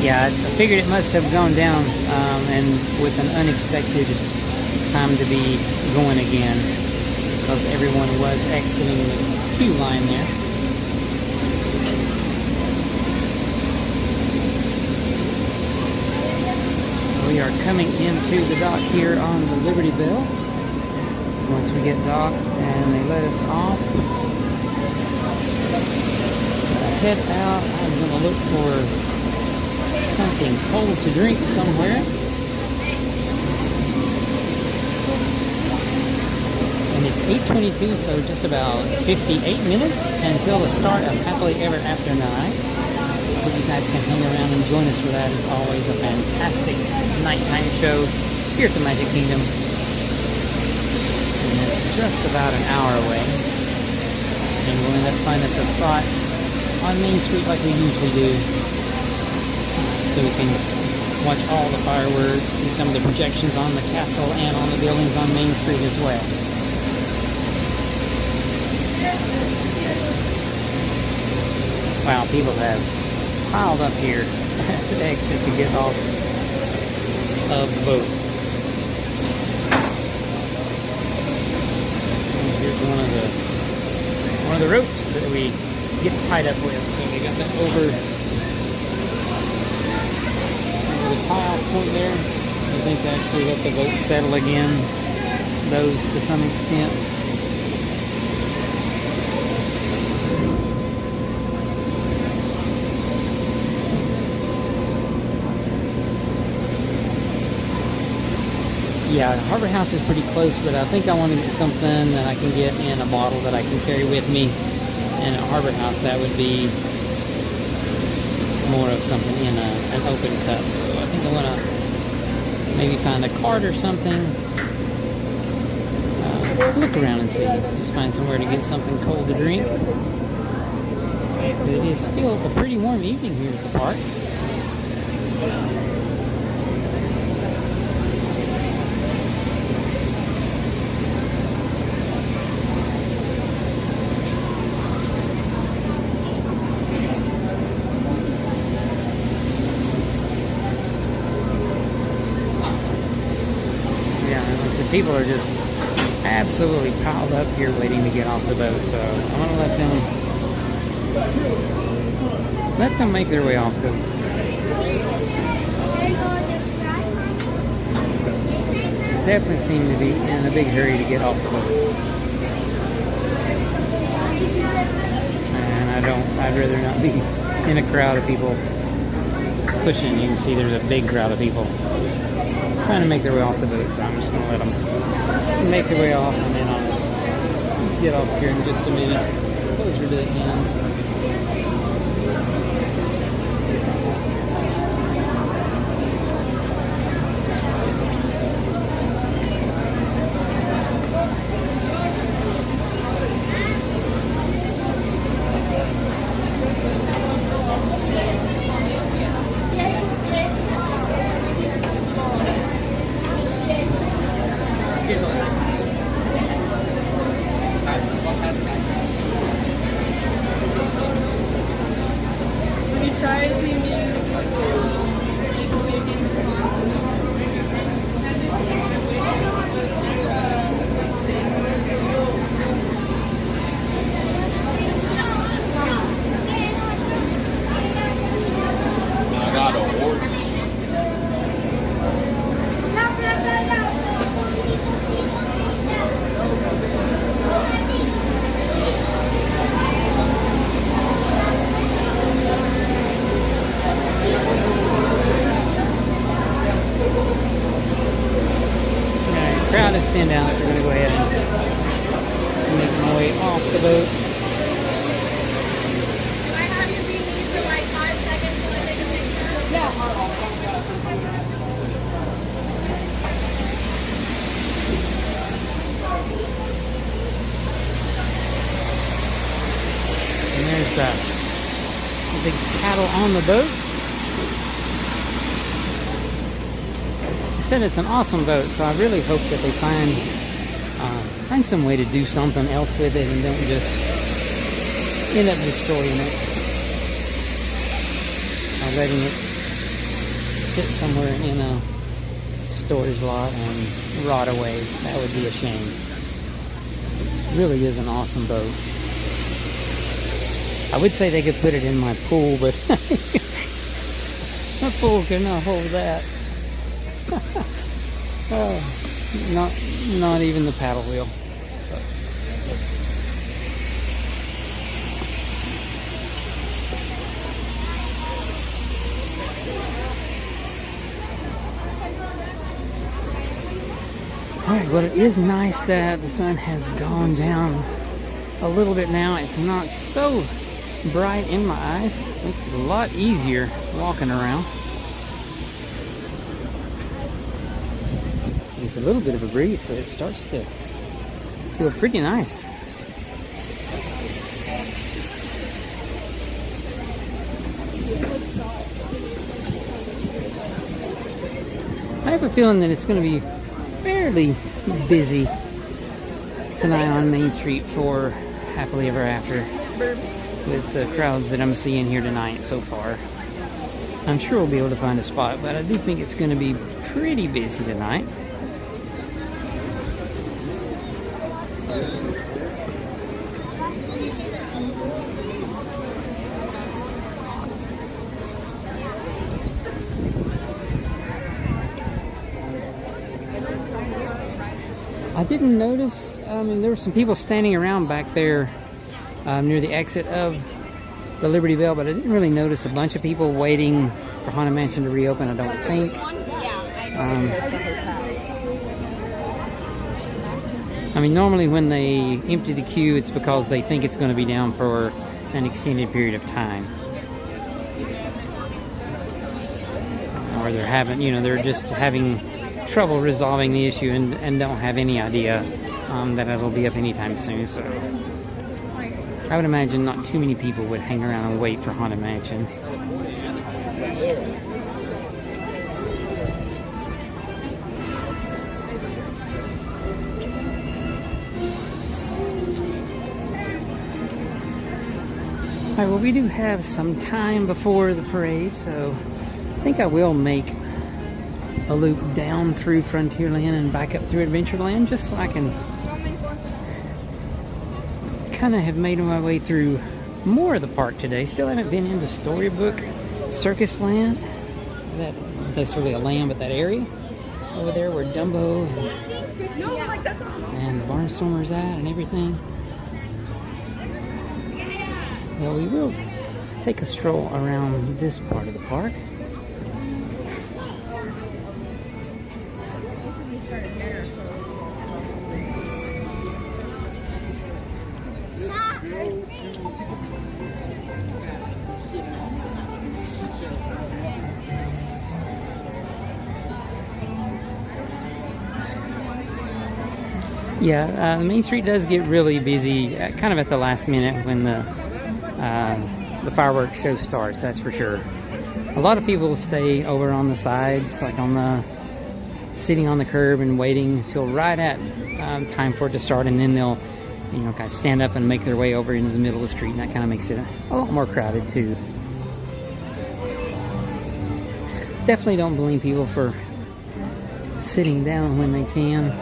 Speaker 1: Yeah, I figured it must have gone down, and with an unexpected time to be going again, because everyone was exiting the queue line there. We are coming into the dock here on the Liberty Bell. Once we get docked and they let us off, head out. I'm going to look for something cold to drink somewhere. And it's 8:22, so just about 58 minutes until the start of Happily Ever After night. I hope you guys can hang around and join us for that. It's always a fantastic nighttime show here at the Magic Kingdom. And it's just about an hour away. And we'll end up finding us a spot on Main Street like we usually do, so we can watch all the fireworks, see some of the projections on the castle and on the buildings on Main Street as well. Wow, people have piled up here at the exit to get off of the boat. And here's one of the ropes that we get tied up with. So we got that over the pile point there. We think actually let the boat settle again, those to some extent. Yeah, Harbor House is pretty close, but I think I want to get something that I can get in a bottle that I can carry with me. And at Harbor House, that would be more of something in an open cup. So I think I want to maybe find a cart or something. Look around and see. Just find somewhere to get something cold to drink. But it is still a pretty warm evening here at the park. People are just absolutely piled up here waiting to get off the boat, so I'm gonna let them make their way off, because definitely seem to be in a big hurry to get off the boat. And I'd rather not be in a crowd of people pushing. You can see there's a big crowd of people trying to make their way off the boat, so I'm just going to let them make their way off, and then I'll get off here in just a minute, closer to the end. Stand down, so we're going to go ahead and make my way off the boat.
Speaker 3: Can I have you be me for like 5 seconds while I take a picture? Yeah.
Speaker 1: And there's the big paddle on the boat. Said it's an awesome boat, so I really hope that they find some way to do something else with it and don't just end up destroying it or letting it sit somewhere in a storage lot and rot away. That would be a shame. It really is an awesome boat. I would say they could put it in my pool, but my pool cannot hold that. Not even the paddle wheel. So. Alright, well, it is nice that the sun has gone down a little bit now. It's not so bright in my eyes. It's a lot easier walking around. There's a little bit of a breeze, so it starts to feel pretty nice. I have a feeling that it's going to be fairly busy tonight on Main Street for Happily Ever After with the crowds that I'm seeing here tonight so far. I'm sure we'll be able to find a spot, but I do think it's going to be pretty busy tonight. I didn't notice, I mean, there were some people standing around back there near the exit of the Liberty Bell, but I didn't really notice a bunch of people waiting for Haunted Mansion to reopen, I don't think. I mean, normally when they empty the queue, it's because they think it's going to be down for an extended period of time. Or they're having, you know, they're just having trouble resolving the issue and don't have any idea that it'll be up anytime soon. So I would imagine not too many people would hang around and wait for Haunted Mansion. Alright, well, we do have some time before the parade, so I think I will make a loop down through Frontierland and back up through Adventureland, just so I can kind of have made my way through more of the park today. Still haven't been into Storybook Circus Land. That's really a land, but that area over there where Dumbo and Barnstormer's at and everything. Well, we will take a stroll around this part of the park. Yeah, the Main Street does get really busy kind of at the last minute when the fireworks show starts, that's for sure. A lot of people stay over on the sides, like on the sitting on the curb and waiting till right at time for it to start, and then they'll, you know, kind of stand up and make their way over into the middle of the street, and that kind of makes it a lot more crowded too. Definitely don't blame people for sitting down when they can.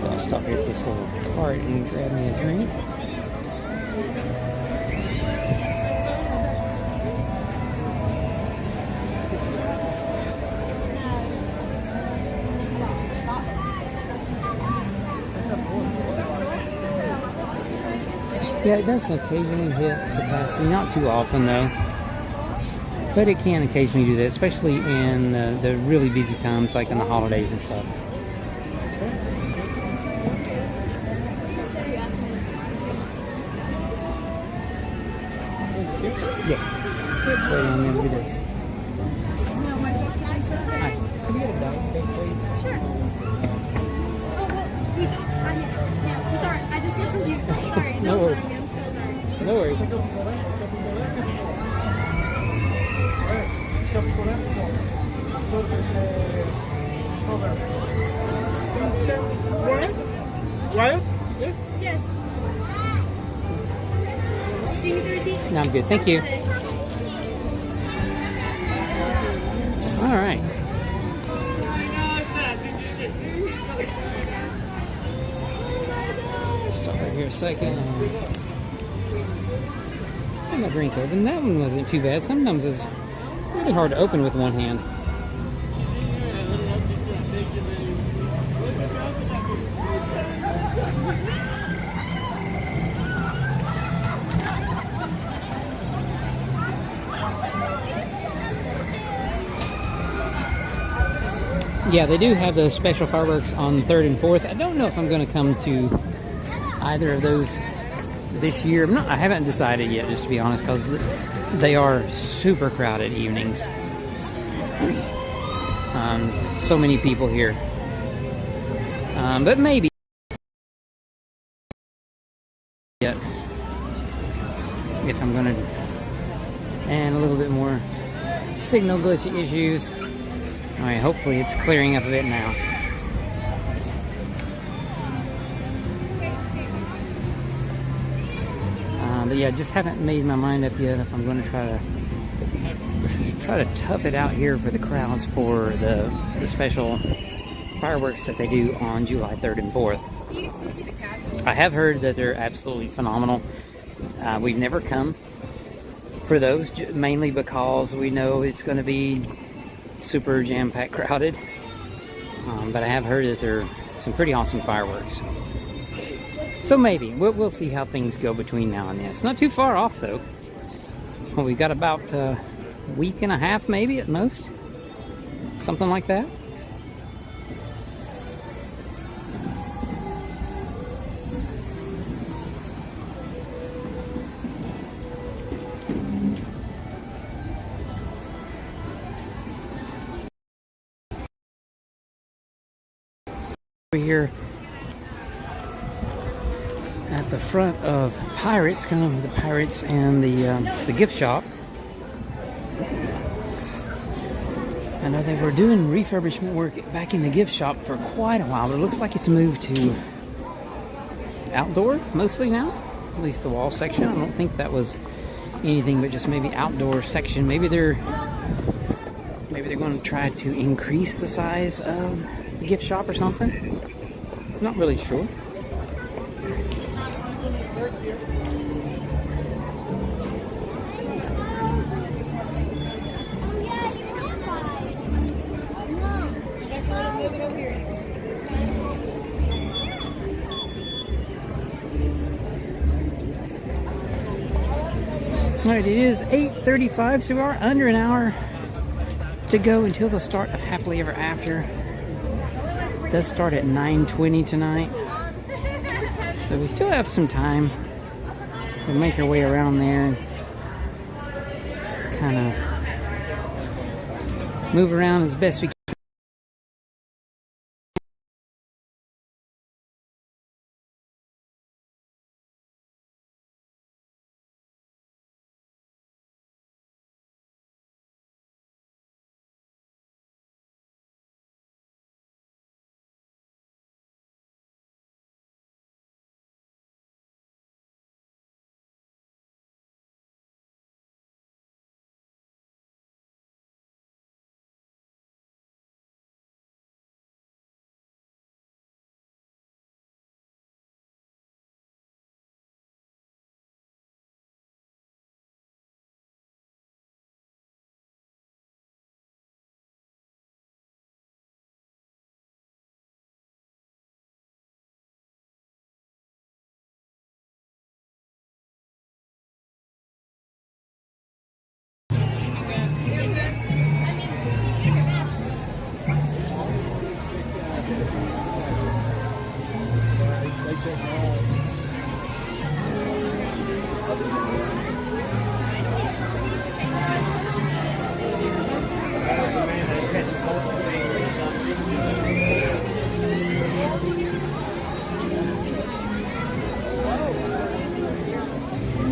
Speaker 1: I'll stop here at this little cart and grab me a drink. Yeah, it does occasionally hit capacity, not too often though, but it can occasionally do that, especially in the really busy times like in the holidays and stuff. Yeah. Wait on me to do this. Hi. Can we get a dog cake, please?
Speaker 3: Sure. I'm sorry, I just got confused. Sorry,
Speaker 1: No worries.
Speaker 3: I'm so sorry.
Speaker 1: No worries.
Speaker 10: Wyatt?
Speaker 3: Yes. Do you need the receipt?
Speaker 1: No, I'm good. Thank you. All right. Stop right here a second. Get my drink open. That one wasn't too bad. Sometimes it's really hard to open with one hand. Yeah, they do have those special fireworks on 3rd and 4th. I don't know if I'm going to come to either of those this year. I haven't decided yet, just to be honest, because they are super crowded evenings. So many people here. But maybe. Yet, if I'm going to. And a little bit more signal glitchy issues. Alright, hopefully it's clearing up a bit now. yeah, just haven't made my mind up yet if I'm going to try to tough it out here for the crowds for the special fireworks that they do on July 3rd and 4th. I have heard that they're absolutely phenomenal. We've never come for those, mainly because we know it's going to be super jam-packed crowded. But I have heard that they're some pretty awesome fireworks. So maybe we'll see how things go between now and then. It's not too far off though. Well, we've got about a week and a half maybe at most, something like that. We're here at the front of Pirates, kind of the Pirates and the gift shop. I know they were doing refurbishment work back in the gift shop for quite a while, but it looks like it's moved to outdoor mostly now, at least the wall section. I don't think that was anything but just maybe outdoor section. Maybe they're going to try to increase the size of the gift shop or something. Not really sure. Alright, it is 8:35, so we are under an hour to go until the start of Happily Ever After. It does start at 9:20 tonight, so we still have some time to make our way around there and kind of move around as best we can.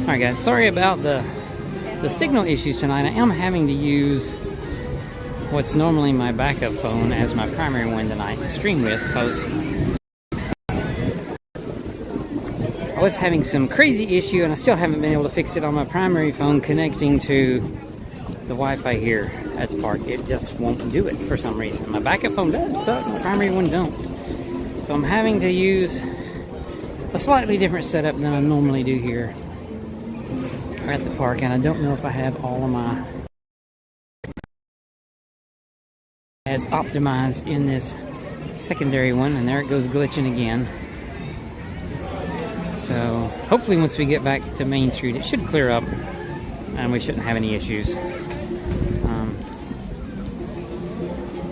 Speaker 1: Alright guys, sorry about the signal issues tonight. I am having to use what's normally my backup phone as my primary one tonight to stream with, because I was having some crazy issue and I still haven't been able to fix it on my primary phone connecting to the Wi-Fi here at the park. It just won't do it for some reason. My backup phone does, but my primary one don't. So I'm having to use a slightly different setup than I normally do here at the park, and I don't know if I have all of my as optimized in this secondary one, and there it goes glitching again. So hopefully once we get back to Main Street it should clear up and we shouldn't have any issues.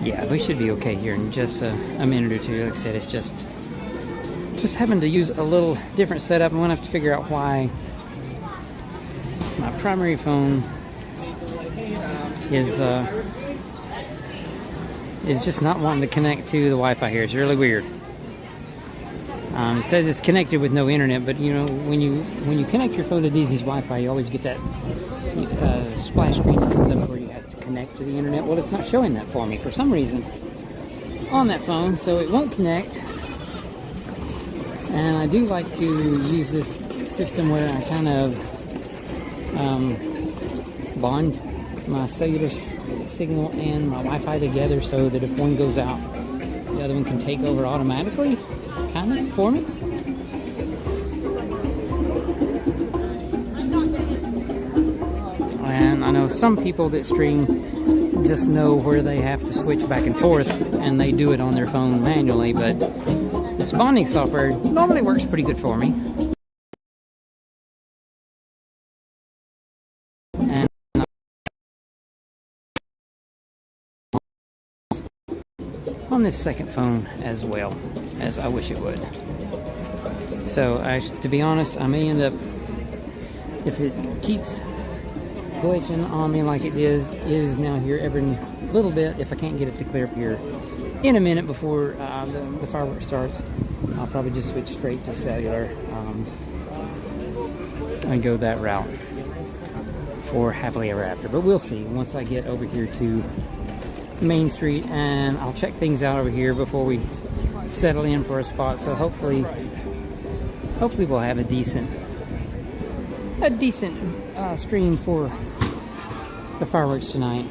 Speaker 1: Yeah, we should be okay here in just a minute or two. Like I said, it's just having to use a little different setup. I'm gonna have to figure out why my primary phone is just not wanting to connect to the Wi-Fi here. It's really weird. It says it's connected with no internet, but you know, when you connect your phone to Disney's Wi-Fi, you always get that splash screen that comes up where you have to connect to the internet. Well, it's not showing that for me for some reason on that phone, so it won't connect. And I do like to use this system where I kind of bond my cellular signal and my Wi-Fi together so that if one goes out, the other one can take over automatically, kind of, for me. And I know some people that stream just know where they have to switch back and forth, and they do it on their phone manually, but this bonding software normally works pretty good for me. And on this second phone as well, as I wish it would. So, to be honest, I may end up, if it keeps glitching on me like it is now here every little bit, if I can't get it to clear up here in a minute before the fireworks starts, I'll probably just switch straight to cellular and go that route for happily ever after. But we'll see once I get over here to Main Street, and I'll check things out over here before we settle in for a spot. So hopefully we'll have a decent stream for the fireworks tonight.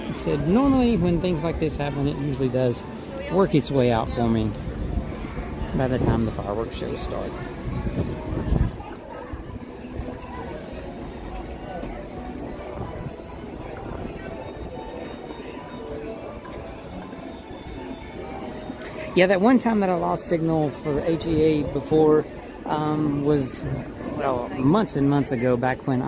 Speaker 1: I said normally when things like this happen, it usually does work its way out for me by the time the fireworks shows start. Yeah, that one time that I lost signal for HEA before was, well, months and months ago, back when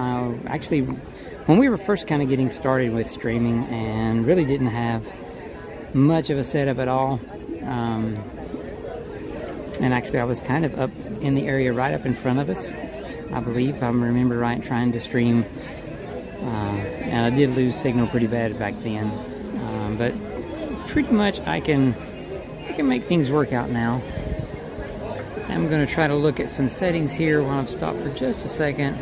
Speaker 1: when we were first kind of getting started with streaming and really didn't have much of a setup at all. And actually I was kind of up in the area right up in front of us, I believe, if I remember right, trying to stream. And I did lose signal pretty bad back then. But pretty much I can make things work out now. I'm going to try to look at some settings here while I've stopped for just a second.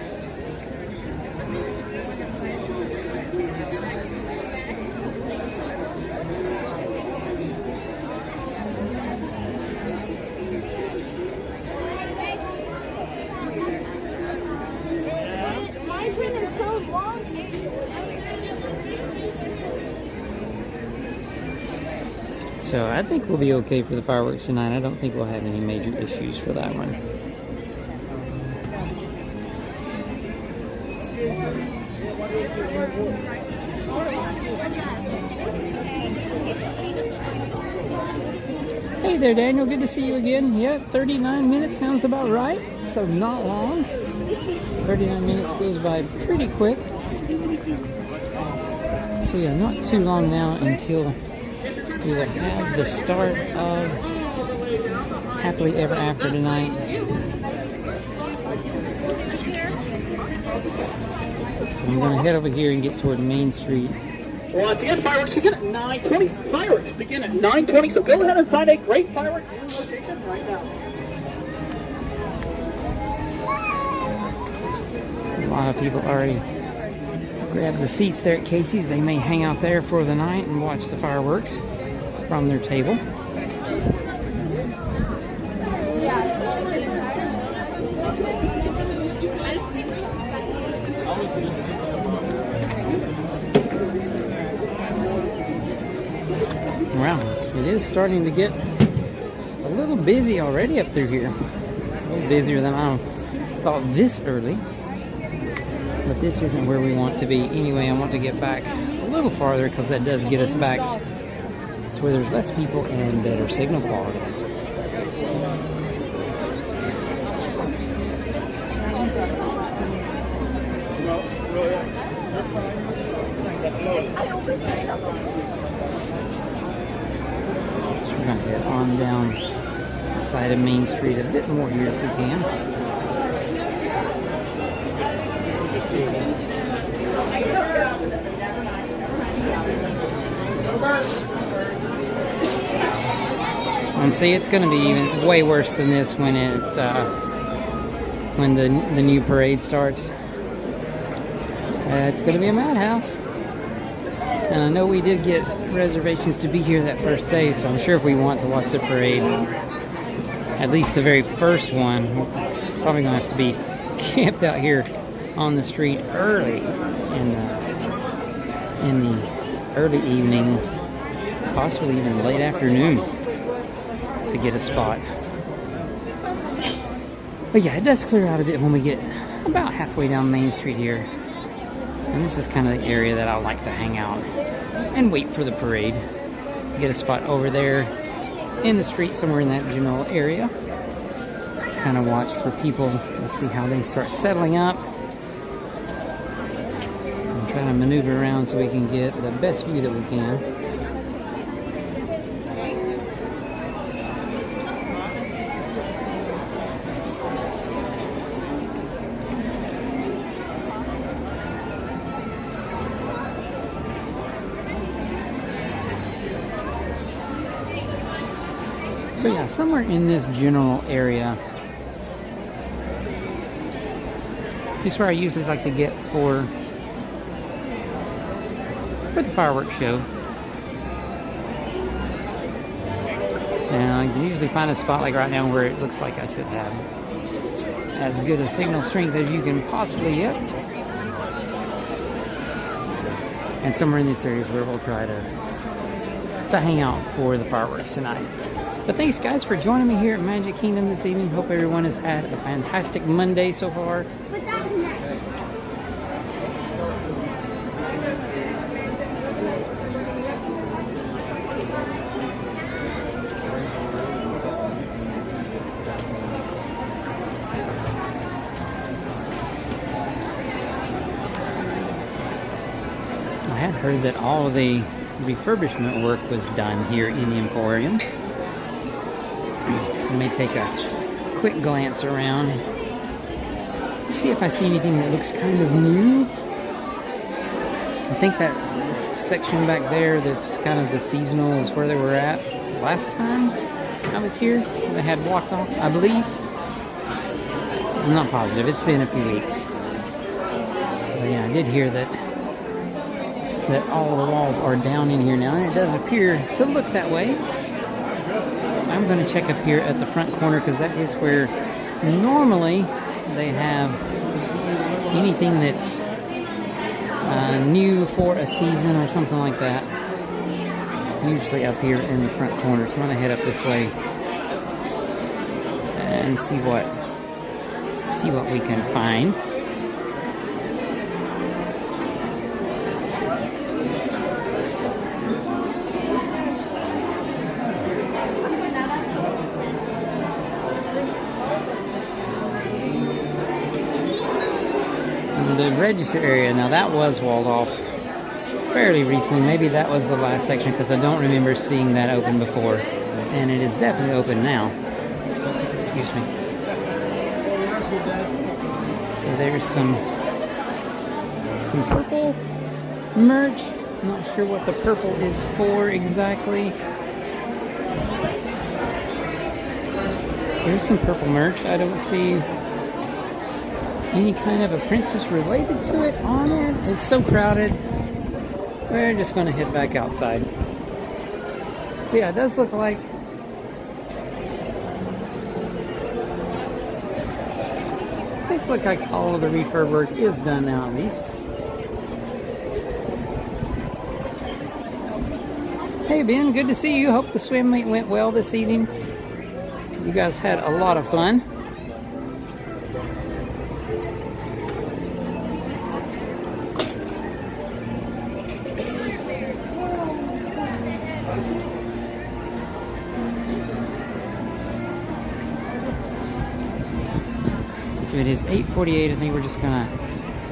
Speaker 1: So I think we'll be okay for the fireworks tonight. I don't think we'll have any major issues for that one. Hey there, Daniel. Good to see you again. Yeah, 39 minutes sounds about right. So not long. 39 minutes goes by pretty quick. So yeah, not too long now until we will have the start of Happily Ever After tonight. So I'm going to head over here and get toward Main Street.
Speaker 11: Once again, fireworks begin at 9:20. Fireworks begin at 9:20, so go ahead and find a great fireworks location right now.
Speaker 1: A lot of people already grabbed the seats there at Casey's. They may hang out there for the night and watch the fireworks from their table. Wow, it is starting to get a little busy already up through here. A little busier than I thought this early. But this isn't where we want to be. Anyway, I want to get back a little farther because that does get us back to where there's less people and better signal quality. So we're going to head on down the side of Main Street a bit more here if we can. And see, it's going to be even way worse than this when when the new parade starts. It's going to be a madhouse. And I know we did get reservations to be here that first day, so I'm sure if we want to watch the parade, at least the very first one, we're probably going to have to be camped out here on the street early in the early evening, possibly even late afternoon, to get a spot. But yeah, it does clear out a bit when we get about halfway down Main Street here. And this is kind of the area that I like to hang out and wait for the parade. Get a spot over there in the street, somewhere in that general area. Kind of watch for people to see how they start settling up. And try to maneuver around so we can get the best view that we can. So yeah, somewhere in this general area is where I usually like to get for the fireworks show. And I can usually find a spot like right now where it looks like I should have as good a signal strength as you can possibly get. And somewhere in this area is where we'll try to hang out for the fireworks tonight. But thanks guys for joining me here at Magic Kingdom this evening. Hope everyone has had a fantastic Monday so far. I had heard that all of the refurbishment work was done here in the Emporium. I may take a quick glance around to see if I see anything that looks kind of new. I think that section back there that's kind of the seasonal is where they were at last time I was here. They had walked off, I believe. I'm not positive. It's been a few weeks. But yeah, I did hear that all the walls are down in here now, and it does appear to look that way. I'm going to check up here at the front corner because that is where normally they have anything that's new for a season or something like that. Usually up here in the front corner. So I'm going to head up this way and see what we can find. The register area, now that was walled off fairly recently. Maybe that was the last section because I don't remember seeing that open before. And it is definitely open now. Excuse me. So there's some purple merch. I'm not sure what the purple is for exactly. There's some purple merch. I don't see any kind of a princess related to it on it. It's so crowded. We're just going to head back outside. But yeah, it does look like all of the refurb work is done now at least. Hey Ben, good to see you. Hope the swim meet went well this evening. You guys had a lot of fun. So it is 8:48. I think we're just gonna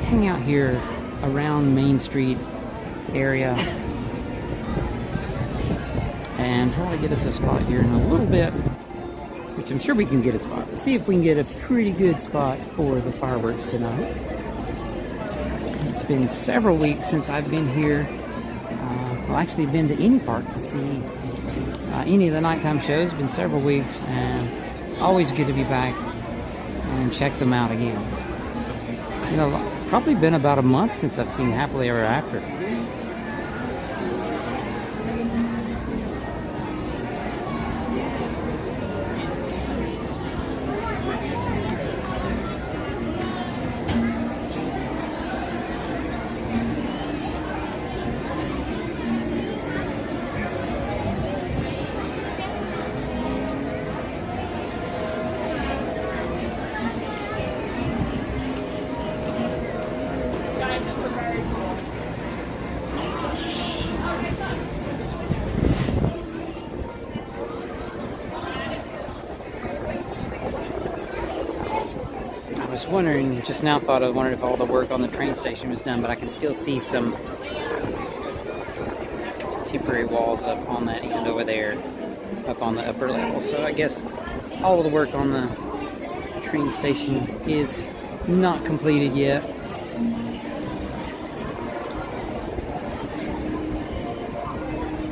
Speaker 1: hang out here around Main Street area and try to get us a spot here in a little bit, which I'm sure we can get a spot. Let's see if we can get a pretty good spot for the fireworks tonight. It's been several weeks since I've been here. Well, actually been to any park to see any of the nighttime shows. It's been several weeks, and always good to be back and check them out again. You know, probably been about a month since I've seen Happily Ever After. was wondering, just now wondered if all the work on the train station was done, but I can still see some temporary walls up on that end over there, up on the upper level. So I guess all of the work on the train station is not completed yet.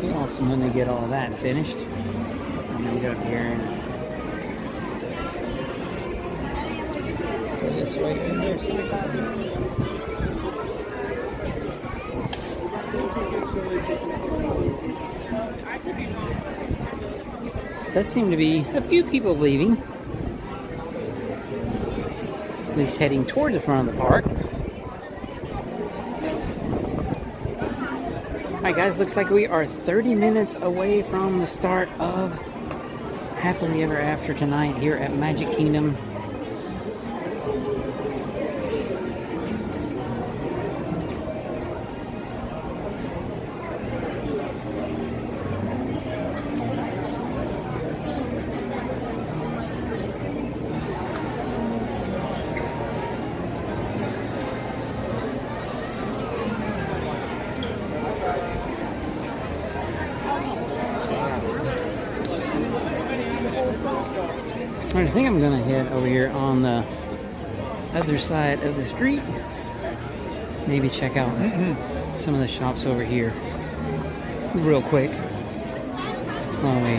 Speaker 1: Be awesome when they get all of that finished. I'm gonna go up here and go this way and there's does seem to be a few people leaving, at least heading toward the front of the park. Alright guys, looks like we are 30 minutes away from the start of Happily Ever After tonight here at Magic Kingdom. I think I'm gonna head over here on the other side of the street. Maybe check out some of the shops over here real quick while we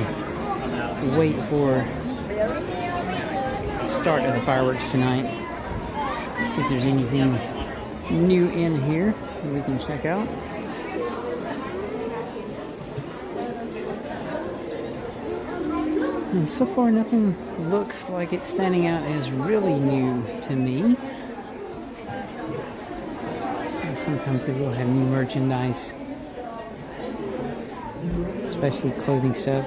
Speaker 1: wait for the start of the fireworks tonight. See if there's anything new in here that we can check out. And so far, nothing looks like it's standing out as really new to me. And sometimes they will have new merchandise, especially clothing stuff,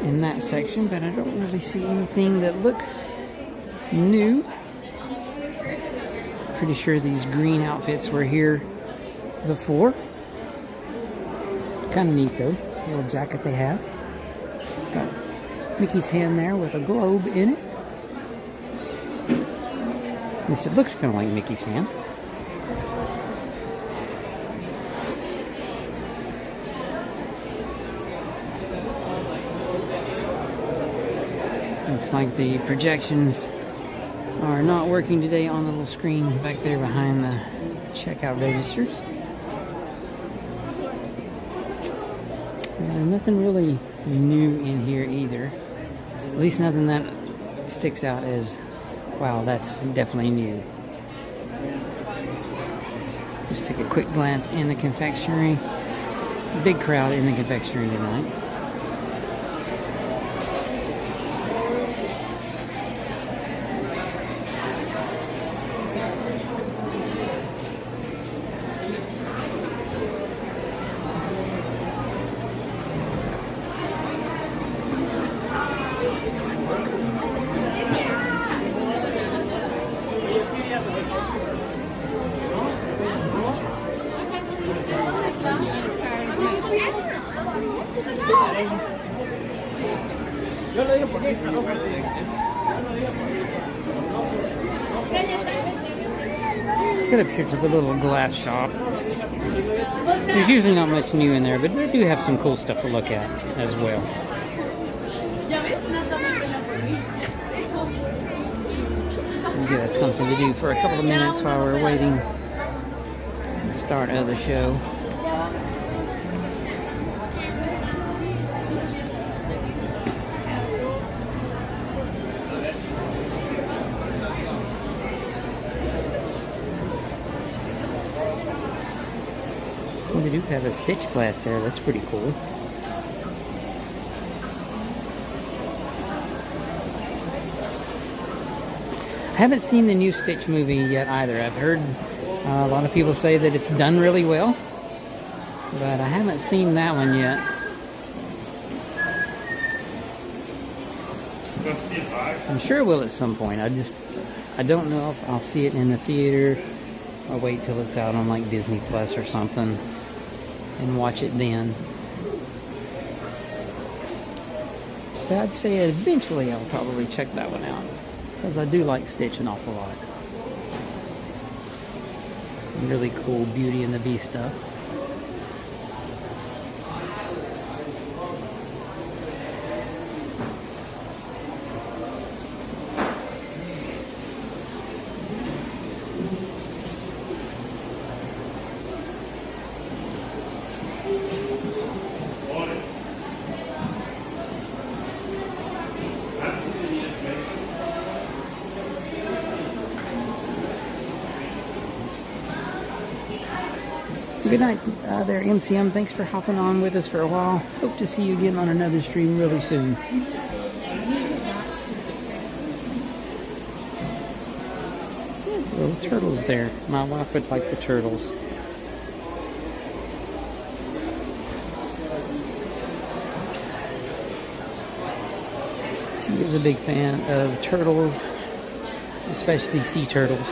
Speaker 1: in that section, but I don't really see anything that looks new. Pretty sure these green outfits were here before. Kind of neat though, the little jacket they have. Got Mickey's hand there with a globe in it. At least it looks kind of like Mickey's hand. Looks like the projections are not working today on the little screen back there behind the checkout registers. Nothing really new in here either. At least nothing that sticks out as, wow, that's definitely new. Just take a quick glance in the confectionery. Big crowd in the confectionery tonight. Let's get up here to the little glass shop. There's usually not much new in there, but they do have some cool stuff to look at as well. We'll give us something to do for a couple of minutes while we're waiting the start of the show. They do have a Stitch glass there, that's pretty cool. I haven't seen the new Stitch movie yet either. I've heard a lot of people say that it's done really well, but I haven't seen that one yet. I'm sure it will at some point. I don't know if I'll see it in the theater. I'll wait till it's out on like Disney Plus or something and watch it then. But I'd say eventually I'll probably check that one out. because I do like Stitch an awful lot. Really cool Beauty and the Beast stuff. Good night there, MCM. Thanks for hopping on with us for a while. Hope to see you again on another stream really soon. Little turtles there. My wife would like the turtles. She is a big fan of turtles, especially sea turtles.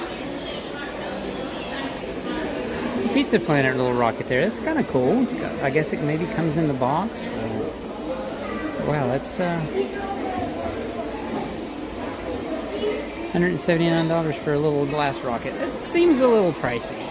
Speaker 1: Pizza Planet little rocket there. That's kind of cool. I guess it maybe comes in the box. Wow, that's $179 for a little glass rocket. It seems a little pricey.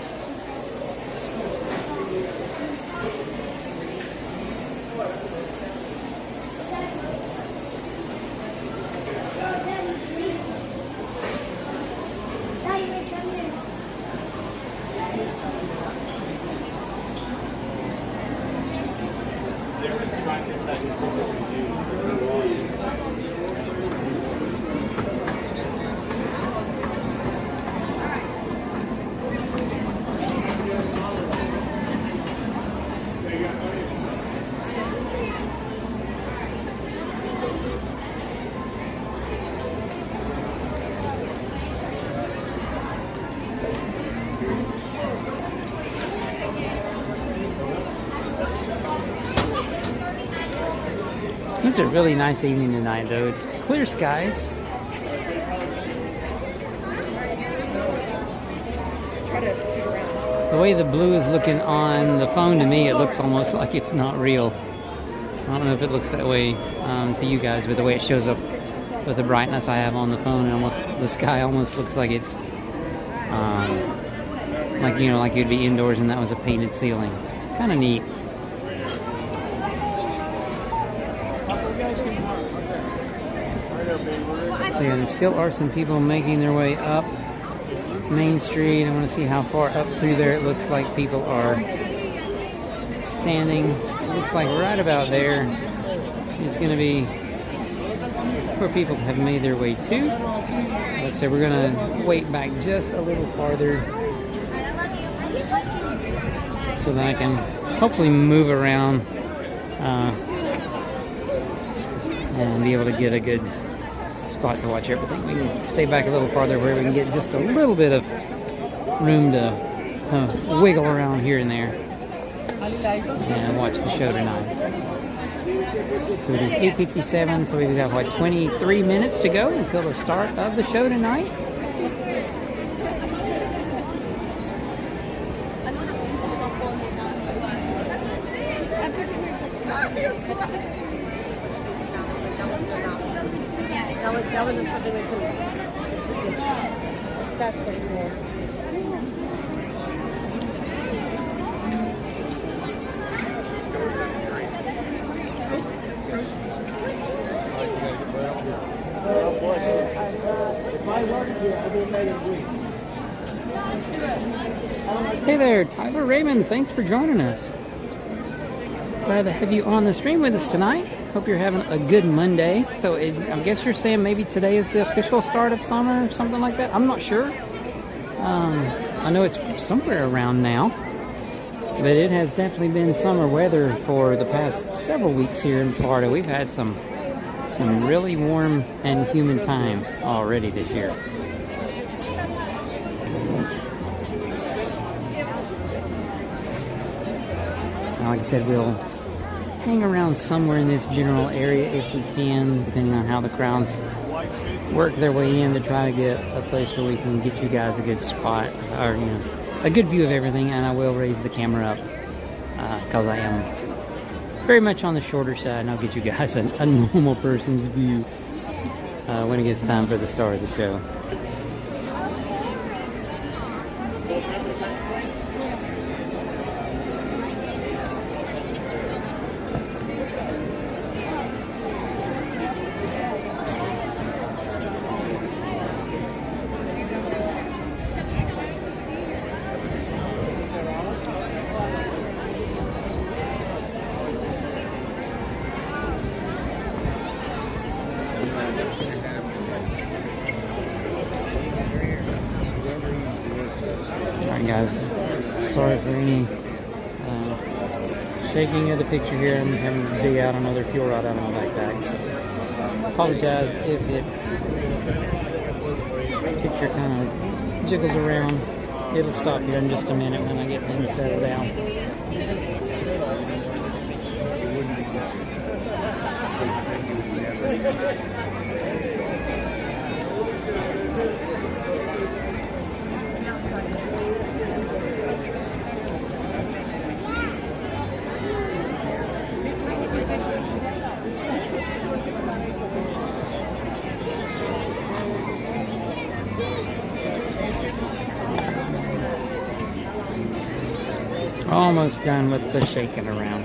Speaker 1: It's a really nice evening tonight, though. It's clear skies. The way the blue is looking on the phone to me, it looks almost like it's not real. I don't know if it looks that way to you guys, but the way it shows up with the brightness I have on the phone, almost the sky almost looks like it's like, you know, like you'd be indoors and that was a painted ceiling. Kind of neat. So yeah, there still are some people making their way up Main Street. I want to see how far up through there it looks like people are standing. It looks like right about there is going to be where people have made their way to. Like I said, we're going to wait back just a little farther so that I can hopefully move around and be able to get a good spot to watch everything. We can stay back a little farther where we can get just a little bit of room to wiggle around here and there and watch the show tonight. So it is 8:57, so we've got, what, 23 minutes to go until the start of the show tonight.
Speaker 12: That wasn't something we could. That's pretty cool.
Speaker 1: Hey there, Tyler Raymond. Thanks for joining us. Glad to have you on the stream with us tonight. Hope you're having a good Monday. So I guess you're saying maybe today is the official start of summer or something like that. I'm not sure. I know it's somewhere around now, but it has definitely been summer weather for the past several weeks here in Florida. We've had some really warm and humid times already this year. Like I said, we'll hang around somewhere in this general area if we can, depending on how the crowds work their way in, to try to get a place where we can get you guys a good spot, or, you know, a good view of everything. And I will raise the camera up because I am very much on the shorter side, and I'll get you guys a normal person's view when it gets time for the start of the show. Alright guys, sorry for any shaking of the picture here. I'm having to dig out another fuel rod out of my backpack, so apologize if it picture kind of jiggles around. It'll stop here in just a minute when I get things settled down. Almost done with the shaking around.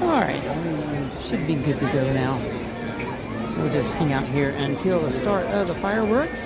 Speaker 1: Alright, should be good to go now. We'll just hang out here until the start of the fireworks.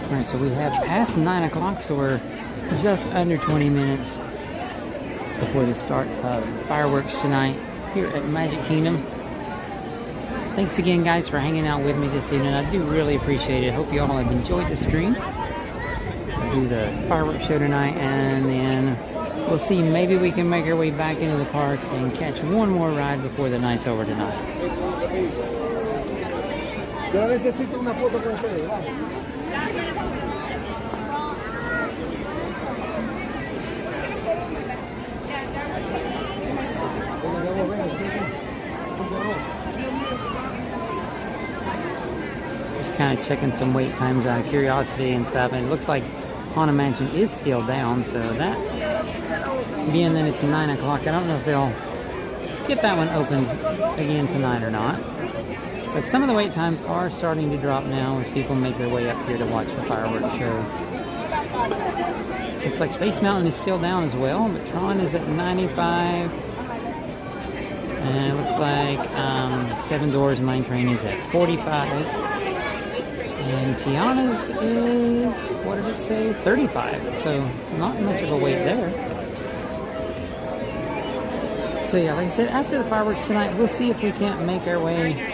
Speaker 1: Alright, so we have past 9 o'clock, so we're just under 20 minutes before the start of fireworks tonight here at Magic Kingdom. Thanks again, guys, for hanging out with me this evening. I do really appreciate it. Hope you all have enjoyed the stream. We'll do the fireworks show tonight, and then we'll see. Maybe we can make our way back into the park and catch one more ride before the night's over tonight.
Speaker 6: Yo necesito una foto con ustedes, vamos.
Speaker 1: Just kind of checking some wait times out of curiosity and stuff, and it looks like Haunted Mansion is still down, so that, being that it's 9 o'clock, I don't know if they'll get that one open again tonight or not. But some of the wait times are starting to drop now as people make their way up here to watch the fireworks show. Looks like Space Mountain is still down as well, but Tron is at 95. And it looks like Seven Doors Mine Train is at 45. And Tiana's is, what did it say? 35. So not much of a wait there. So yeah, like I said, after the fireworks tonight, we'll see if we can't make our way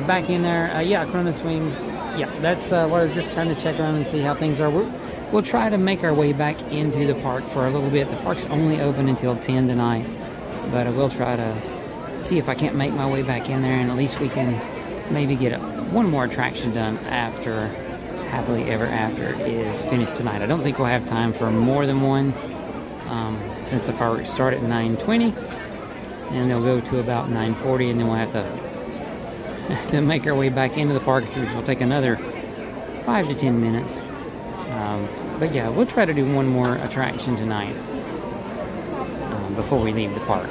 Speaker 1: back in there. Yeah, Chrono Swing. Yeah, that's what I was just trying to check around and see how things are. We'll try to make our way back into the park for a little bit. The park's only open until 10 tonight, but I will try to see if I can't make my way back in there, and at least we can maybe get one more attraction done after Happily Ever After is finished tonight. I don't think we'll have time for more than one, since the fireworks start at 9:20, and they'll go to about 9:40, and then we'll have to make our way back into the park, which will take another 5 to 10 minutes. But yeah, we'll try to do one more attraction tonight before we leave the park.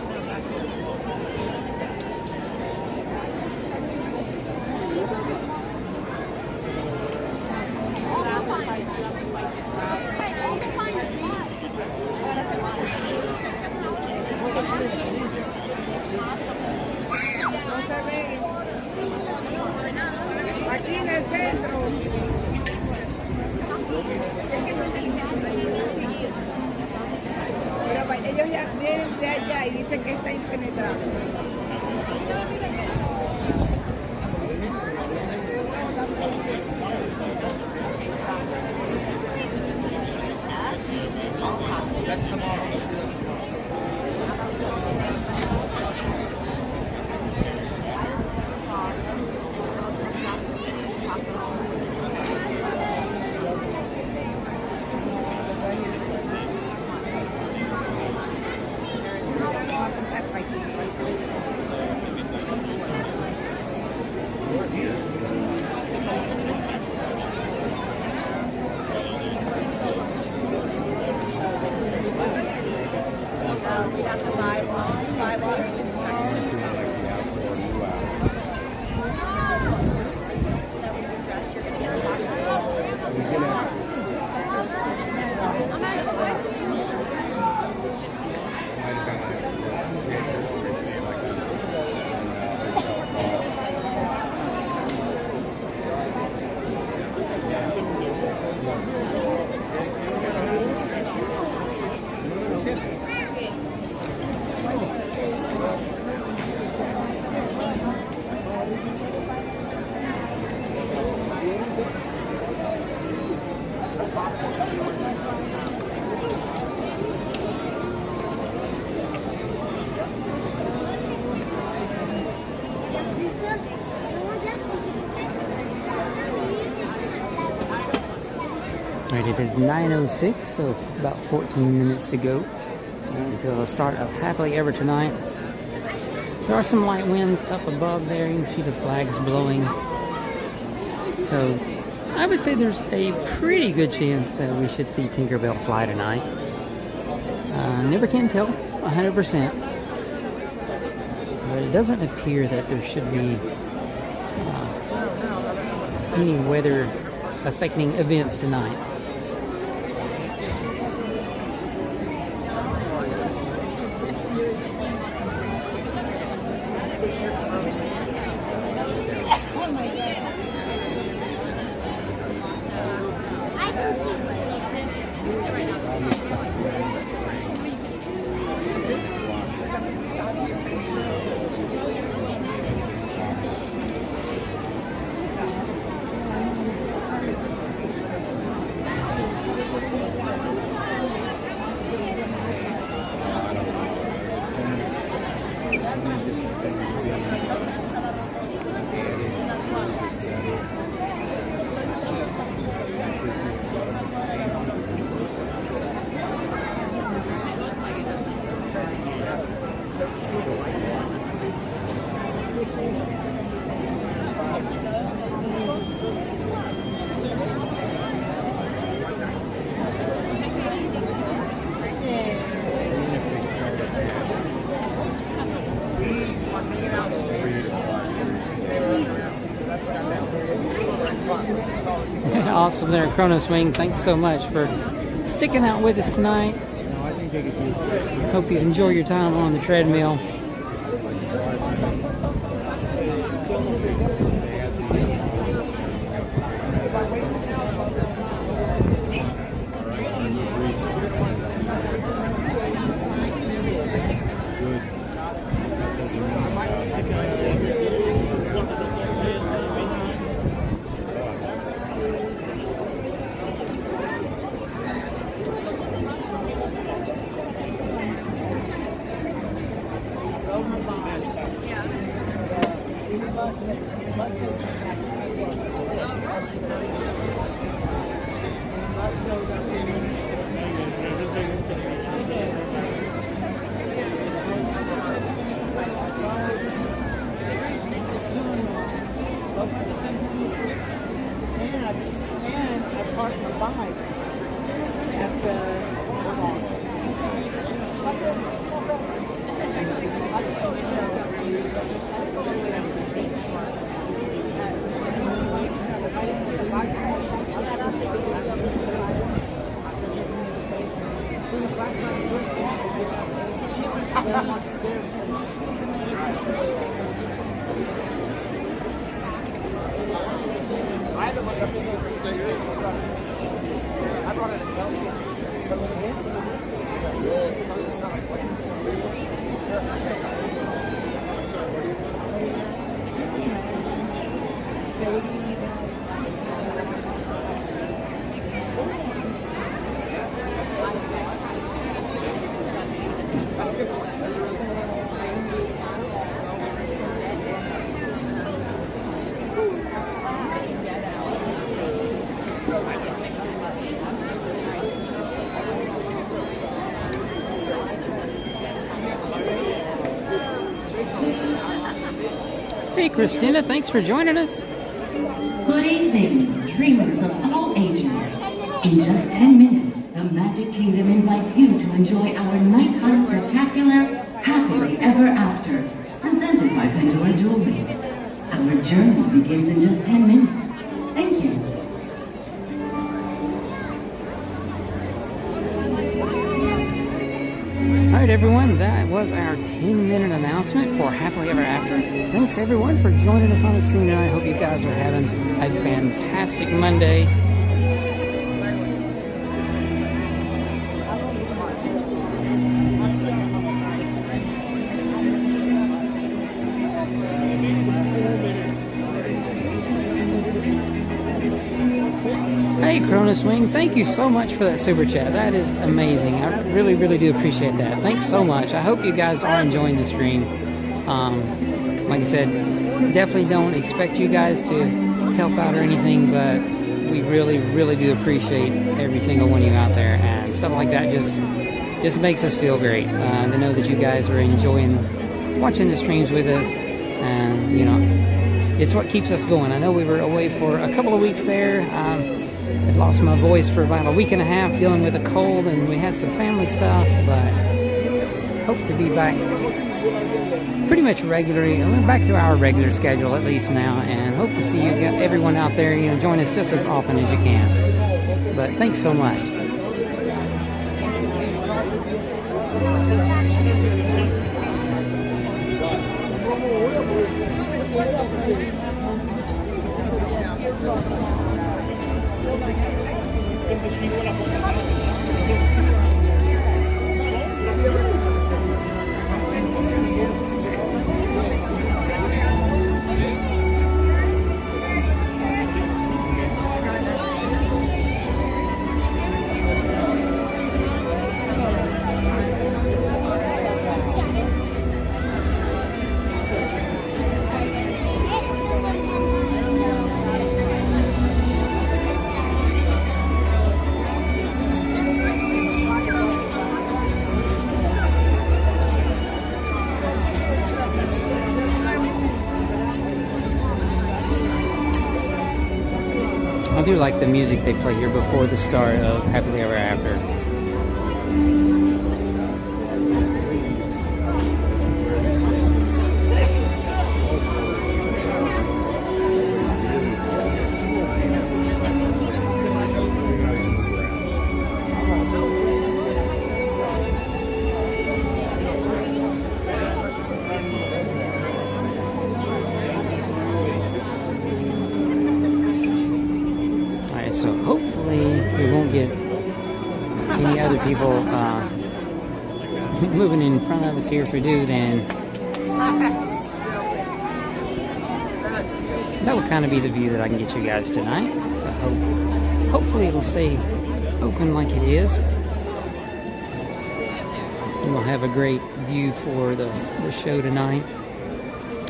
Speaker 6: Aquí en el centro.
Speaker 12: ellos ya vienen de allá y dicen que está impenetrable.
Speaker 1: Alright, it is 9:06, so about 14 minutes to go until the start of Happily Ever Tonight. There are some light winds up above there. You can see the flags blowing. So I would say there's a pretty good chance that we should see Tinkerbell fly tonight. Never can tell 100%. But it doesn't appear that there should be any weather affecting events tonight. Awesome there, Chronos Wing. Thanks so much for sticking out with us tonight. Hope you enjoy your time on the treadmill.
Speaker 13: I brought it a Celsius.
Speaker 1: Christina, thanks for joining us.
Speaker 13: Good evening, dreamers of all ages. In just 10 minutes, the Magic Kingdom invites you to enjoy our nighttime spectacular Happily Ever After, presented by Pandora Jewelry. Our journey begins in just 10 minutes. Thank you.
Speaker 1: Alright everyone, that was our 10-minute announcement for Happily Ever After. Thanks everyone for joining us on the stream tonight. I hope you guys are having a fantastic Monday. Hey Cronus Wing, thank you so much for that super chat. That is amazing. I really, really do appreciate that. Thanks so much. I hope you guys are enjoying the stream. Like I said, definitely don't expect you guys to help out or anything, but we really, really do appreciate every single one of you out there, and stuff like that just makes us feel great to know that you guys are enjoying watching the streams with us, and you know, it's what keeps us going. I know we were away for a couple of weeks there. I lost my voice for about a week and a half dealing with a cold, and we had some family stuff, but hope to be back pretty much regularly. We're back to our regular schedule at least now, and hope to see you everyone out there, you know, join us just as often as you can. But thanks so much. I do like the music they play here before the start of Happily Ever After. So hopefully we won't get any other people moving in front of us here. If we do, then that would kind of be the view that I can get you guys tonight. So hopefully it'll stay open like it is. And we'll have a great view for the show tonight.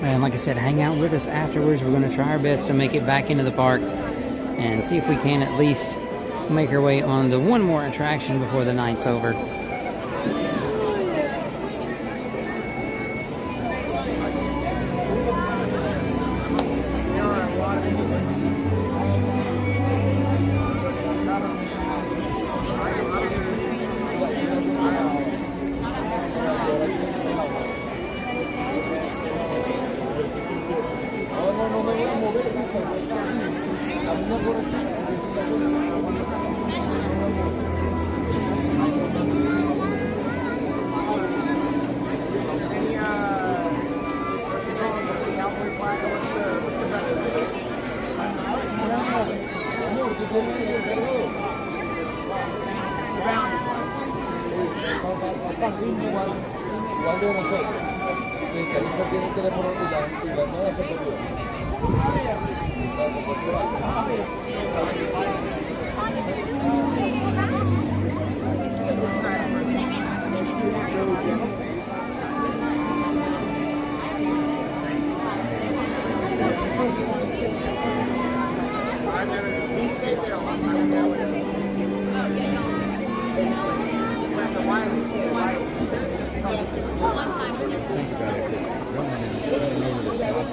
Speaker 1: And like I said, hang out with us afterwards. We're going to try our best to make it back into the park and see if we can at least make our way on to one more attraction before the night's over.
Speaker 6: Igual de nosotros. Sí, Carissa tiene el teléfono y la nueva se perdió. Think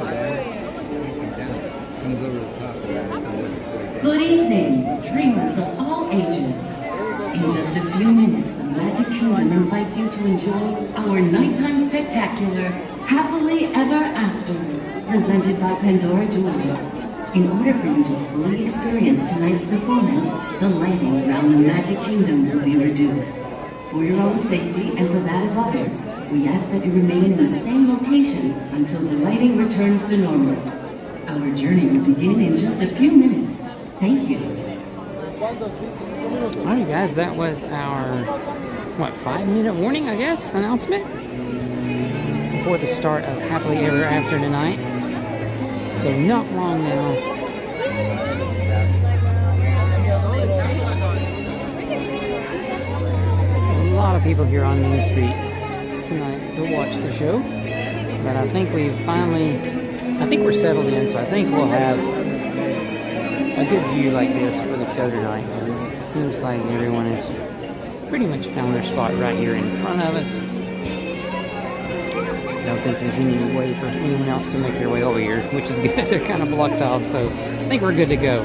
Speaker 6: about it.
Speaker 13: Good evening, dreamers of all ages. In just a few minutes, the Magic Kingdom invites you to enjoy our nighttime spectacular, Happily Ever After, presented by Pandora Jewelry. In order for you to fully experience tonight's performance, the lighting around the Magic Kingdom will be reduced. For your own safety and for that of others, we ask that you remain in the same location until the lighting returns to normal. Our journey will begin in just a few minutes. Thank you.
Speaker 1: Alright guys, that was our, 5-minute warning, I guess, announcement before the start of Happily Ever After tonight. So not long now. A lot of people here on Main Street tonight to watch the show. But I think we're settled in, so I think we'll have a good view like this for the show tonight. It seems like everyone has pretty much found their spot right here in front of us. I don't think there's any way for anyone else to make their way over here, which is good. They're kind of blocked off, so I think we're good to go.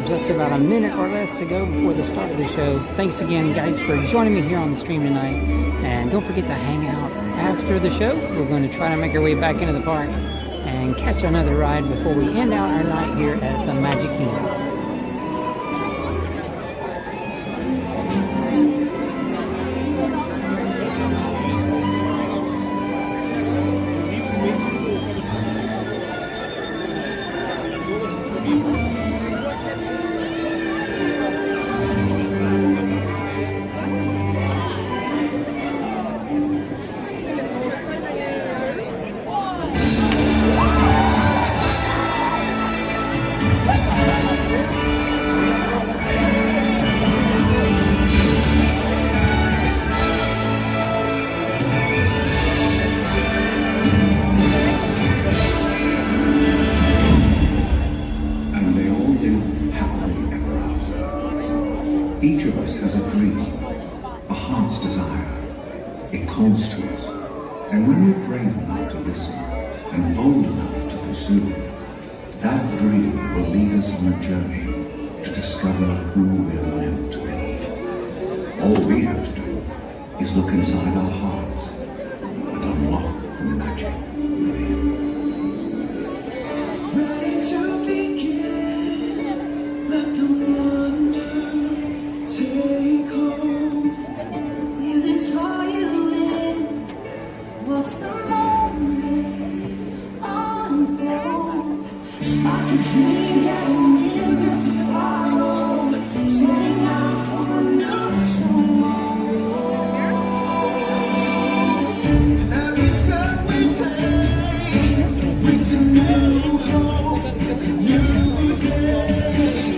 Speaker 1: Just about a minute or less to go before the start of the show. Thanks again, guys, for joining me here on the stream tonight. And don't forget to hang out after the show. We're going to try to make our way back into the park and catch another ride before we end out our night here at the Magic Kingdom.
Speaker 6: Each of us has a dream, a heart's desire. It calls to us. And when we're brave enough to listen and bold enough to pursue, that dream will lead us on a journey to discover who we're meant to be. All we have to do is look inside our hearts and unlock the magic within.
Speaker 14: Ready to begin, let the wonder take hold. We'll draw you in, watch the moment unfold. I can see that we're meant to follow, setting out for a new tomorrow. Every step we take brings a new hope, new day.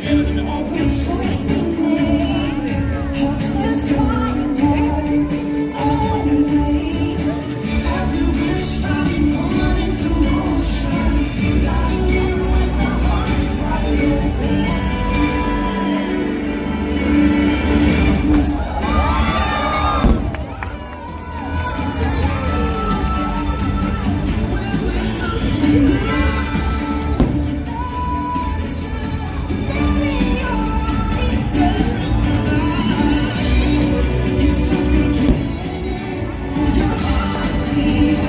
Speaker 14: Every choice we make helps us find our own way. Every wish found put into motion, diving in with our hearts wide open. It's just beginning for your heartbeat.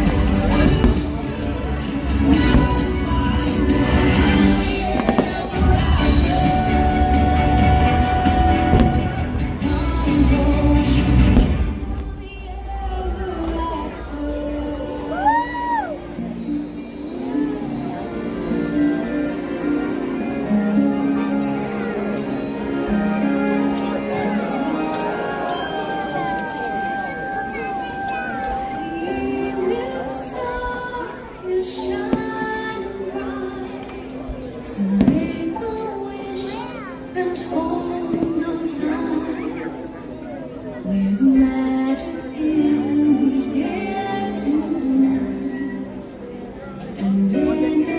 Speaker 14: We try to find the happy ever after. Find joy the star is shining bright. So make a wish and hold on tight. There's magic in the air tonight, and anything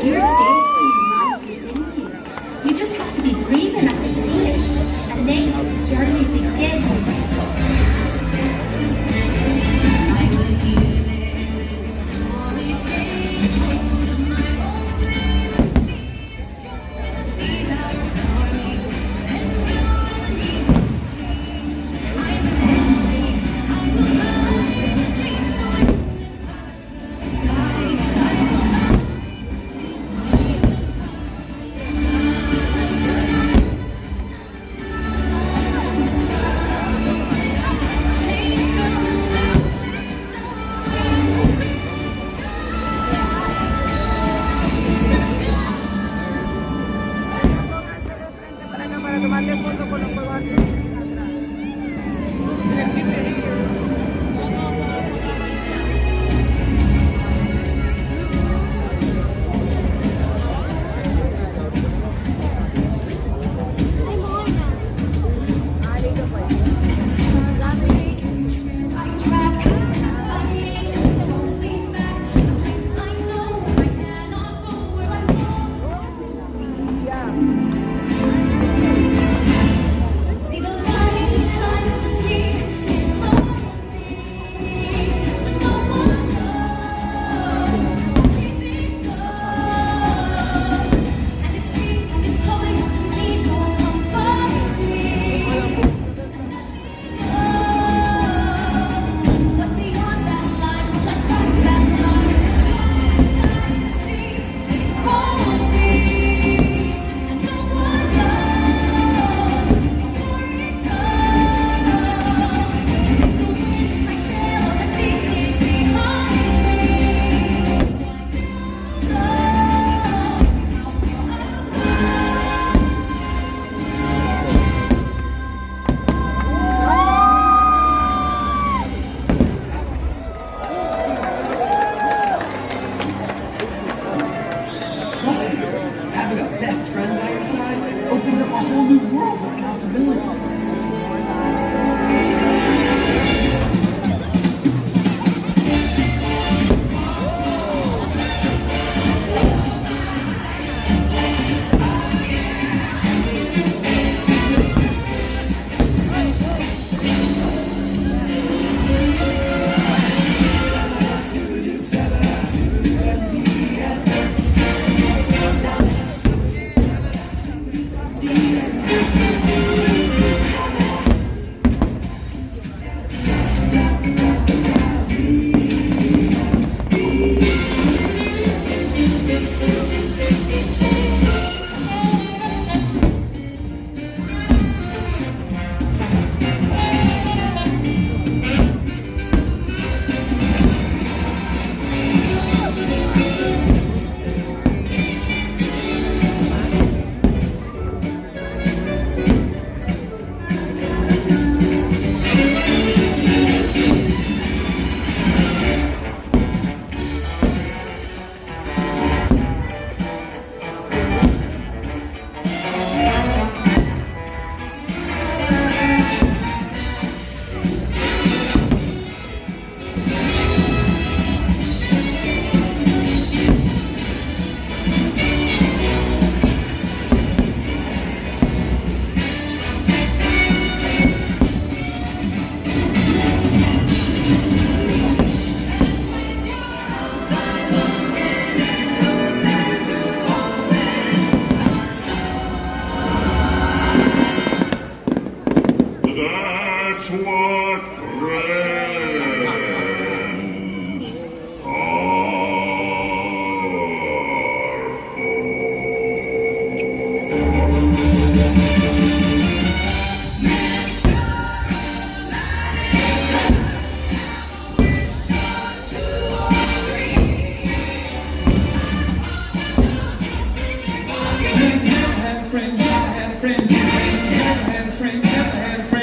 Speaker 14: your destiny lies within you. You just have to be brave enough to see it, and then the journey begins. I will hear this story take hold of my own brain. These are our story, and yours is I'm lonely, I'm alive, chase the wind and touch the sky. I will not friend, never had a friend, never had a friend.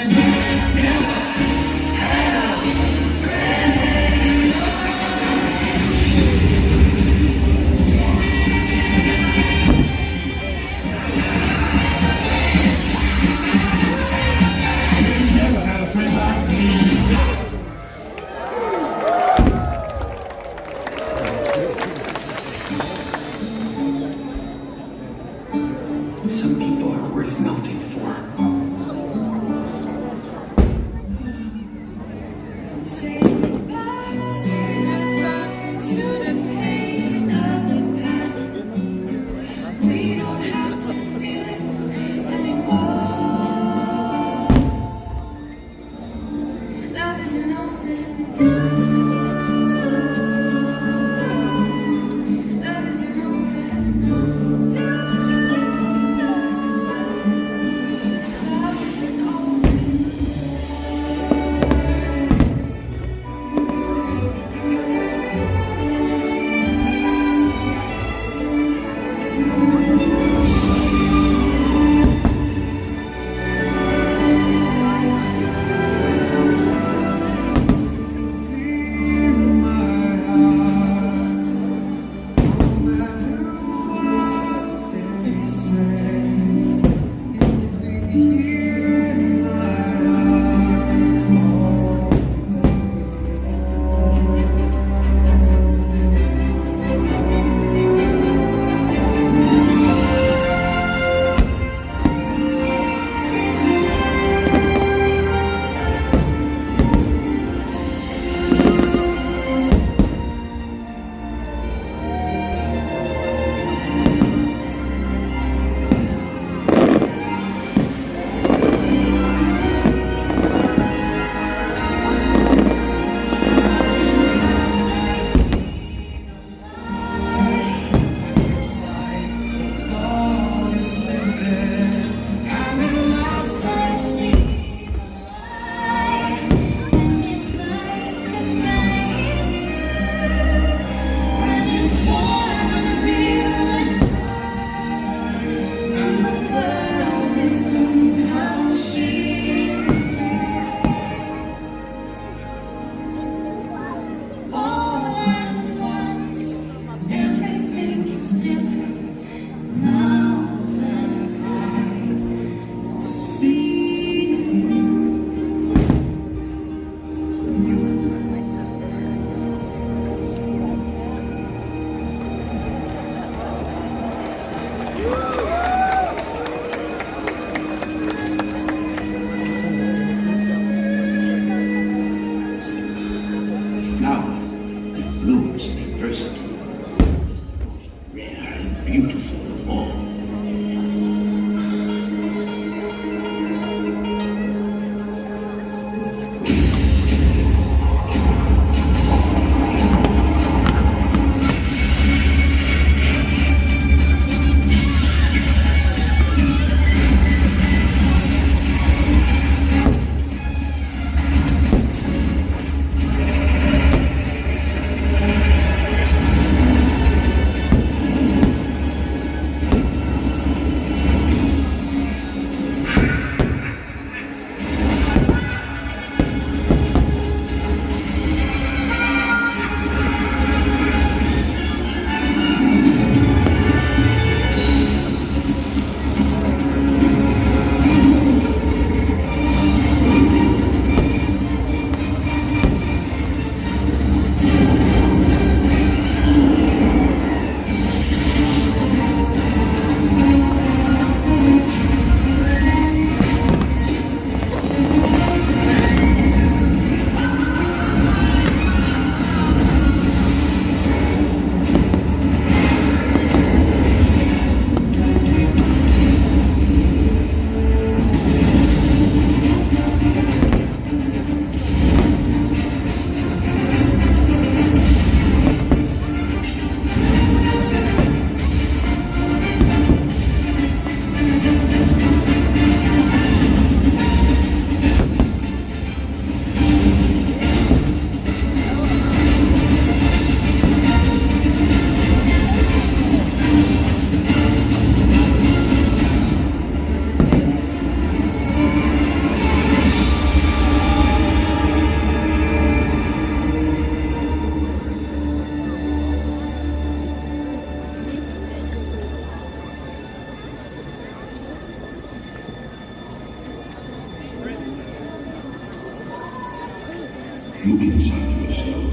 Speaker 8: Look inside yourself.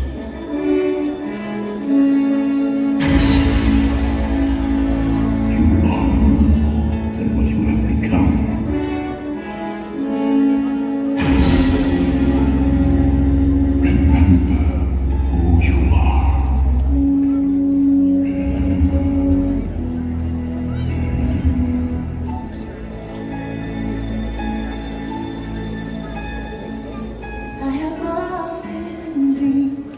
Speaker 8: You are more than what you have become. Remember who you are.
Speaker 14: I have often dreamed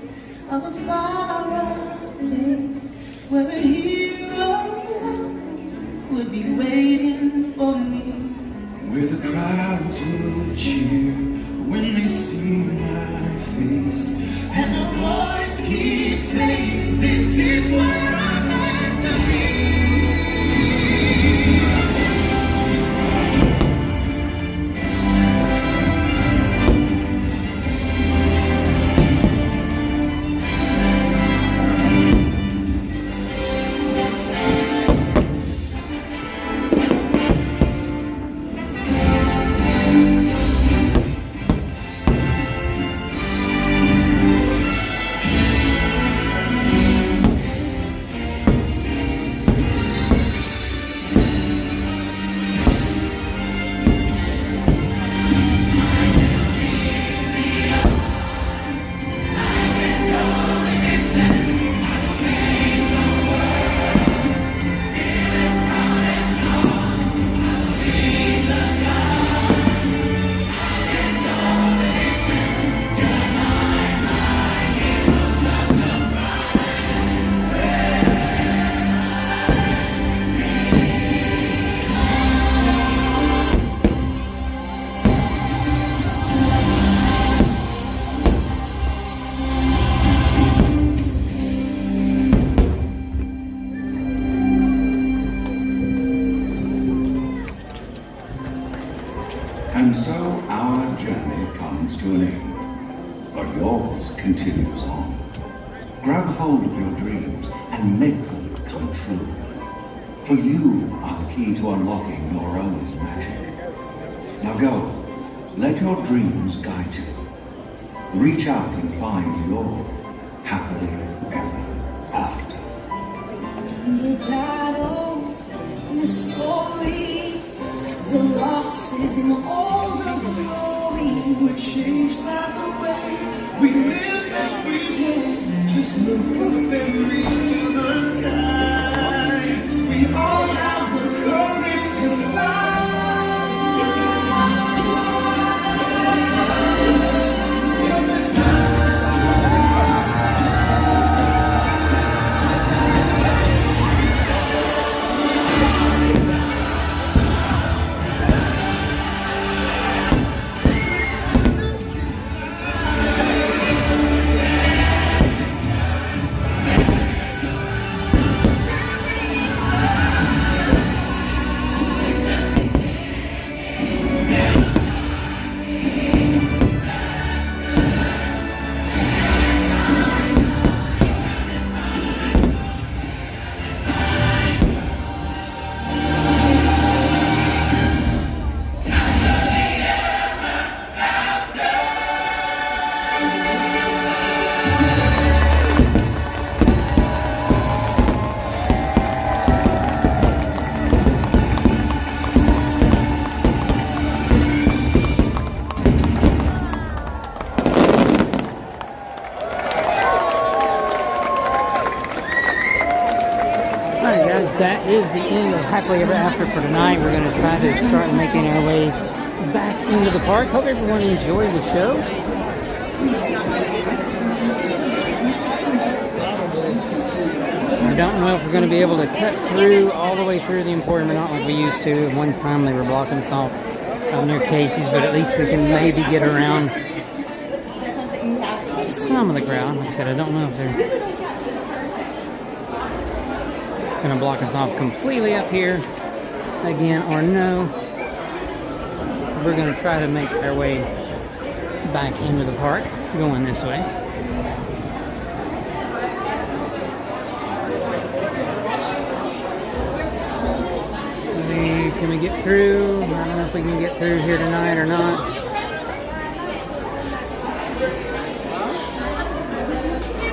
Speaker 14: of a far-off place where a hero's life would be waiting for me.
Speaker 15: Where the crowds will cheer when they see my face,
Speaker 14: And the voice keeps saying, this is where I'm meant to be.
Speaker 8: And so our journey comes to an end, but yours continues on. Grab hold of your dreams and make them come true. For you are the key to unlocking your own magic. Now go, let your dreams guide you. Reach out and find your happily ever after.
Speaker 14: The battles, the story, the losses and all the glory were changed by the way we live every day. Just look up and reach the sky. We all have the courage to fly.
Speaker 1: That is the end of Happily Ever After for tonight. We're going to try to start making our way back into the park. Hope everyone enjoyed the show. I don't know if we're going to be able to cut through all the way through the Emporium or not like we used to. One time they were blocking us off near Casey's, but at least we can maybe get around some of the crowd. Like I said, I don't know if they're going to block us off completely up here again or no. We're going to try to make our way back into the park going this way. Can we get through? I don't know if we can get through here tonight or not.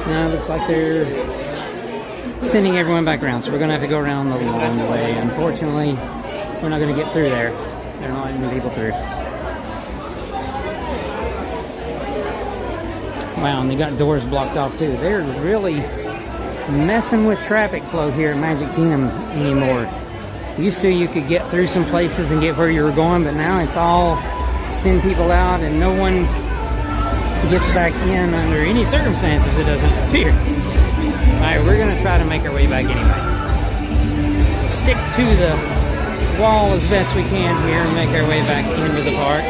Speaker 1: Now it looks like they're sending everyone back around, so we're going to have to go around the long way. Unfortunately, we're not going to get through there. They're not letting people through. Wow, and they got doors blocked off too. They're really messing with traffic flow here at Magic Kingdom anymore. Used to, you could get through some places and get where you were going, but now it's all send people out and no one gets back in under any circumstances, it doesn't appear. Alright, we're going to try to make our way back anyway. Stick to the wall as best we can here and make our way back into the park.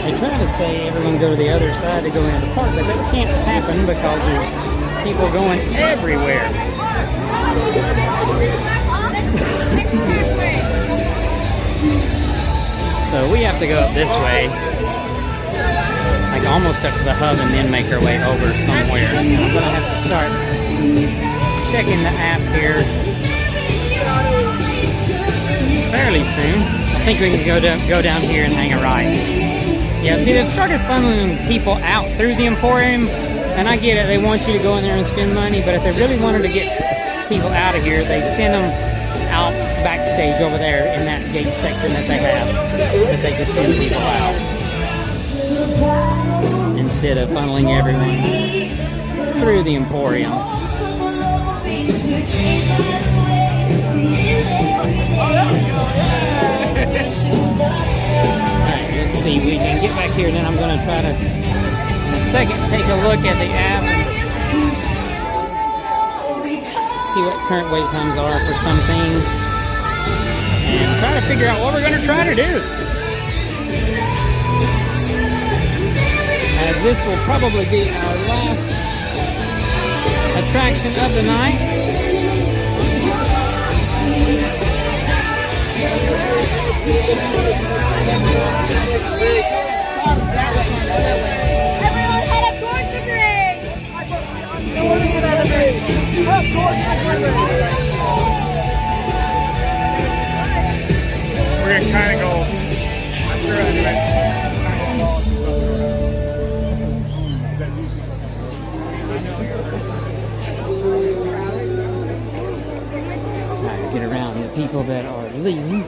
Speaker 1: They try to say everyone go to the other side to go into the park, but that can't happen because there's people going everywhere. So we have to go up this way, like almost up to the hub, and then make our way over somewhere. So I'm going to have to start checking the app here fairly soon. I think we can go down here and hang a right. Yeah, see, they've started funneling people out through the Emporium, and I get it, they want you to go in there and spend money, but if they really wanted to get people out of here, they send them out backstage over there in that gate section that they have, that they could send people out, instead of funneling everyone through the Emporium. Alright, let's see, we can get back here, and then I'm going to try to, in a second, take a look at the app and see what current wait times are for some things, and try to figure out what we're going to try to do. As this will probably be our last attraction of the night.
Speaker 14: Everyone head up towards the bridge! Up towards the bridge!
Speaker 11: We're gonna kind of go. I'm sure I do it.
Speaker 1: Alright, get around the people that are leaving.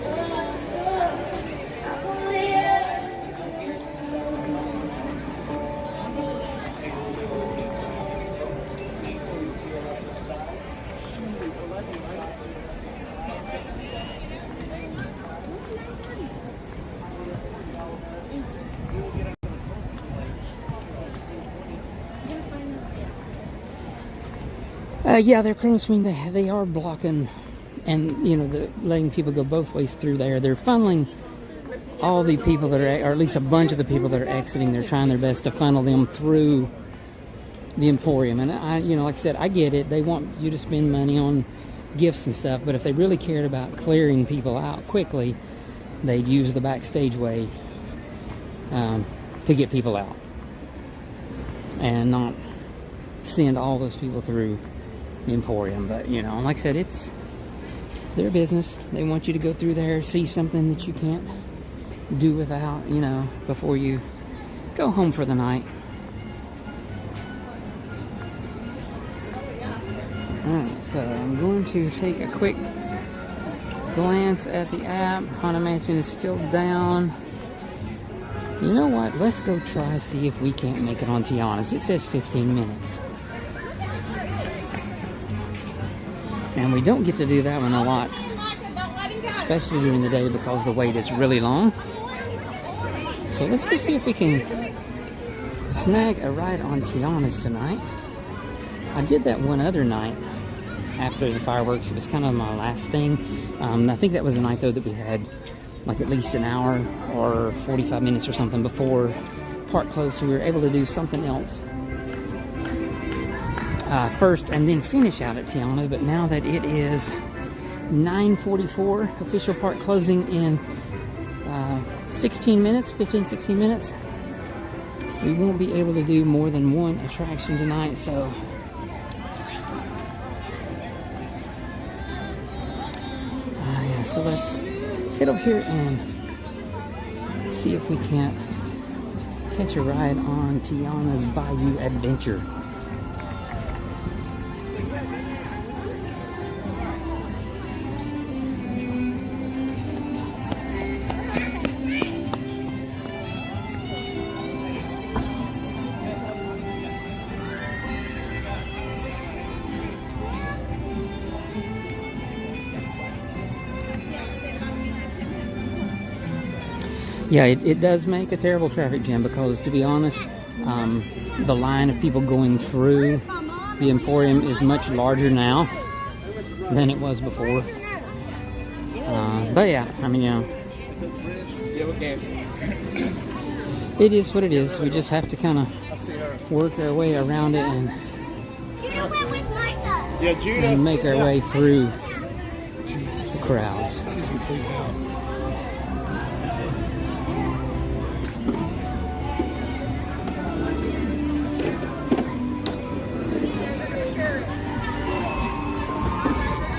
Speaker 1: Yeah, they're crossing. They are blocking, and you know, letting people go both ways through there. They're funneling all the people that are, or at least a bunch of the people that are exiting. They're trying their best to funnel them through the Emporium. And I, you know, like I said, I get it. They want you to spend money on gifts and stuff, but if they really cared about clearing people out quickly, they'd use the backstage way to get people out, and not send all those people through the Emporium. But you know, like I said, it's their business. They want you to go through there, see something that you can't do without, you know, before you go home for the night. Alright, so I'm going to take a quick glance at the app. Haunted Mansion is still down. You know what? Let's go try see if we can't make it on Tiana's. It says 15 minutes. And we don't get to do that one a lot, especially during the day because the wait is really long. So let's go see if we can snag a ride on Tiana's tonight. I did that one other night after the fireworks. It was kind of my last thing. I think that was the night though that we had like at least an hour or 45 minutes or something before park closed, so we were able to do something else first and then finish out at Tiana. But now that it is 9:44, official park closing in 16 minutes, 15-16 minutes, we won't be able to do more than one attraction tonight, so yeah, so let's sit over here and see if we can't catch a ride on Tiana's Bayou Adventure. Yeah, it does make a terrible traffic jam because, to be honest, the line of people going through the Emporium is much larger now than it was before. But yeah, I mean, you know, it is what it is. We just have to kind of work our way around it and make our way through the crowds.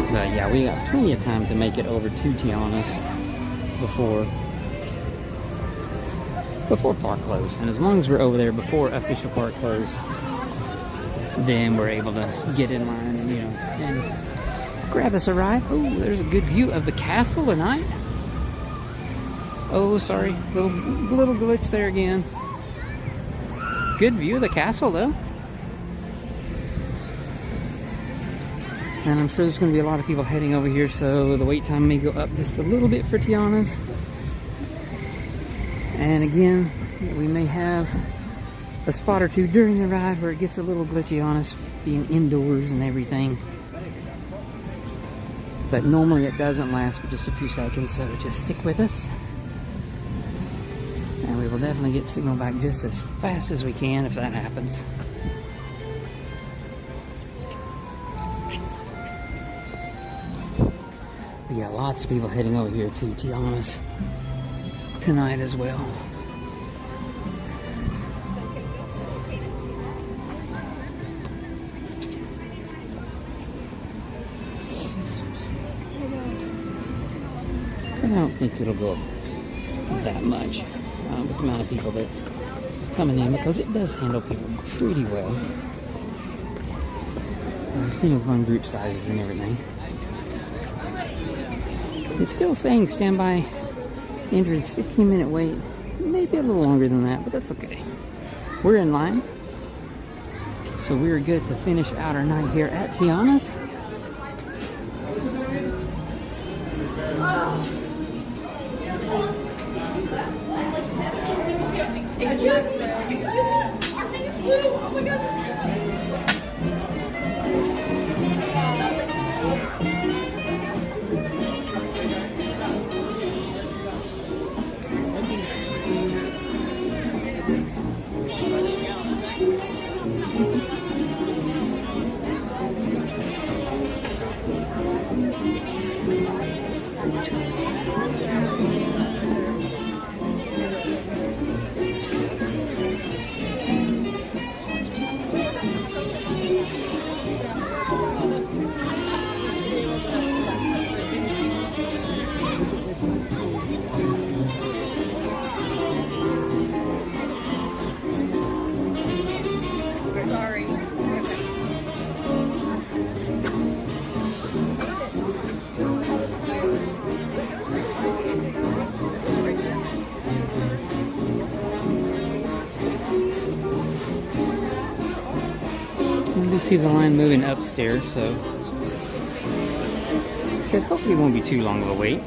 Speaker 1: But yeah, we got plenty of time to make it over to Tiana's before park close. And as long as we're over there before official park close, then we're able to get in line and, you know, and grab us a ride. Oh, there's a good view of the castle tonight. Oh, sorry, little glitch there again. Good view of the castle though. And I'm sure there's going to be a lot of people heading over here, so the wait time may go up just a little bit for Tiana's. And again, we may have a spot or two during the ride where it gets a little glitchy on us, being indoors and everything. But normally it doesn't last for just a few seconds, so just stick with us. And we will definitely get signal back just as fast as we can if that happens. Yeah, lots of people heading over here to Tiana's tonight as well. I don't think it'll go up that much with the amount of people that are coming in, because it does handle people pretty well. Depending on group sizes and everything. It's still saying standby entrance, 15-minute wait. Maybe a little longer than that, but that's okay. We're in line. So we're good to finish out our night here at Tiana's.
Speaker 14: Oh my God.
Speaker 1: See the line moving upstairs, so I said hopefully it won't be too long of a wait.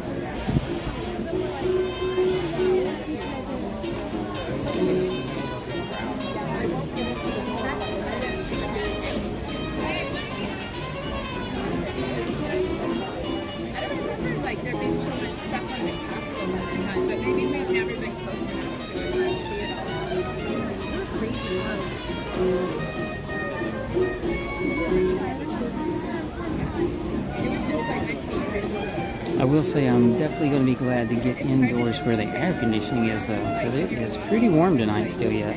Speaker 1: I will say I'm definitely going to be glad to get indoors where the air conditioning is, though, because it is pretty warm tonight still yet.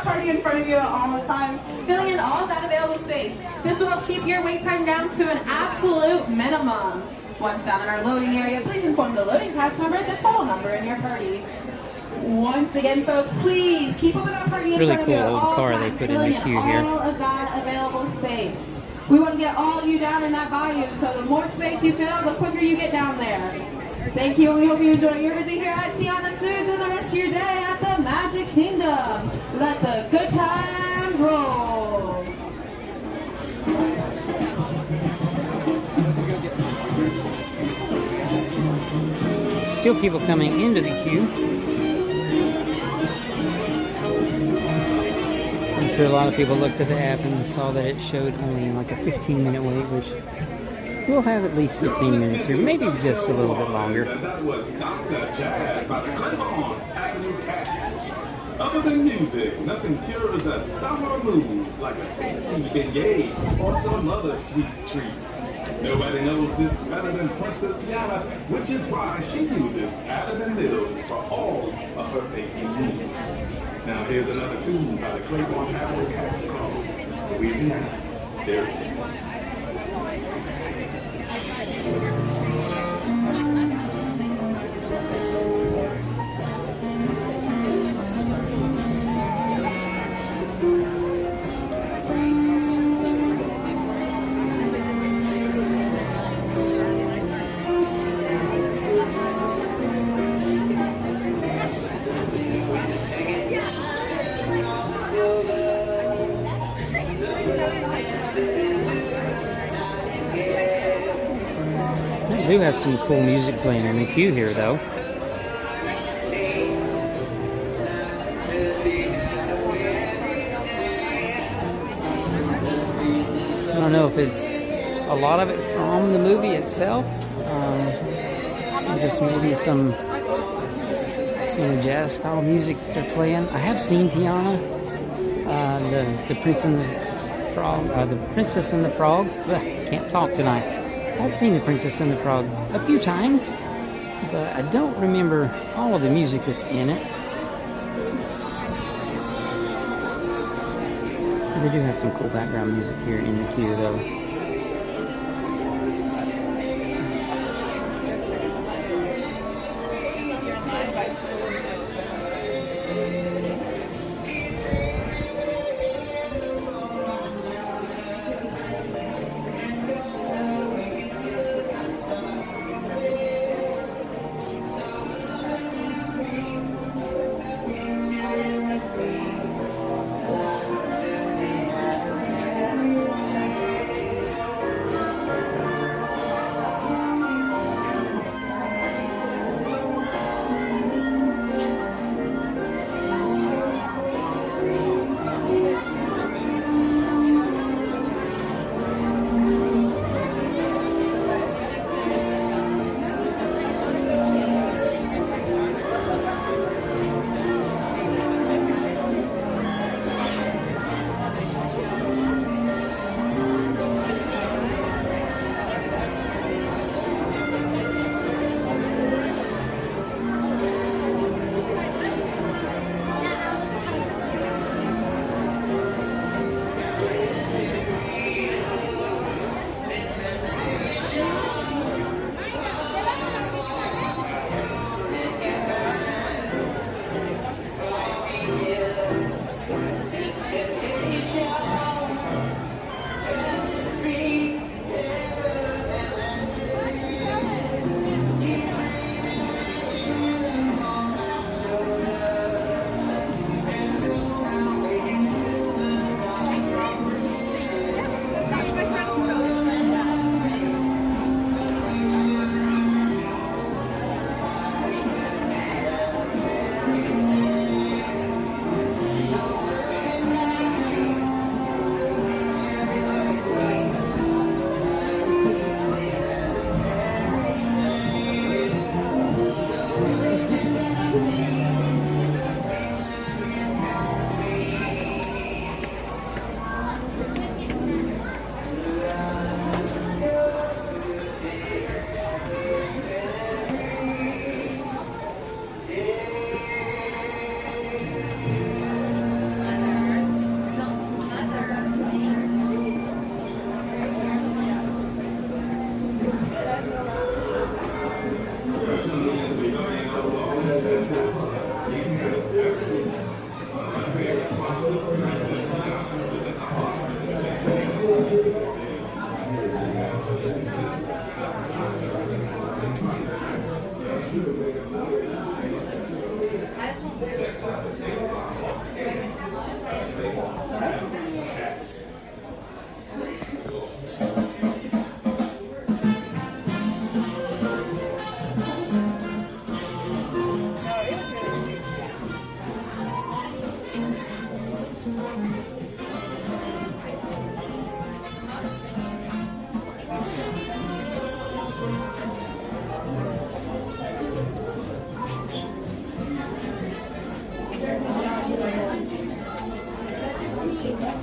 Speaker 16: that party in front of you at all times, filling in all of that available space. This will help keep your wait time down to an absolute minimum. Once down in our loading area, please inform the loading pass member the total number in your party. Once again, folks, please keep up with our party in
Speaker 1: Really
Speaker 16: front
Speaker 1: cool
Speaker 16: of you at
Speaker 1: old
Speaker 16: all
Speaker 1: car
Speaker 16: times,
Speaker 1: they put in
Speaker 16: filling
Speaker 1: the queue here.
Speaker 16: all of that available space. We want to get all of you down in that bayou, so the more space you fill, the quicker you get down there. Thank you, and we hope you enjoy your visit here at Tiana's Foods and the rest of your day at the Magic Kingdom. Let the good times roll.
Speaker 1: Still people coming into the queue. I'm sure a lot of people looked at the app and saw that it showed only like a 15-minute wait, which we'll have at least 15 minutes here, maybe just a little bit longer.
Speaker 6: That was Dr. Jazz by the Claiborne Avenue Cats. Other than music, nothing cures a summer mood like a tasty beignet or some other sweet treats. Nobody knows this better than Princess Tiana, which is why she uses Added Mills for all of her baking needs. Now here's another tune by the Claiborne Avenue Cats called Louisiana Fairy Tale.
Speaker 1: They do have some cool music playing in the queue here, though. I don't know if it's a lot of it from the movie itself, or just maybe some jazz style music they're playing. I have seen Tiana, the Prince and the Frog, the Princess and the Frog. Ugh, can't talk tonight. I've seen the Princess and the Frog a few times, but I don't remember all of the music that's in it. They do have some cool background music here in the queue, though.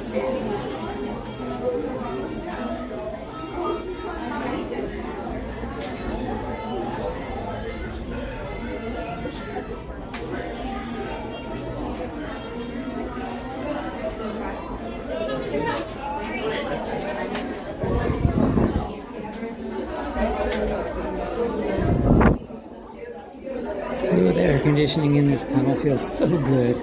Speaker 1: Ooh, the air conditioning in this tunnel feels so good.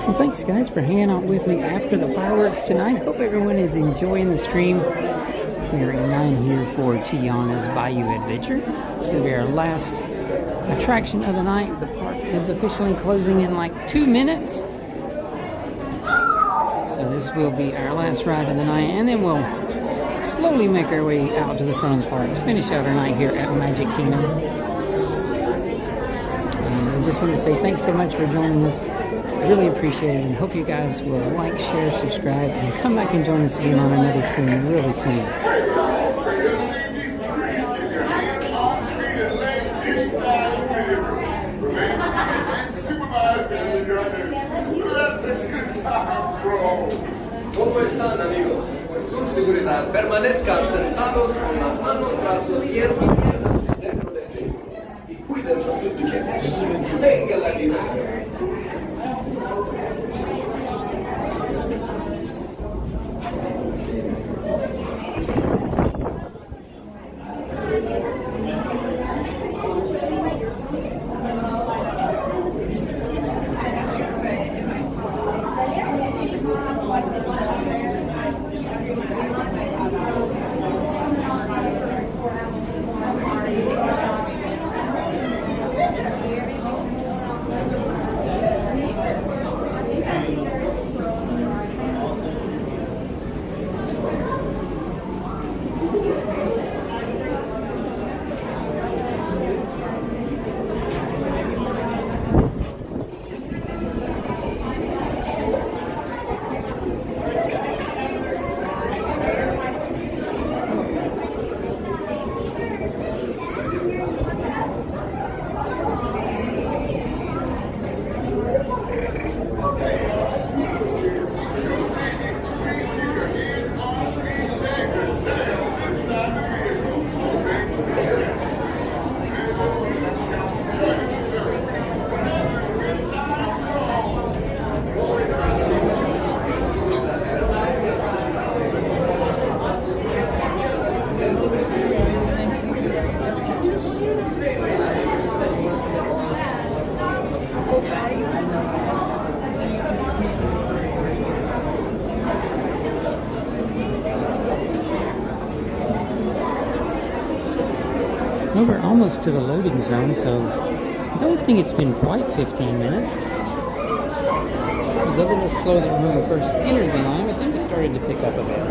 Speaker 1: Well, thanks guys for hanging out with me after the fireworks tonight. Hope everyone is enjoying the stream. We are in line here for Tiana's Bayou Adventure. It's going to be our last attraction of the night. The park is officially closing in like 2 minutes. So this will be our last ride of the night, and then we'll slowly make our way out to the front of the park to finish out our night here at Magic Kingdom. I just want to say thanks so much for joining us. I really appreciate it, and hope you guys will like, share, subscribe, and come back and join us again on another stream really soon.
Speaker 17: ¿Cómo están, amigos? Por su seguridad, permanezcan sentados con las manos, brazos, pies y piernas dentro del vehículo y cuiden a sus pequeños. Venga la diversión.
Speaker 1: Well, we're almost to the loading zone, so I don't think it's been quite 15 minutes. It was a little slow when we first entered the line, but then it started to pick up a bit.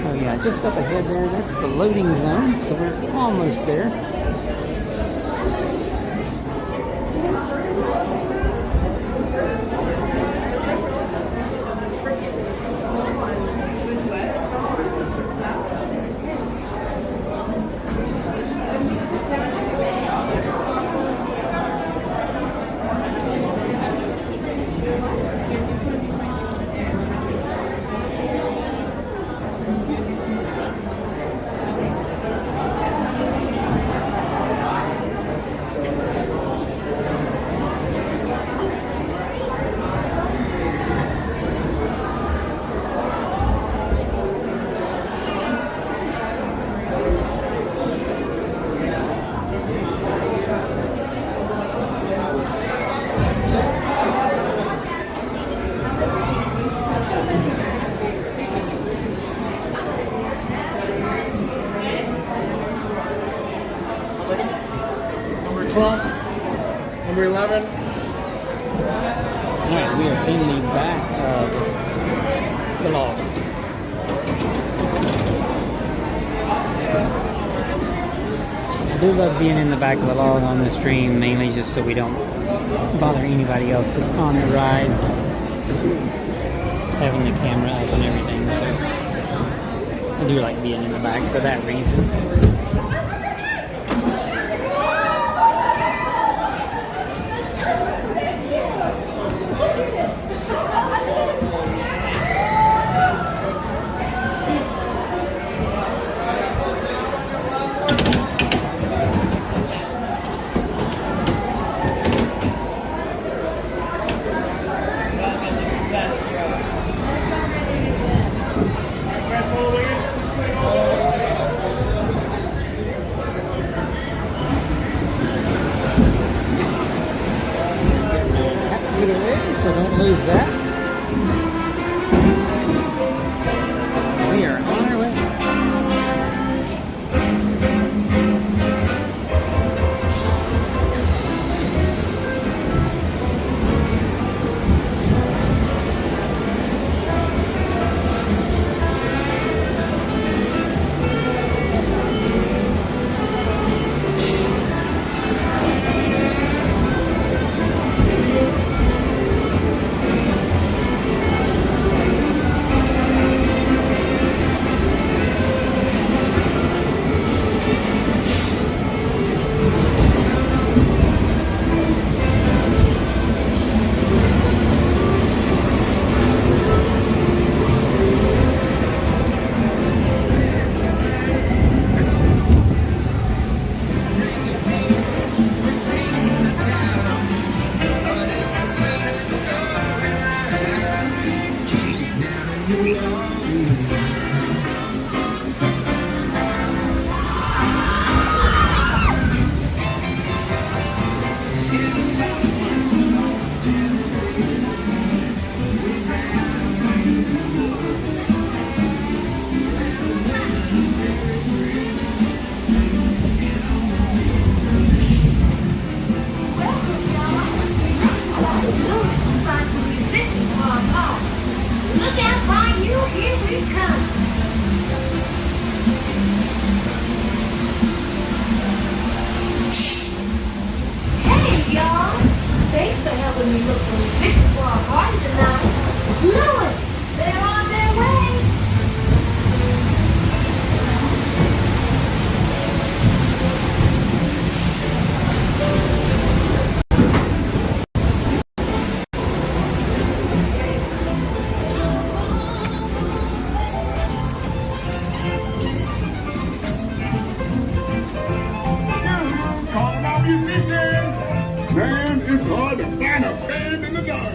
Speaker 1: So yeah, just up ahead there, that's the loading zone, so we're almost there.
Speaker 11: Number 11.
Speaker 1: Alright, we are in the back of the loft. I do love being in the back of the log on the stream, mainly just so we don't bother anybody else that's on the ride. Having the camera up and everything, so I do like being in the back for that reason. So don't lose that. We are on our way.
Speaker 14: Look out, Bayou, here we come. Hey, y'all. Thanks for helping me look for musicians for our party tonight. Louis, they're on their way.
Speaker 6: Man, it's hard to find a band in the dark.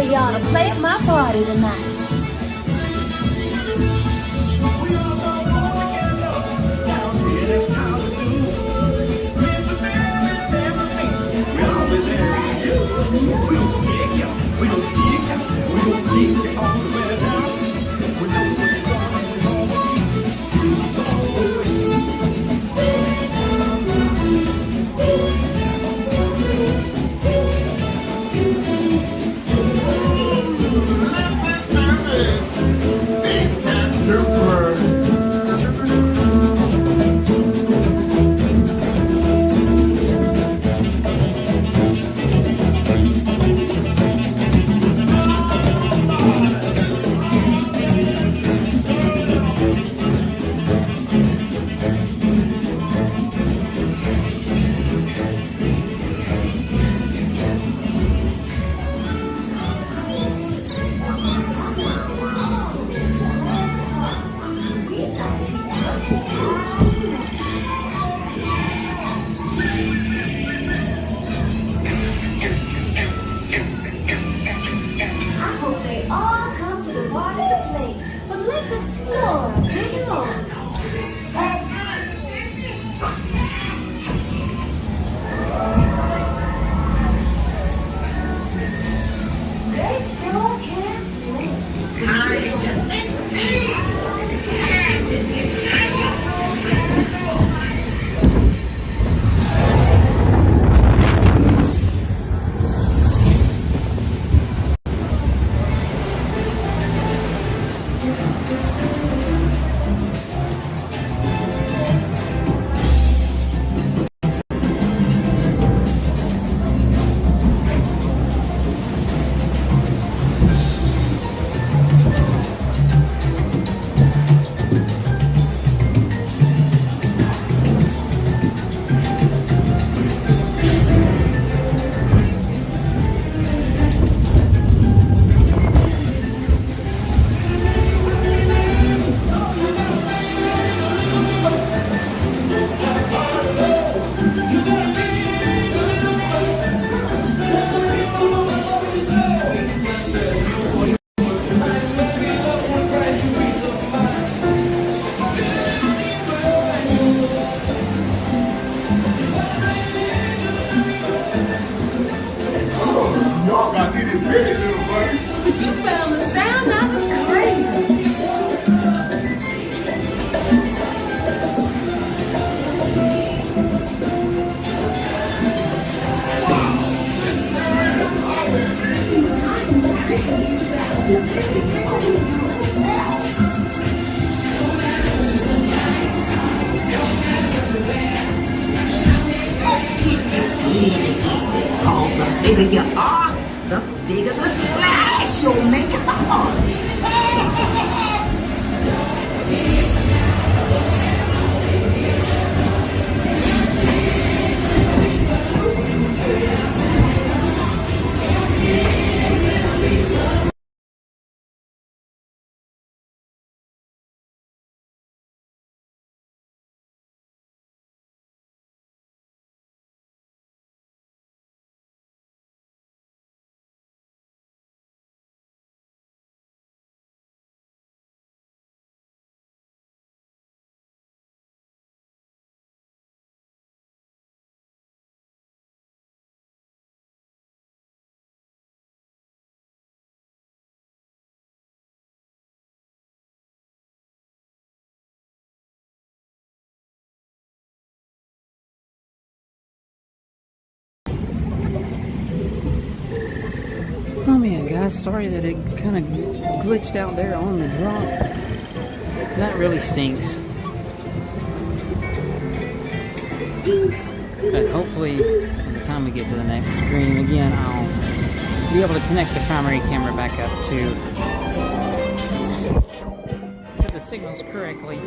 Speaker 14: We ought to play at my party tonight.
Speaker 18: The bigger you are, the bigger the splash you'll make at the party.
Speaker 1: Oh man, guys, sorry that it kind of glitched out there on the drop. That really stinks. But hopefully, by the time we get to the next stream again, I'll be able to connect the primary camera back up to the signals correctly.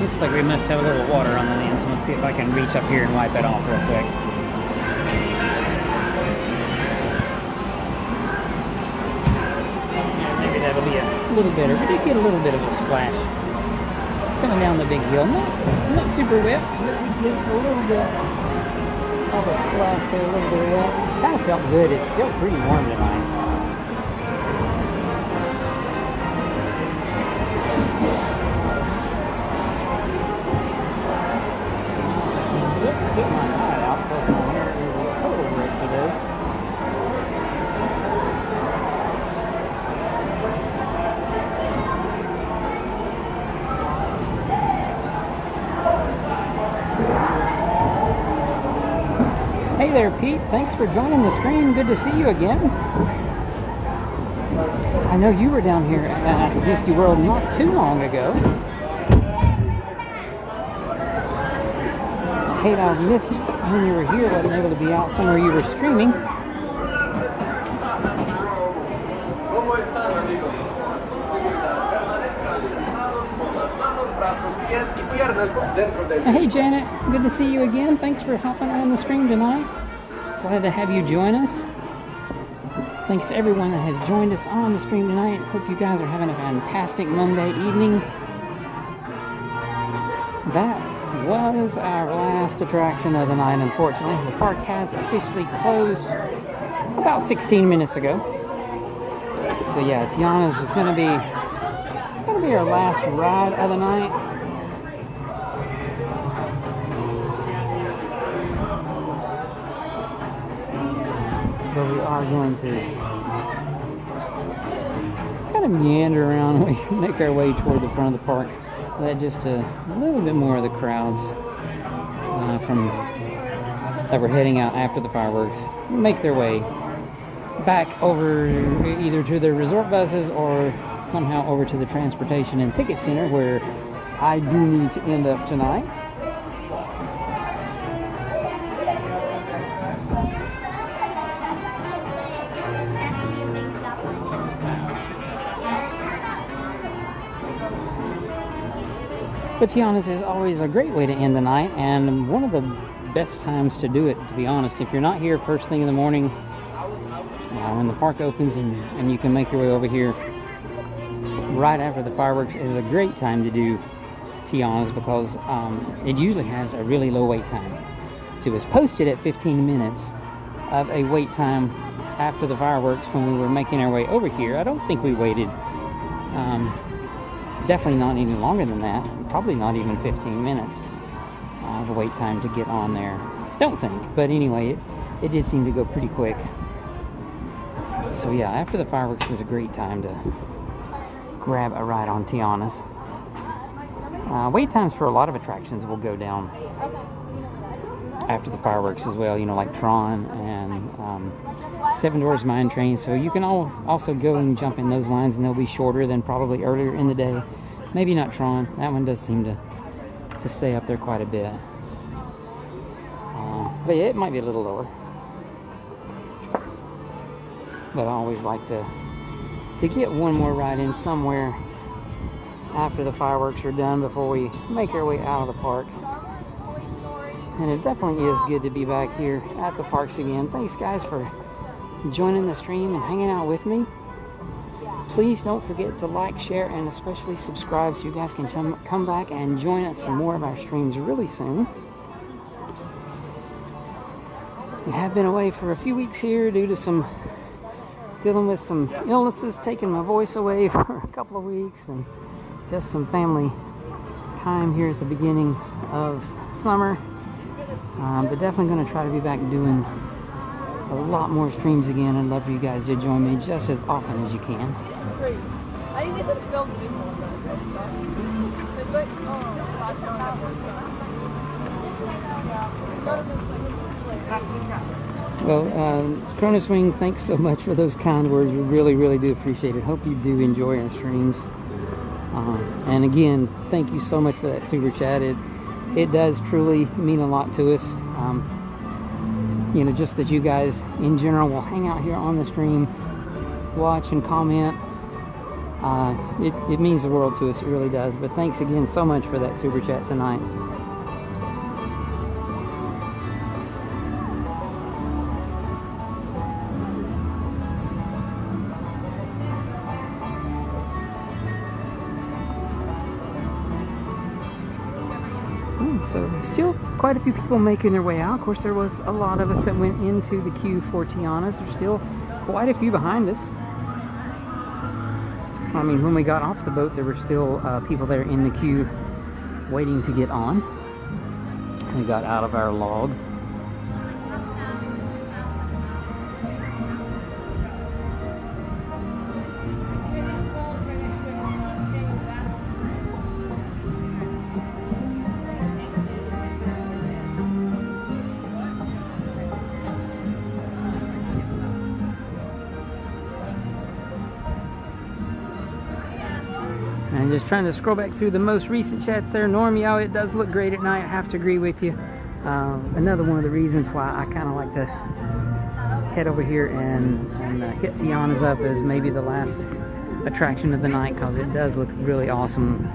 Speaker 1: Looks like we must have a little water on the lens. Let's see if I can reach up here and wipe it off real quick. Maybe that'll be a little better. We did get a little bit of a splash coming down the big hill. Not super wet, but we get a little bit of a splash there, a little bit of wet. Kind of felt good. It's still pretty warm tonight. Get my eye out because my hair is a total wreck today. Hey there, Pete. Thanks for joining the stream. Good to see you again. I know you were down here at Disney World not too long ago. Kate, I missed when you were here, wasn't able to be out somewhere you were streaming. Hey Janet, good to see you again. Thanks for hopping on the stream tonight. Glad to have you join us. Thanks to everyone that has joined us on the stream tonight. Hope you guys are having a fantastic Monday evening. That was our last attraction of the night, unfortunately. The park has officially closed about 16 minutes ago. So yeah, Tiana's was gonna be our last ride of the night. But we are going to kind of meander around and make our way toward the front of the park. Let just a little bit more of the crowds that were heading out after the fireworks make their way back over either to their resort buses or somehow over to the transportation and ticket center where I do need to end up tonight. But Tiana's is always a great way to end the night, and one of the best times to do it, to be honest. If you're not here first thing in the morning, when the park opens and you can make your way over here right after the fireworks, is a great time to do Tiana's because it usually has a really low wait time. So it was posted at 15 minutes of a wait time after the fireworks when we were making our way over here. I don't think we waited definitely not any longer than that. Probably not even 15 minutes of wait time to get on there. Don't think. But anyway, it did seem to go pretty quick. So yeah, after the fireworks is a great time to grab a ride on Tiana's. Wait times for a lot of attractions will go down after the fireworks as well. You know, like Tron and Seven Dwarfs Mine Train. So you can also go and jump in those lines, and they'll be shorter than probably earlier in the day. Maybe not Tron. That one does seem to stay up there quite a bit. But yeah, it might be a little lower. But I always like to get one more ride in somewhere after the fireworks are done before we make our way out of the park. And it definitely is good to be back here at the parks again. Thanks guys for joining the stream and hanging out with me. Please don't forget to like, share, and especially subscribe so you guys can come back and join us some more of our streams really soon. We have been away for a few weeks here due to dealing with some illnesses, taking my voice away for a couple of weeks, and just some family time here at the beginning of summer. But definitely going to try to be back doing a lot more streams again. I'd love for you guys to join me just as often as you can.
Speaker 3: Great. I think it's filmed before. It's like,
Speaker 1: Well, Cronus Wing, thanks so much for those kind words. We really, really do appreciate it. Hope you do enjoy our streams. And again, thank you so much for that super chat. It does truly mean a lot to us. You know, just that you guys in general will hang out here on the stream, watch and comment. It means the world to us, it really does. But thanks again so much for that super chat tonight. So still quite a few people making their way out. Of course, there was a lot of us that went into the queue for Tiana's. There's still quite a few behind us. I mean, when we got off the boat, there were still people there in the queue waiting to get on. We got out of our log. And just trying to scroll back through the most recent chats there. Norm, yo, it does look great at night. I have to agree with you. Another one of the reasons why I kind of like to head over here and hit Tiana's up as maybe the last attraction of the night, because it does look really awesome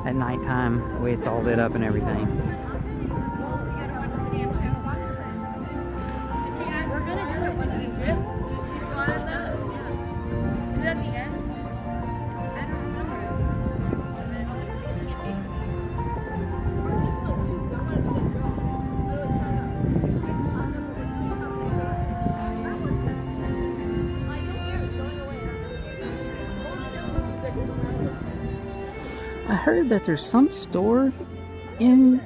Speaker 1: at nighttime, the way it's all lit up and everything.
Speaker 3: We're gonna do it when we trip. Is it at the end?
Speaker 1: I heard that there's some store in,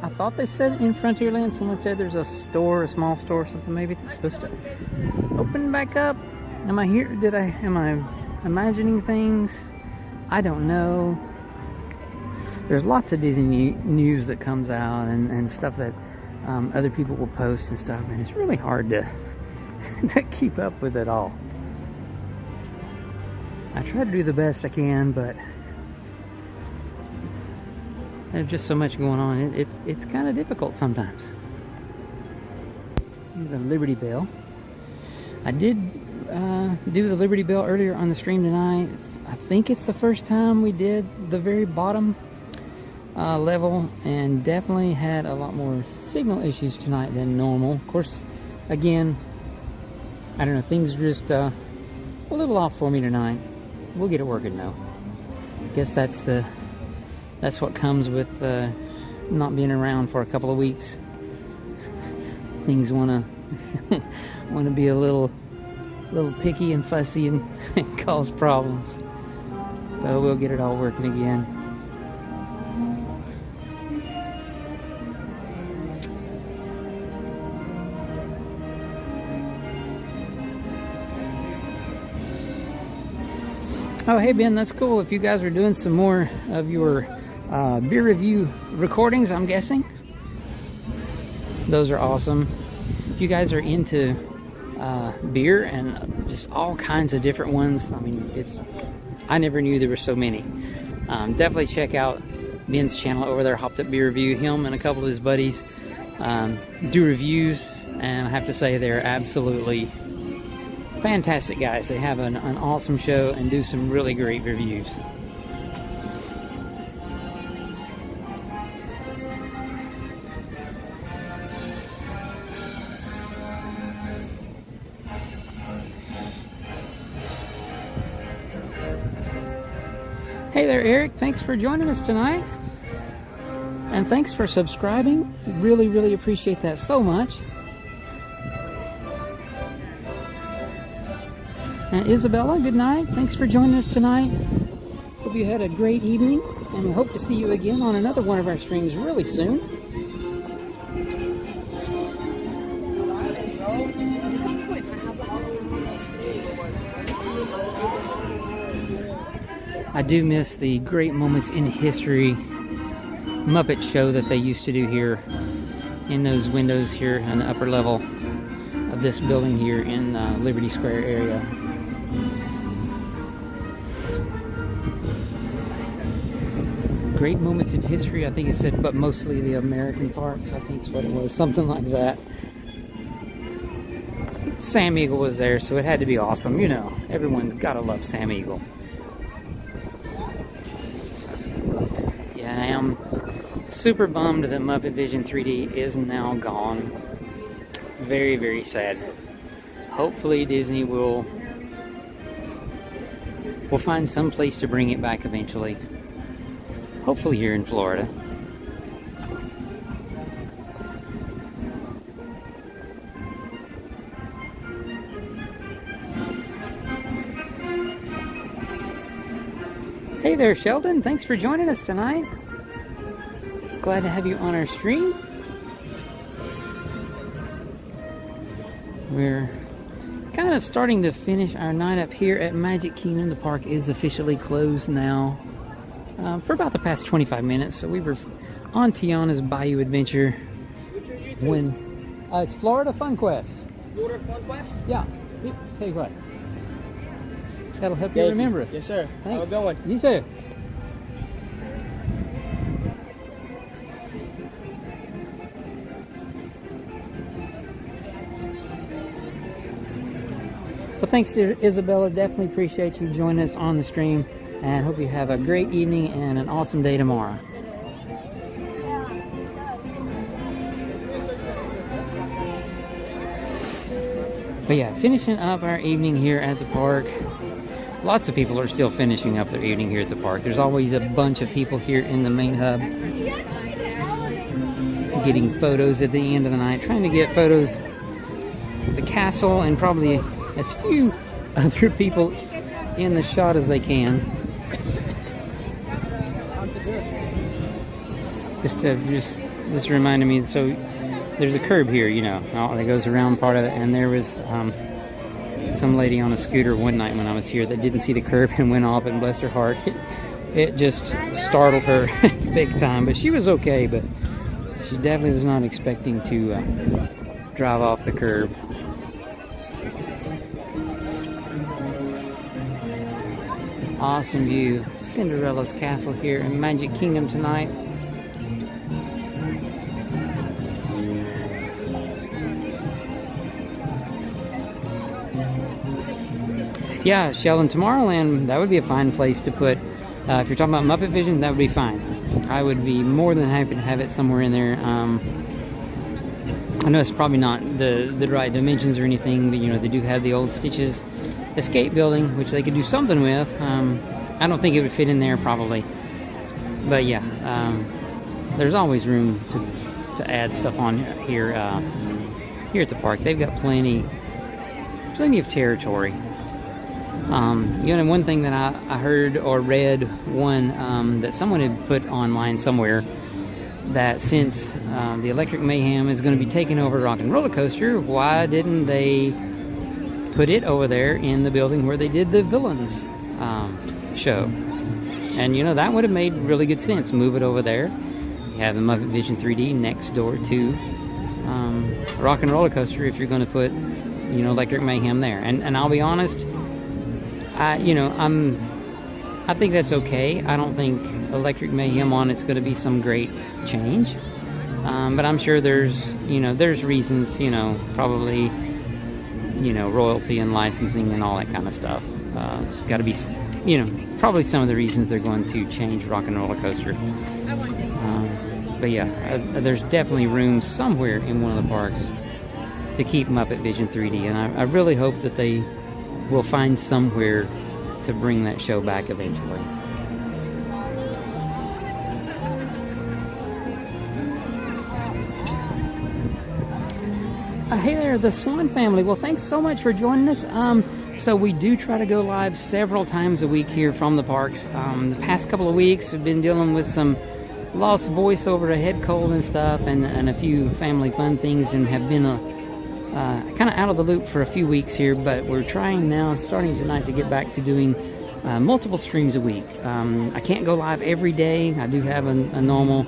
Speaker 1: I thought they said in Frontierland, someone said there's a store, a small store or something maybe that's supposed to open back up. Am I here? Am I imagining things? I don't know. There's lots of Disney news that comes out and stuff that other people will post and stuff, and it's really hard to, to keep up with it all. I try to do the best I can, but there's just so much going on. It's kind of difficult sometimes. The Liberty Bell. I did do the Liberty Bell earlier on the stream tonight. I think it's the first time we did the very bottom level, and definitely had a lot more signal issues tonight than normal. Of course, again, I don't know, things are just a little off for me tonight. We'll get it working though. I guess that's what comes with not being around for a couple of weeks. Things wanna be a little picky and fussy and cause problems. But we'll get it all working again. Oh, hey Ben, that's cool. If you guys are doing some more of your beer review recordings, I'm guessing. Those are awesome. If you guys are into beer and just all kinds of different ones, I mean, I never knew there were so many. Definitely check out Ben's channel over there, Hopped Up Beer Review. Him and a couple of his buddies do reviews, and I have to say they're absolutely fantastic guys. They have an awesome show and do some really great reviews. Hey there, Eric. Thanks for joining us tonight. And thanks for subscribing. Really, really appreciate that so much. And Isabella, good night. Thanks for joining us tonight. Hope you had a great evening, and we hope to see you again on another one of our streams really soon. I do miss the Great Moments in History Muppet show that they used to do here in those windows here on the upper level of this building here in Liberty Square area. Great Moments in History, I think it said, but mostly the American parts, I think is what it was, something like that. Sam Eagle was there, so it had to be awesome, you know. Everyone's gotta love Sam Eagle. Super bummed that Muppet Vision 3D is now gone. Very, very sad. Hopefully Disney will find some place to bring it back eventually. Hopefully here in Florida. Hey there, Sheldon. Thanks for joining us tonight. Glad to have you on our stream. We're kind of starting to finish our night up here at Magic Kingdom. The park is officially closed now for about the past 25 minutes. So we were on Tiana's Bayou adventure when it's Florida Fun Quest.
Speaker 10: Florida Fun Quest?
Speaker 1: Yeah. Tell you what. That'll help you remember us.
Speaker 10: Yes, sir.
Speaker 1: Thanks.
Speaker 10: How's it going?
Speaker 1: You too. Well, thanks, Isabella. Definitely appreciate you joining us on the stream, and hope you have a great evening and an awesome day tomorrow. But yeah, finishing up our evening here at the park. Lots of people are still finishing up their evening here at the park. There's always a bunch of people here in the main hub getting photos at the end of the night, trying to get photos of the castle and probably as few other people in the shot as they can. Just reminded me, so there's a curb here, you know, that goes around part of it, and there was some lady on a scooter one night when I was here that didn't see the curb and went off, and bless her heart, it just startled her big time. But she was okay, but she definitely was not expecting to drive off the curb. Awesome view. Cinderella's castle here in Magic Kingdom tonight. Yeah, Sheldon, Tomorrowland, that would be a fine place to put, if you're talking about Muppet Vision, that would be fine. I would be more than happy to have it somewhere in there. I know it's probably not the right dimensions or anything, but you know, they do have the old Stitches escape building, which they could do something with. I don't think it would fit in there probably. But yeah, there's always room to add stuff on here, here at the park. They've got plenty of territory. You know, one thing that I heard or read that someone had put online somewhere, that since the Electric Mayhem is going to be taking over Rock and Roller Coaster, why didn't they put it over there in the building where they did the Villains show? And you know, that would have made really good sense. Move it over there. You have the Muppet Vision 3D next door to Rock and Roller Coaster if you're going to put, you know, Electric Mayhem there. And I'll be honest, I think that's okay. I don't think Electric Mayhem on it's going to be some great change. But I'm sure there's reasons, you know, probably, you know, royalty and licensing and all that kind of stuff. It's got to be, you know, probably some of the reasons they're going to change Rock and Roller Coaster. But yeah, there's definitely room somewhere in one of the parks to keep Muppet Vision 3D, and I really hope that they will find somewhere to bring that show back eventually. Hey there, the Swan family. Well, thanks so much for joining us. So we do try to go live several times a week here from the parks. The past couple of weeks we've been dealing with some lost voice over a head cold and stuff, and a few family fun things, and have been kind of out of the loop for a few weeks here, but we're trying now, starting tonight, to get back to doing multiple streams a week. I can't go live every day. I do have a normal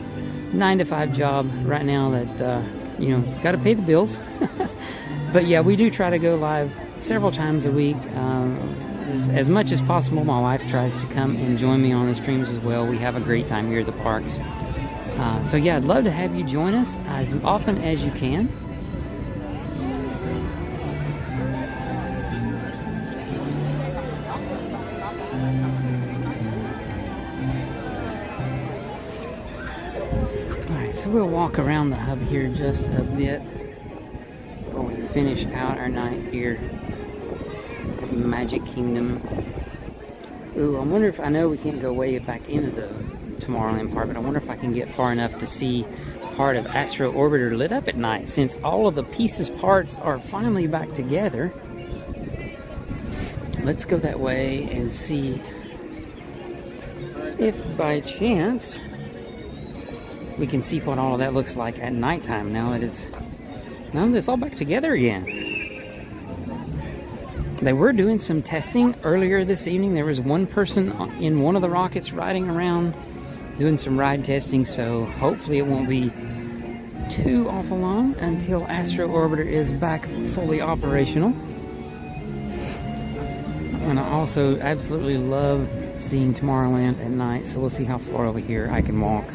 Speaker 1: 9-to-5 job right now that, you know, got to pay the bills. But yeah, we do try to go live several times a week. As much as possible, my wife tries to come and join me on the streams as well. We have a great time here at the parks. So yeah, I'd love to have you join us as often as you can. So we'll walk around the hub here just a bit before we finish out our night here at Magic Kingdom. Ooh, I wonder if, I know we can't go way back into the Tomorrowland part, but I wonder if I can get far enough to see part of Astro Orbiter lit up at night, since all of the pieces parts are finally back together. Let's go that way and see if by chance we can see what all of that looks like at nighttime now that it's all back together again. They were doing some testing earlier this evening. There was one person in one of the rockets riding around doing some ride testing, so hopefully it won't be too awful long until Astro Orbiter is back fully operational. And I also absolutely love seeing Tomorrowland at night, so we'll see how far over here I can walk.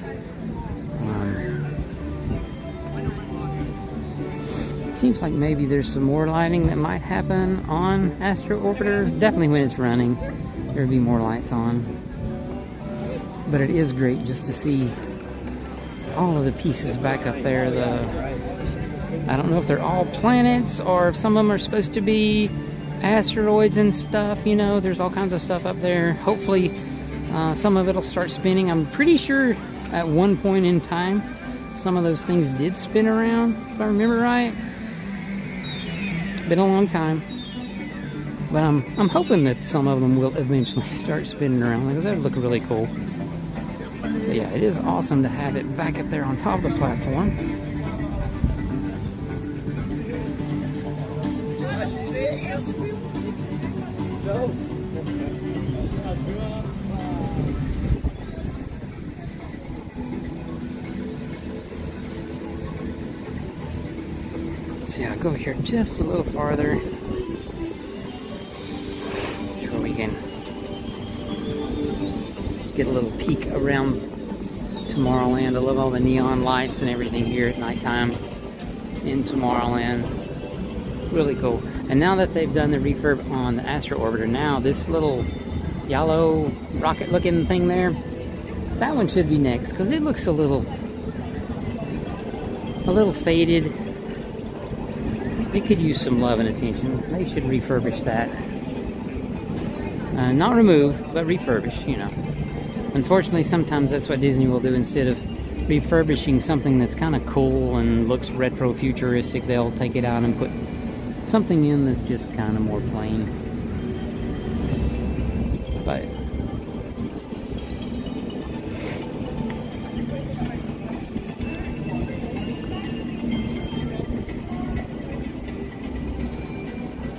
Speaker 1: Seems like maybe there's some more lighting that might happen on Astro Orbiter. Definitely when it's running, there'll be more lights on. But it is great just to see all of the pieces back up there. I don't know if they're all planets or if some of them are supposed to be asteroids and stuff. You know, there's all kinds of stuff up there. Hopefully some of it'll start spinning. I'm pretty sure at one point in time some of those things did spin around, if I remember right. Been a long time, but I'm hoping that some of them will eventually start spinning around, because that would look really cool. But yeah, it is awesome to have it back up there on top of the platform. Yeah, I'll go here just a little farther so we can get a little peek around Tomorrowland. I love all the neon lights and everything here at nighttime in Tomorrowland. Really cool. And now that they've done the refurb on the Astro Orbiter, now this little yellow rocket looking thing there, that one should be next, because it looks a little faded. It could use some love and attention. They should refurbish that. Not remove, but refurbish, you know. Unfortunately, sometimes that's what Disney will do. Instead of refurbishing something that's kind of cool and looks retro-futuristic, they'll take it out and put something in that's just kind of more plain. But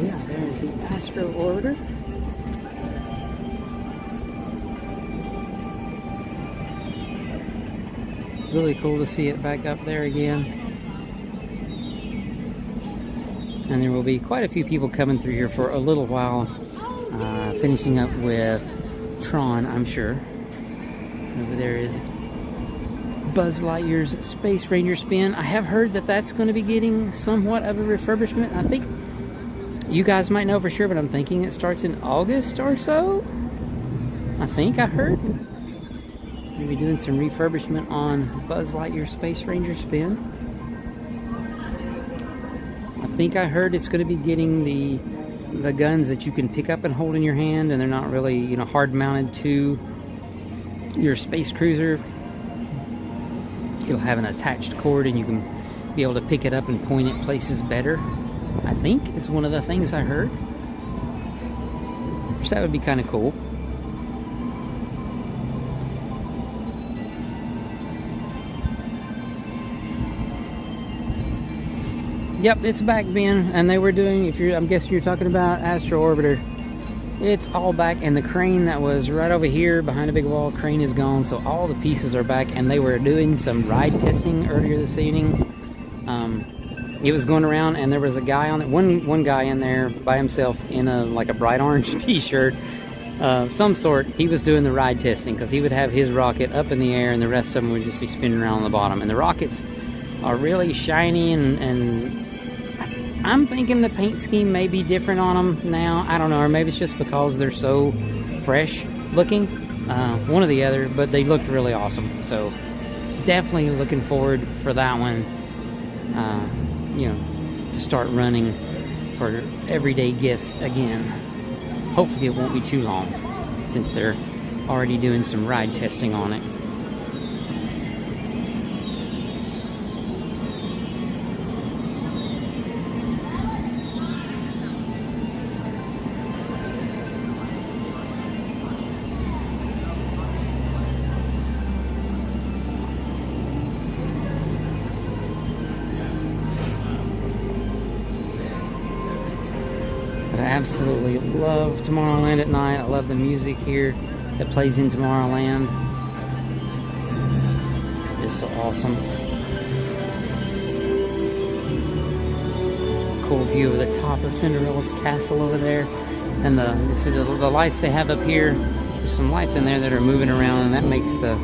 Speaker 1: yeah, there's the Astro Orbiter. Really cool to see it back up there again. And there will be quite a few people coming through here for a little while, finishing up with Tron, I'm sure. Over there is Buzz Lightyear's Space Ranger spin. I have heard that that's going to be getting somewhat of a refurbishment. I think you guys might know for sure, but I'm thinking it starts in August or so. I think I heard. Maybe doing some refurbishment on Buzz Lightyear Space Ranger spin. I think I heard it's going to be getting the guns that you can pick up and hold in your hand, and they're not really, you know, hard mounted to your space cruiser. It'll have an attached cord, and you can be able to pick it up and point it places better, I think, is one of the things I heard. So that would be kind of cool. Yep, it's back, Ben, and they were doing, I'm guessing you're talking about Astro Orbiter. It's all back, and the crane that was right over here behind a big wall, crane is gone, so all the pieces are back, and they were doing some ride testing earlier this evening. It was going around, and there was a guy on it, one guy in there by himself in like a bright orange t-shirt, some sort. He was doing the ride testing, because he would have his rocket up in the air, and the rest of them would just be spinning around on the bottom. And the rockets are really shiny, and I'm thinking the paint scheme may be different on them now. I don't know, or maybe it's just because they're so fresh looking. One or the other, but they looked really awesome. So definitely looking forward for that one, you know, to start running for everyday guests again. Hopefully it won't be too long, since they're already doing some ride testing on it. I absolutely love Tomorrowland at night. I love the music here that plays in Tomorrowland. It's so awesome. Cool view of the top of Cinderella's castle over there. And you see the lights they have up here. There's some lights in there that are moving around, and that makes the,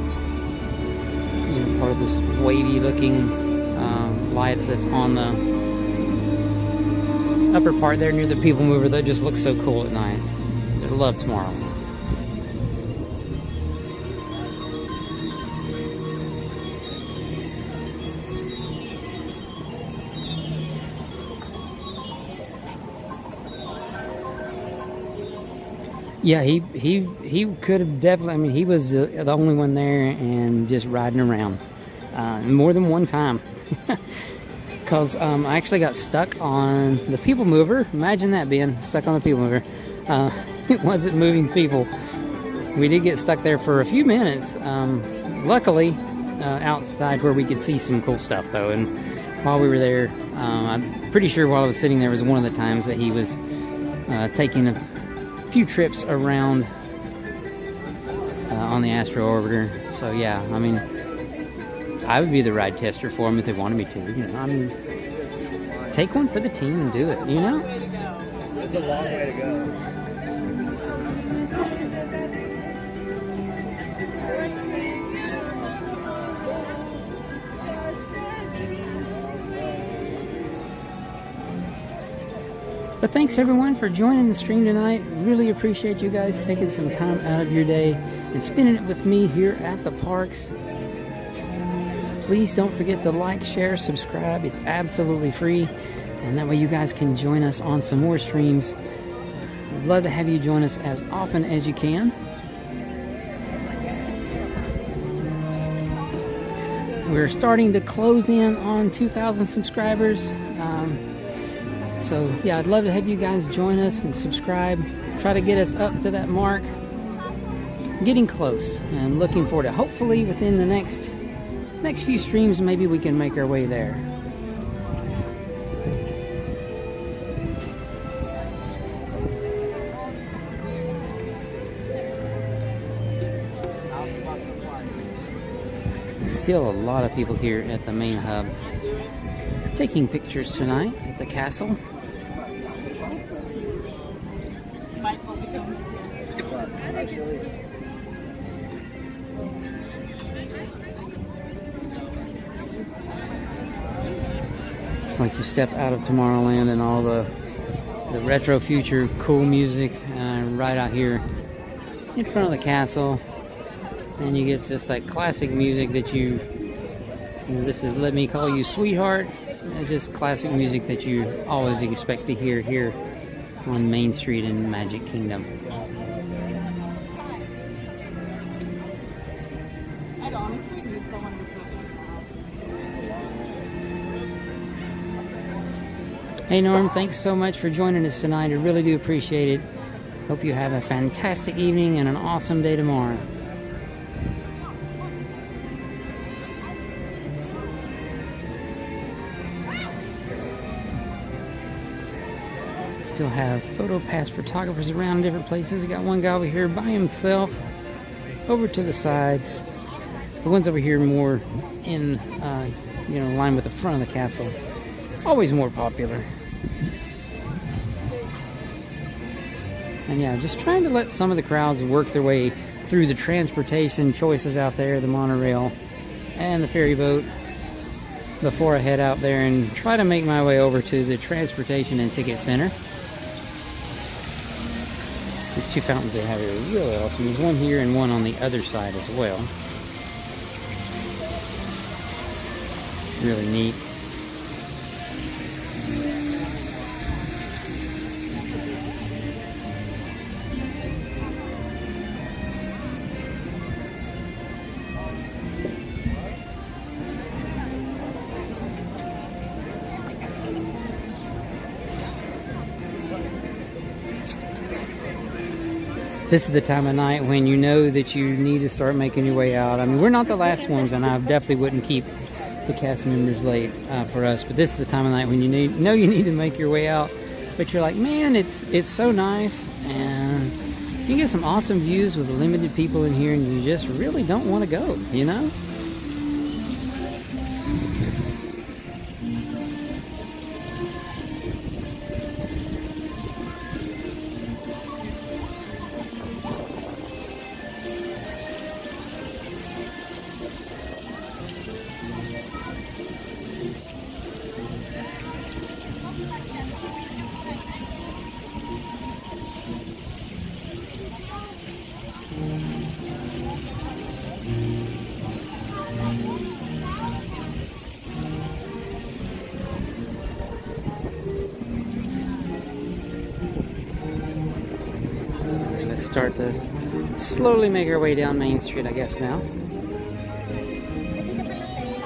Speaker 1: you know, part of this wavy looking light that's on the upper part there near the PeopleMover. That just looks so cool at night. I love Tomorrowland. Yeah, he could have definitely, I mean, he was the only one there and just riding around more than one time. Because I actually got stuck on the PeopleMover. Imagine that, being stuck on the PeopleMover. It wasn't moving people. We did get stuck there for a few minutes. Luckily, outside where we could see some cool stuff, though. And while we were there, I'm pretty sure while I was sitting there was one of the times that he was taking a few trips around on the Astro orbiter. So yeah, I mean, I would be the ride tester for him if they wanted me to. You know, I mean, take one for the team and do it. You know.
Speaker 19: It's a long way to go.
Speaker 1: But thanks everyone for joining the stream tonight. Really appreciate you guys taking some time out of your day and spending it with me here at the parks. Please don't forget to like, share, subscribe. It's absolutely free, and that way you guys can join us on some more streams. I'd love to have you join us as often as you can. We're starting to close in on 2,000 subscribers. So yeah, I'd love to have you guys join us and subscribe. Try to get us up to that mark. Getting close and looking forward to, hopefully within the next few streams, maybe we can make our way there. Still a lot of people here at the main hub taking pictures tonight at the castle. It's like you step out of Tomorrowland and all the retro future cool music right out here in front of the castle, and you get just that classic music that you know, this is Let Me Call You Sweetheart. Just classic music that you always expect to hear here on Main Street in Magic Kingdom. Hey Norm, thanks so much for joining us tonight. I really do appreciate it. Hope you have a fantastic evening and an awesome day tomorrow. Still have photo pass photographers around different places. I got one guy over here by himself over to the side. The ones over here more in you know, line with the front of the castle. Always more popular. And yeah, just trying to let some of the crowds work their way through the transportation choices out there, the monorail and the ferry boat, before I head out there and try to make my way over to the transportation and ticket center. These two fountains they have here are really awesome. There's one here and one on the other side as well. really neat. This is the time of night when you know that you need to start making your way out. I mean, we're not the last ones, and I definitely wouldn't keep the cast members late for us. But this is the time of night when you know you need to make your way out. But you're like, man, it's so nice, and you can get some awesome views with limited people in here, and you just really don't want to go, you know? Start to slowly make our way down Main Street, I guess now.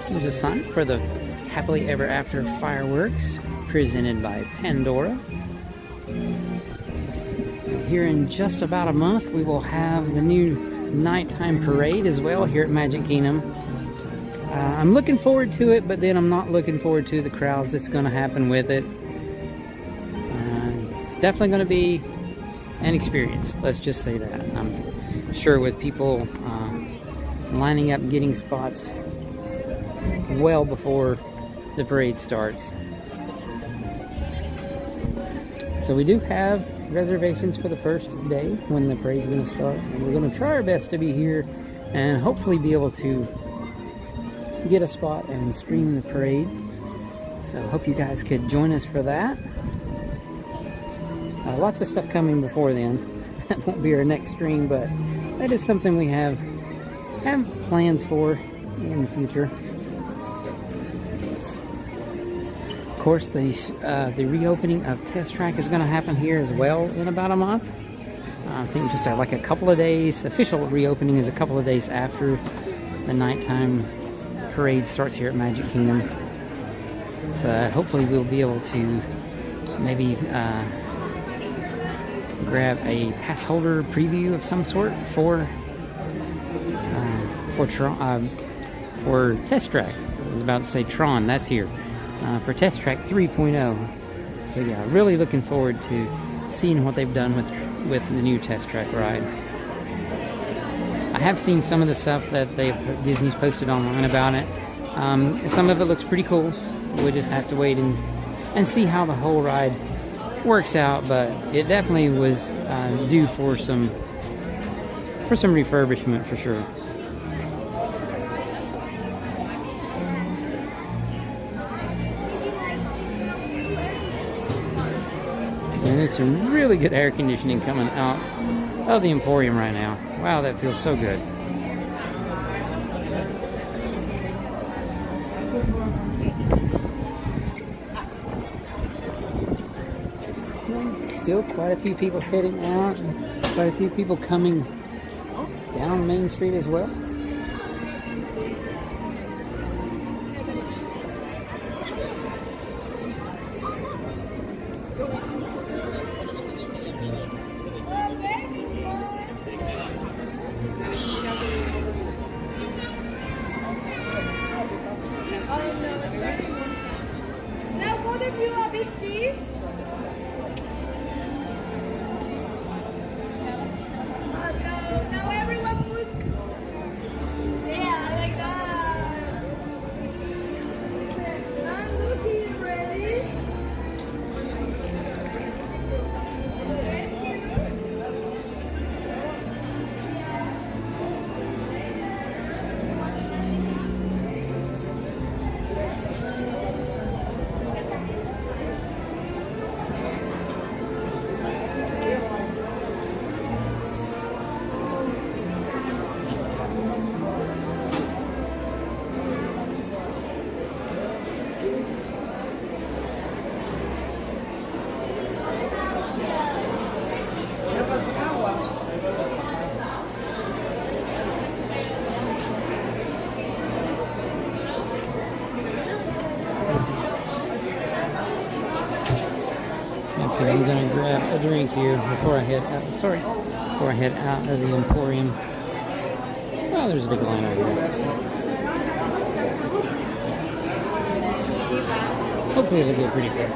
Speaker 1: There's a sign for the Happily Ever After fireworks presented by Pandora. Here in just about a month, we will have the new nighttime parade as well here at Magic Kingdom. I'm looking forward to it, but then I'm not looking forward to the crowds that's going to happen with it. It's definitely going to be an experience, let's just say that. I'm sure with people lining up and getting spots well before the parade starts. So we do have reservations for the first day when the parade's going to start, and we're going to try our best to be here and hopefully be able to get a spot and stream the parade. So I hope you guys could join us for that. Lots of stuff coming before then. That won't be our next stream, but that is something we have plans for in the future. Of course, the reopening of Test Track is going to happen here as well in about a month. I think just like a couple of days. Official reopening is a couple of days after the nighttime parade starts here at Magic Kingdom. But hopefully we'll be able to maybe grab a pass holder preview of some sort for Test Track. I was about to say Tron, that's here. For Test Track 3.0. So yeah, really looking forward to seeing what they've done with the new Test Track ride. I have seen some of the stuff that Disney's posted online about it. Some of it looks pretty cool. We'll just have to wait and see how the whole ride works out, but it definitely was due for some refurbishment for sure. And there's some really good air conditioning coming out of the Emporium right now. Wow, that feels so good. Still quite a few people heading out, and quite a few people coming down Main Street as well.
Speaker 14: Now both of you a bit please. So now everyone put, yeah, like that. Now look here, ready? Thank you.
Speaker 1: and I'm gonna grab a drink here before I head out. Before I head out of the Emporium. Oh, there's a big line over there. Hopefully it'll go pretty quick.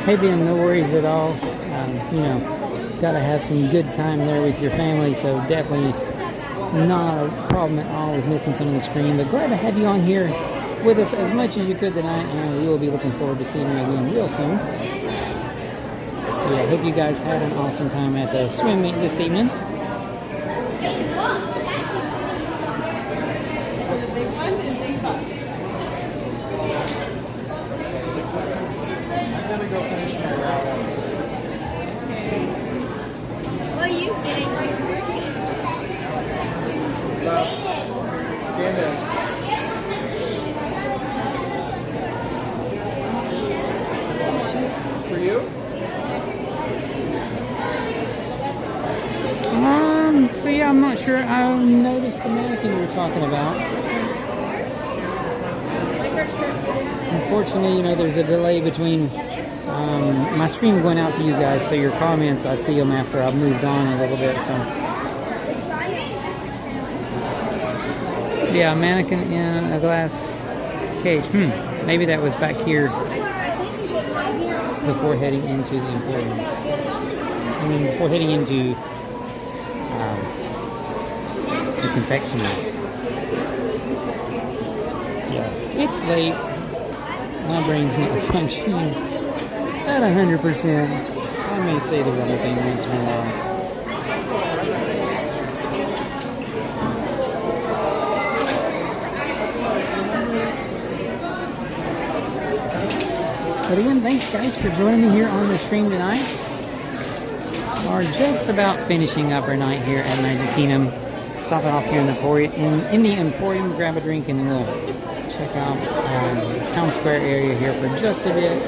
Speaker 1: Hey Ben, no worries at all. You know, gotta have some good time there with your family, so definitely not a problem at all with missing some of the stream. But glad to have you on here with us as much as you could tonight, and we will be looking forward to seeing you again real soon. Yeah, I hope you guys had an awesome time at the swim meet this evening.
Speaker 3: Well, you get it.
Speaker 19: For you?
Speaker 1: So yeah, I'm not sure. I noticed the mannequin you were talking about. Unfortunately, you know, there's a delay between my stream going out to you guys, so your comments, I see them after I've moved on a little bit, so. Yeah, a mannequin in a glass cage. Maybe that was back here before heading into the Emporium. I mean, before heading into the confectionery. Yeah, it's late. My brain's not functioning at 100%. I may say the wrong thing once in a while. But again, thanks guys for joining me here on the stream tonight. We're just about finishing up our night here at Magic Kingdom. Stopping off here in the Emporium, grab a drink, and then we'll check out the Town Square area here for just a bit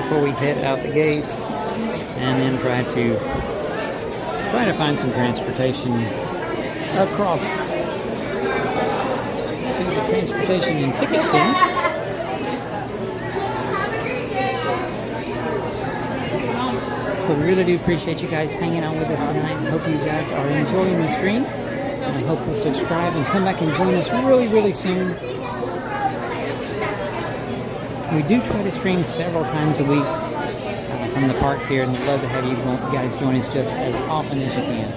Speaker 1: before we head out the gates, and then try to find some transportation across to the transportation and ticket center. But we really do appreciate you guys hanging out with us tonight. I hope you guys are enjoying the stream. And I hope you'll subscribe and come back and join us really, really soon. We do try to stream several times a week from the parks here, and we'd love to have you guys join us just as often as you can.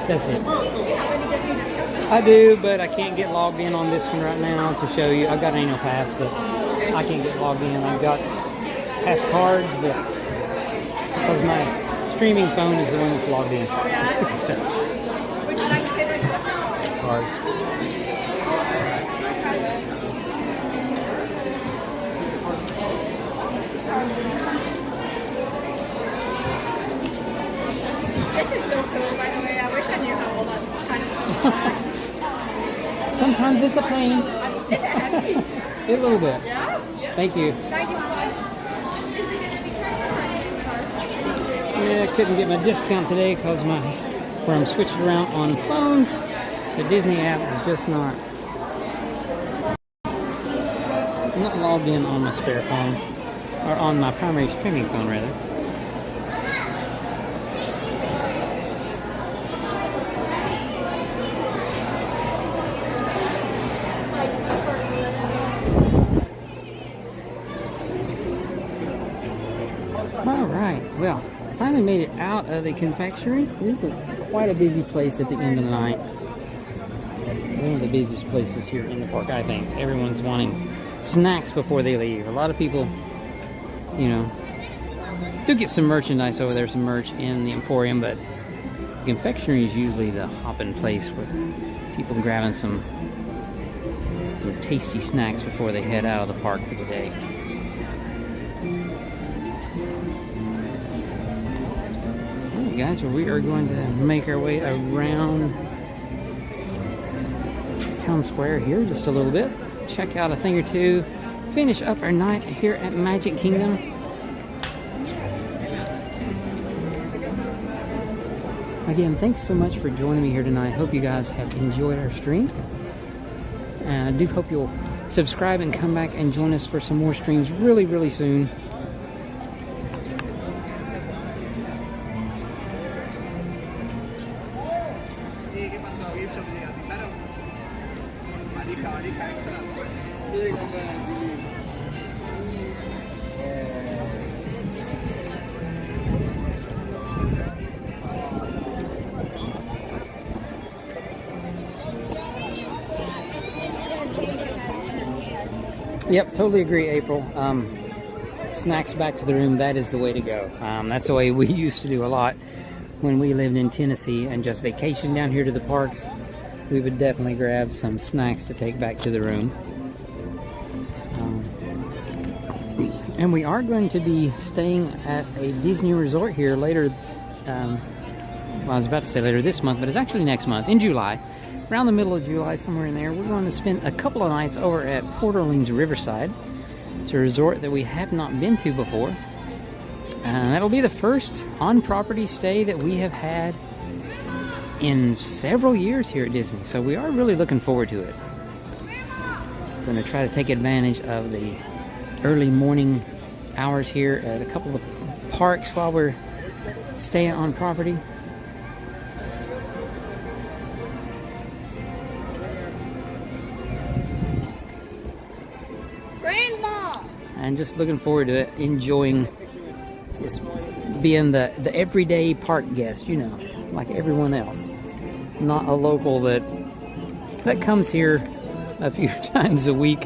Speaker 1: That's it. I do, but I can't get logged in on this one right now to show you. I've got an annual pass, but I can't get logged in. I've got pass cards, but because my streaming phone is the one that's logged in.
Speaker 3: Oh, yeah?
Speaker 1: So,
Speaker 3: Would you like to say my question?
Speaker 1: sorry.
Speaker 3: This is so cool, by the way. I wish I knew how old I was. Kind of
Speaker 1: Sometimes it's a pain.
Speaker 3: Is it heavy?
Speaker 1: A little bit.
Speaker 3: Yeah?
Speaker 1: Thank you.
Speaker 3: Thank you so much.
Speaker 1: Yeah, I couldn't get my discount today because where I'm switching around on phones, the Disney app is just not logged in on my spare phone, or on my primary streaming phone rather. All right, well, finally made it out of the confectionery. This is quite a busy place at the end of the night. One of the busiest places here in the park, I think. Everyone's wanting snacks before they leave. A lot of people, you know, do get some merchandise over there, some merch in the Emporium, but the confectionery is usually the hopping place where people grabbing some tasty snacks before they head out of the park for the day. Alright guys, well, we are going to make our way around Town Square here just a little bit. Check out a thing or two. Finish up our night here at Magic Kingdom. Again, thanks so much for joining me here tonight. Hope you guys have enjoyed our stream. And I do hope you'll subscribe and come back and join us for some more streams really, really soon. Yep, totally agree, April. Snacks back to the room, that is the way to go. That's the way we used to do a lot when we lived in Tennessee and just vacationed down here to the parks. We would definitely grab some snacks to take back to the room. And we are going to be staying at a Disney resort here later. Well, I was about to say later this month, but it's actually next month, in July. Around the middle of July, somewhere in there, we're going to spend a couple of nights over at Port Orleans Riverside. It's a resort that we have not been to before. And that'll be the first on-property stay that we have had in several years here at Disney. So we are really looking forward to it. We're going to try to take advantage of the early morning hours here at a couple of parks while we're staying on property. And just looking forward to it, enjoying just being the everyday park guest, you know, like everyone else. Not a local that comes here a few times a week,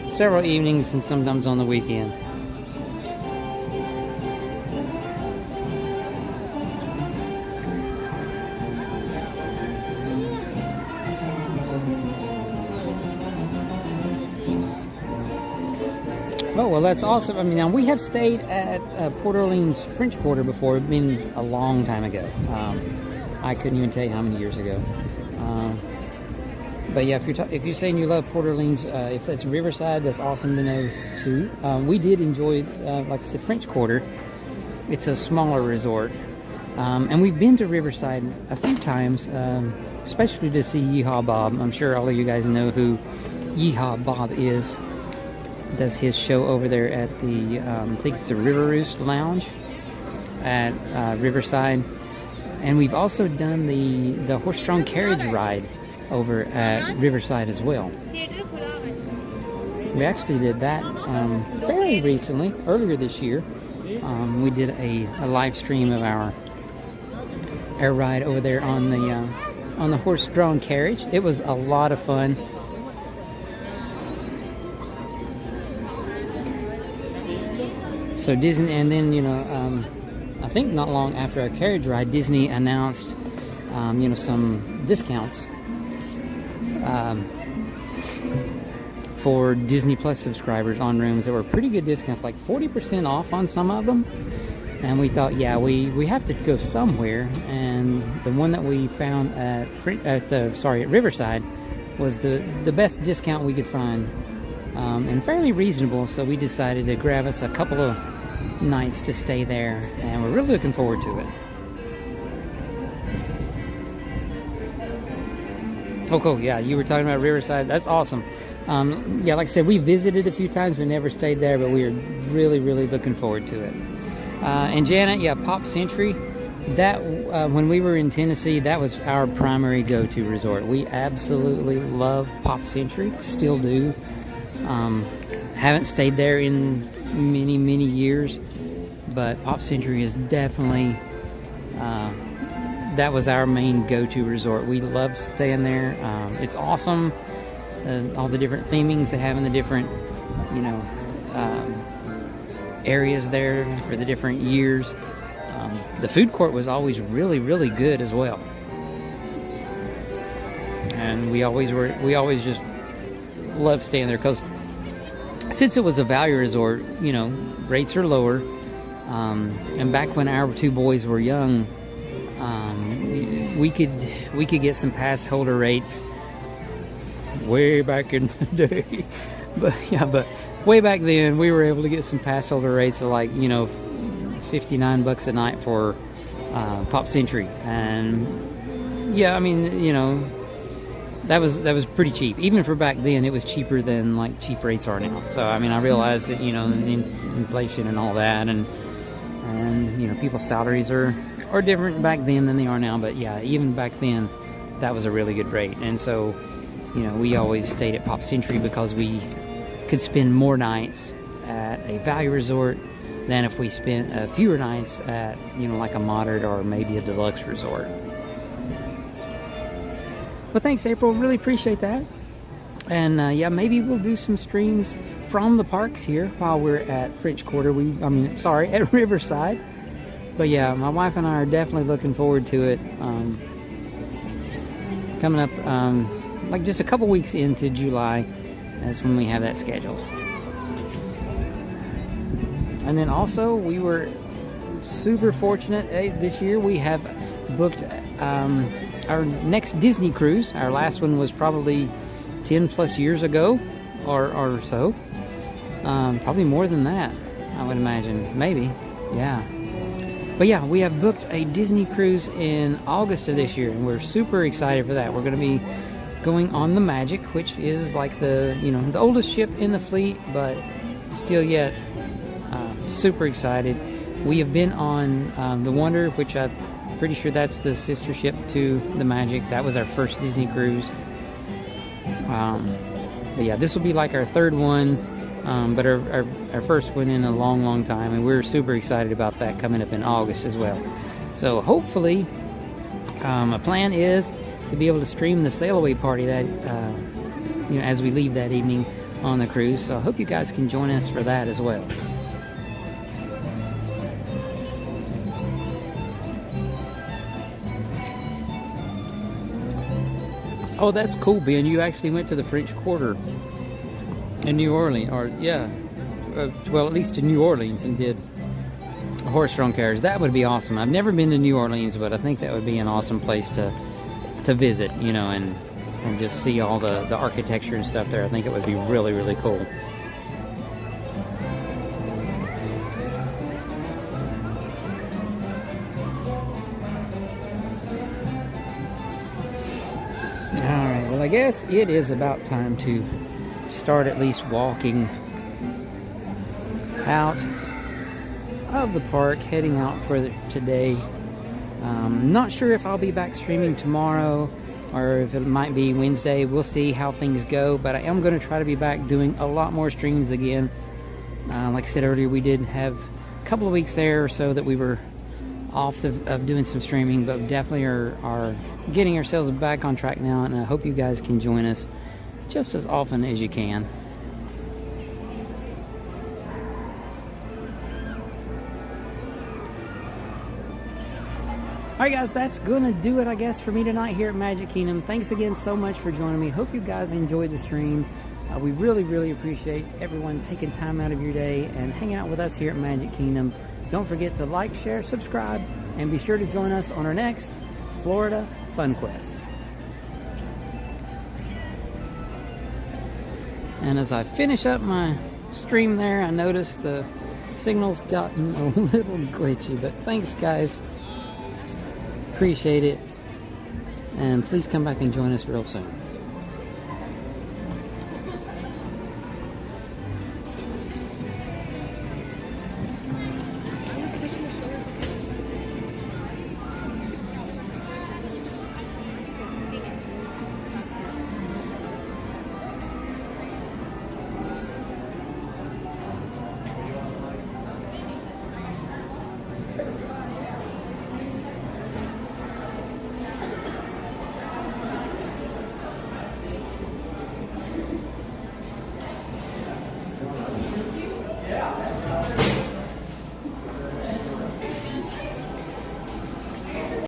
Speaker 1: several evenings, and sometimes on the weekend. Oh, well, that's awesome. I mean, now we have stayed at Port Orleans French Quarter before. It's been a long time ago. I couldn't even tell you how many years ago. But yeah, if you're saying you love Port Orleans, if that's Riverside, that's awesome to know too. We did enjoy, like I said, French Quarter. It's a smaller resort. And we've been to Riverside a few times, especially to see Yeehaw Bob. I'm sure all of you guys know who Yeehaw Bob is. Does his show over there at the, I think it's the River Roost Lounge at Riverside. And we've also done the horse-drawn carriage ride over at Riverside as well. We actually did that fairly recently, earlier this year. We did a live stream of our ride over there on the horse-drawn carriage. It was a lot of fun. So Disney, and then, you know, I think not long after our carriage ride, Disney announced, you know, some discounts for Disney Plus subscribers on rooms that were pretty good discounts, like 40% off on some of them. And we thought, yeah, we have to go somewhere. And the one that we found at Riverside was the best discount we could find, and fairly reasonable. So we decided to grab us a couple of nights to stay there, and we're really looking forward to it. Oh, cool. Yeah, you were talking about Riverside. That's awesome. Yeah, like I said, we visited a few times. We never stayed there, but we are really, really looking forward to it. And Janet, yeah, Pop Century. That when we were in Tennessee, that was our primary go-to resort. We absolutely love Pop Century. Still do. Haven't stayed there in many years, but Pop Century is definitely that was our main go-to resort. We loved staying there. It's awesome. All the different themings they have in the different, you know, areas there for the different years. The food court was always really good as well, and we always just loved staying there because since it was a value resort, you know, rates are lower. And back when our two boys were young, we could get some pass holder rates way back in the day. But way back then, we were able to get some pass holder rates of, like, you know, $59 a night for Pop Century. And yeah, I mean, you know, that was pretty cheap. Even for back then, it was cheaper than like cheap rates are now. So I mean, I realized that, you know, inflation and all that, and you know, people's salaries are different back then than they are now. But yeah, even back then, that was a really good rate. And so, you know, we always stayed at Pop Century because we could spend more nights at a value resort than if we spent fewer nights at, you know, like a moderate or maybe a deluxe resort. But thanks, April. Really appreciate that. And yeah, maybe we'll do some streams from the parks here while we're at French Quarter. At Riverside. But yeah, my wife and I are definitely looking forward to it. Coming up, like just a couple weeks into July, that's when we have that scheduled. And then also, we were super fortunate this year. We have booked our next Disney cruise. Our last one was probably 10 plus years ago or so. Probably more than that, I would imagine. Maybe, yeah. But yeah, we have booked a Disney cruise in August of this year, and we're super excited for that. We're going to be going on the Magic, which is like the, you know, the oldest ship in the fleet, but still yet super excited. We have been on the Wonder, which I'm pretty sure that's the sister ship to the Magic. That was our first Disney cruise. But yeah, this will be like our third one, but our first one in a long time, and we're super excited about that coming up in August as well. So hopefully, a plan is to be able to stream the sail away party that you know, as we leave that evening on the cruise. So I hope you guys can join us for that as well. Oh, that's cool, Ben. You actually went to the French Quarter in New Orleans, or yeah, well, at least to New Orleans, and did a horse-drawn carriage. That would be awesome. I've never been to New Orleans, but I think that would be an awesome place to visit, you know, and just see all the architecture and stuff there. I think it would be really cool. Alright, well, I guess it is about time to start at least walking out of the park, heading out for today. Not sure if I'll be back streaming tomorrow or if it might be Wednesday. We'll see how things go, but I am going to try to be back doing a lot more streams again. Like I said earlier, we did have a couple of weeks there or so that we were off of doing some streaming, but definitely are getting ourselves back on track now, and I hope you guys can join us just as often as you can. Alright guys, that's gonna do it I guess for me tonight here at Magic Kingdom. Thanks again so much for joining me. Hope you guys enjoyed the stream. We really appreciate everyone taking time out of your day and hanging out with us here at Magic Kingdom. Don't forget to like, share, subscribe, and be sure to join us on our next Florida Fun Quest. And as I finish up my stream there, I noticed the signal's gotten a little glitchy, but thanks guys. Appreciate it. And please come back and join us real soon.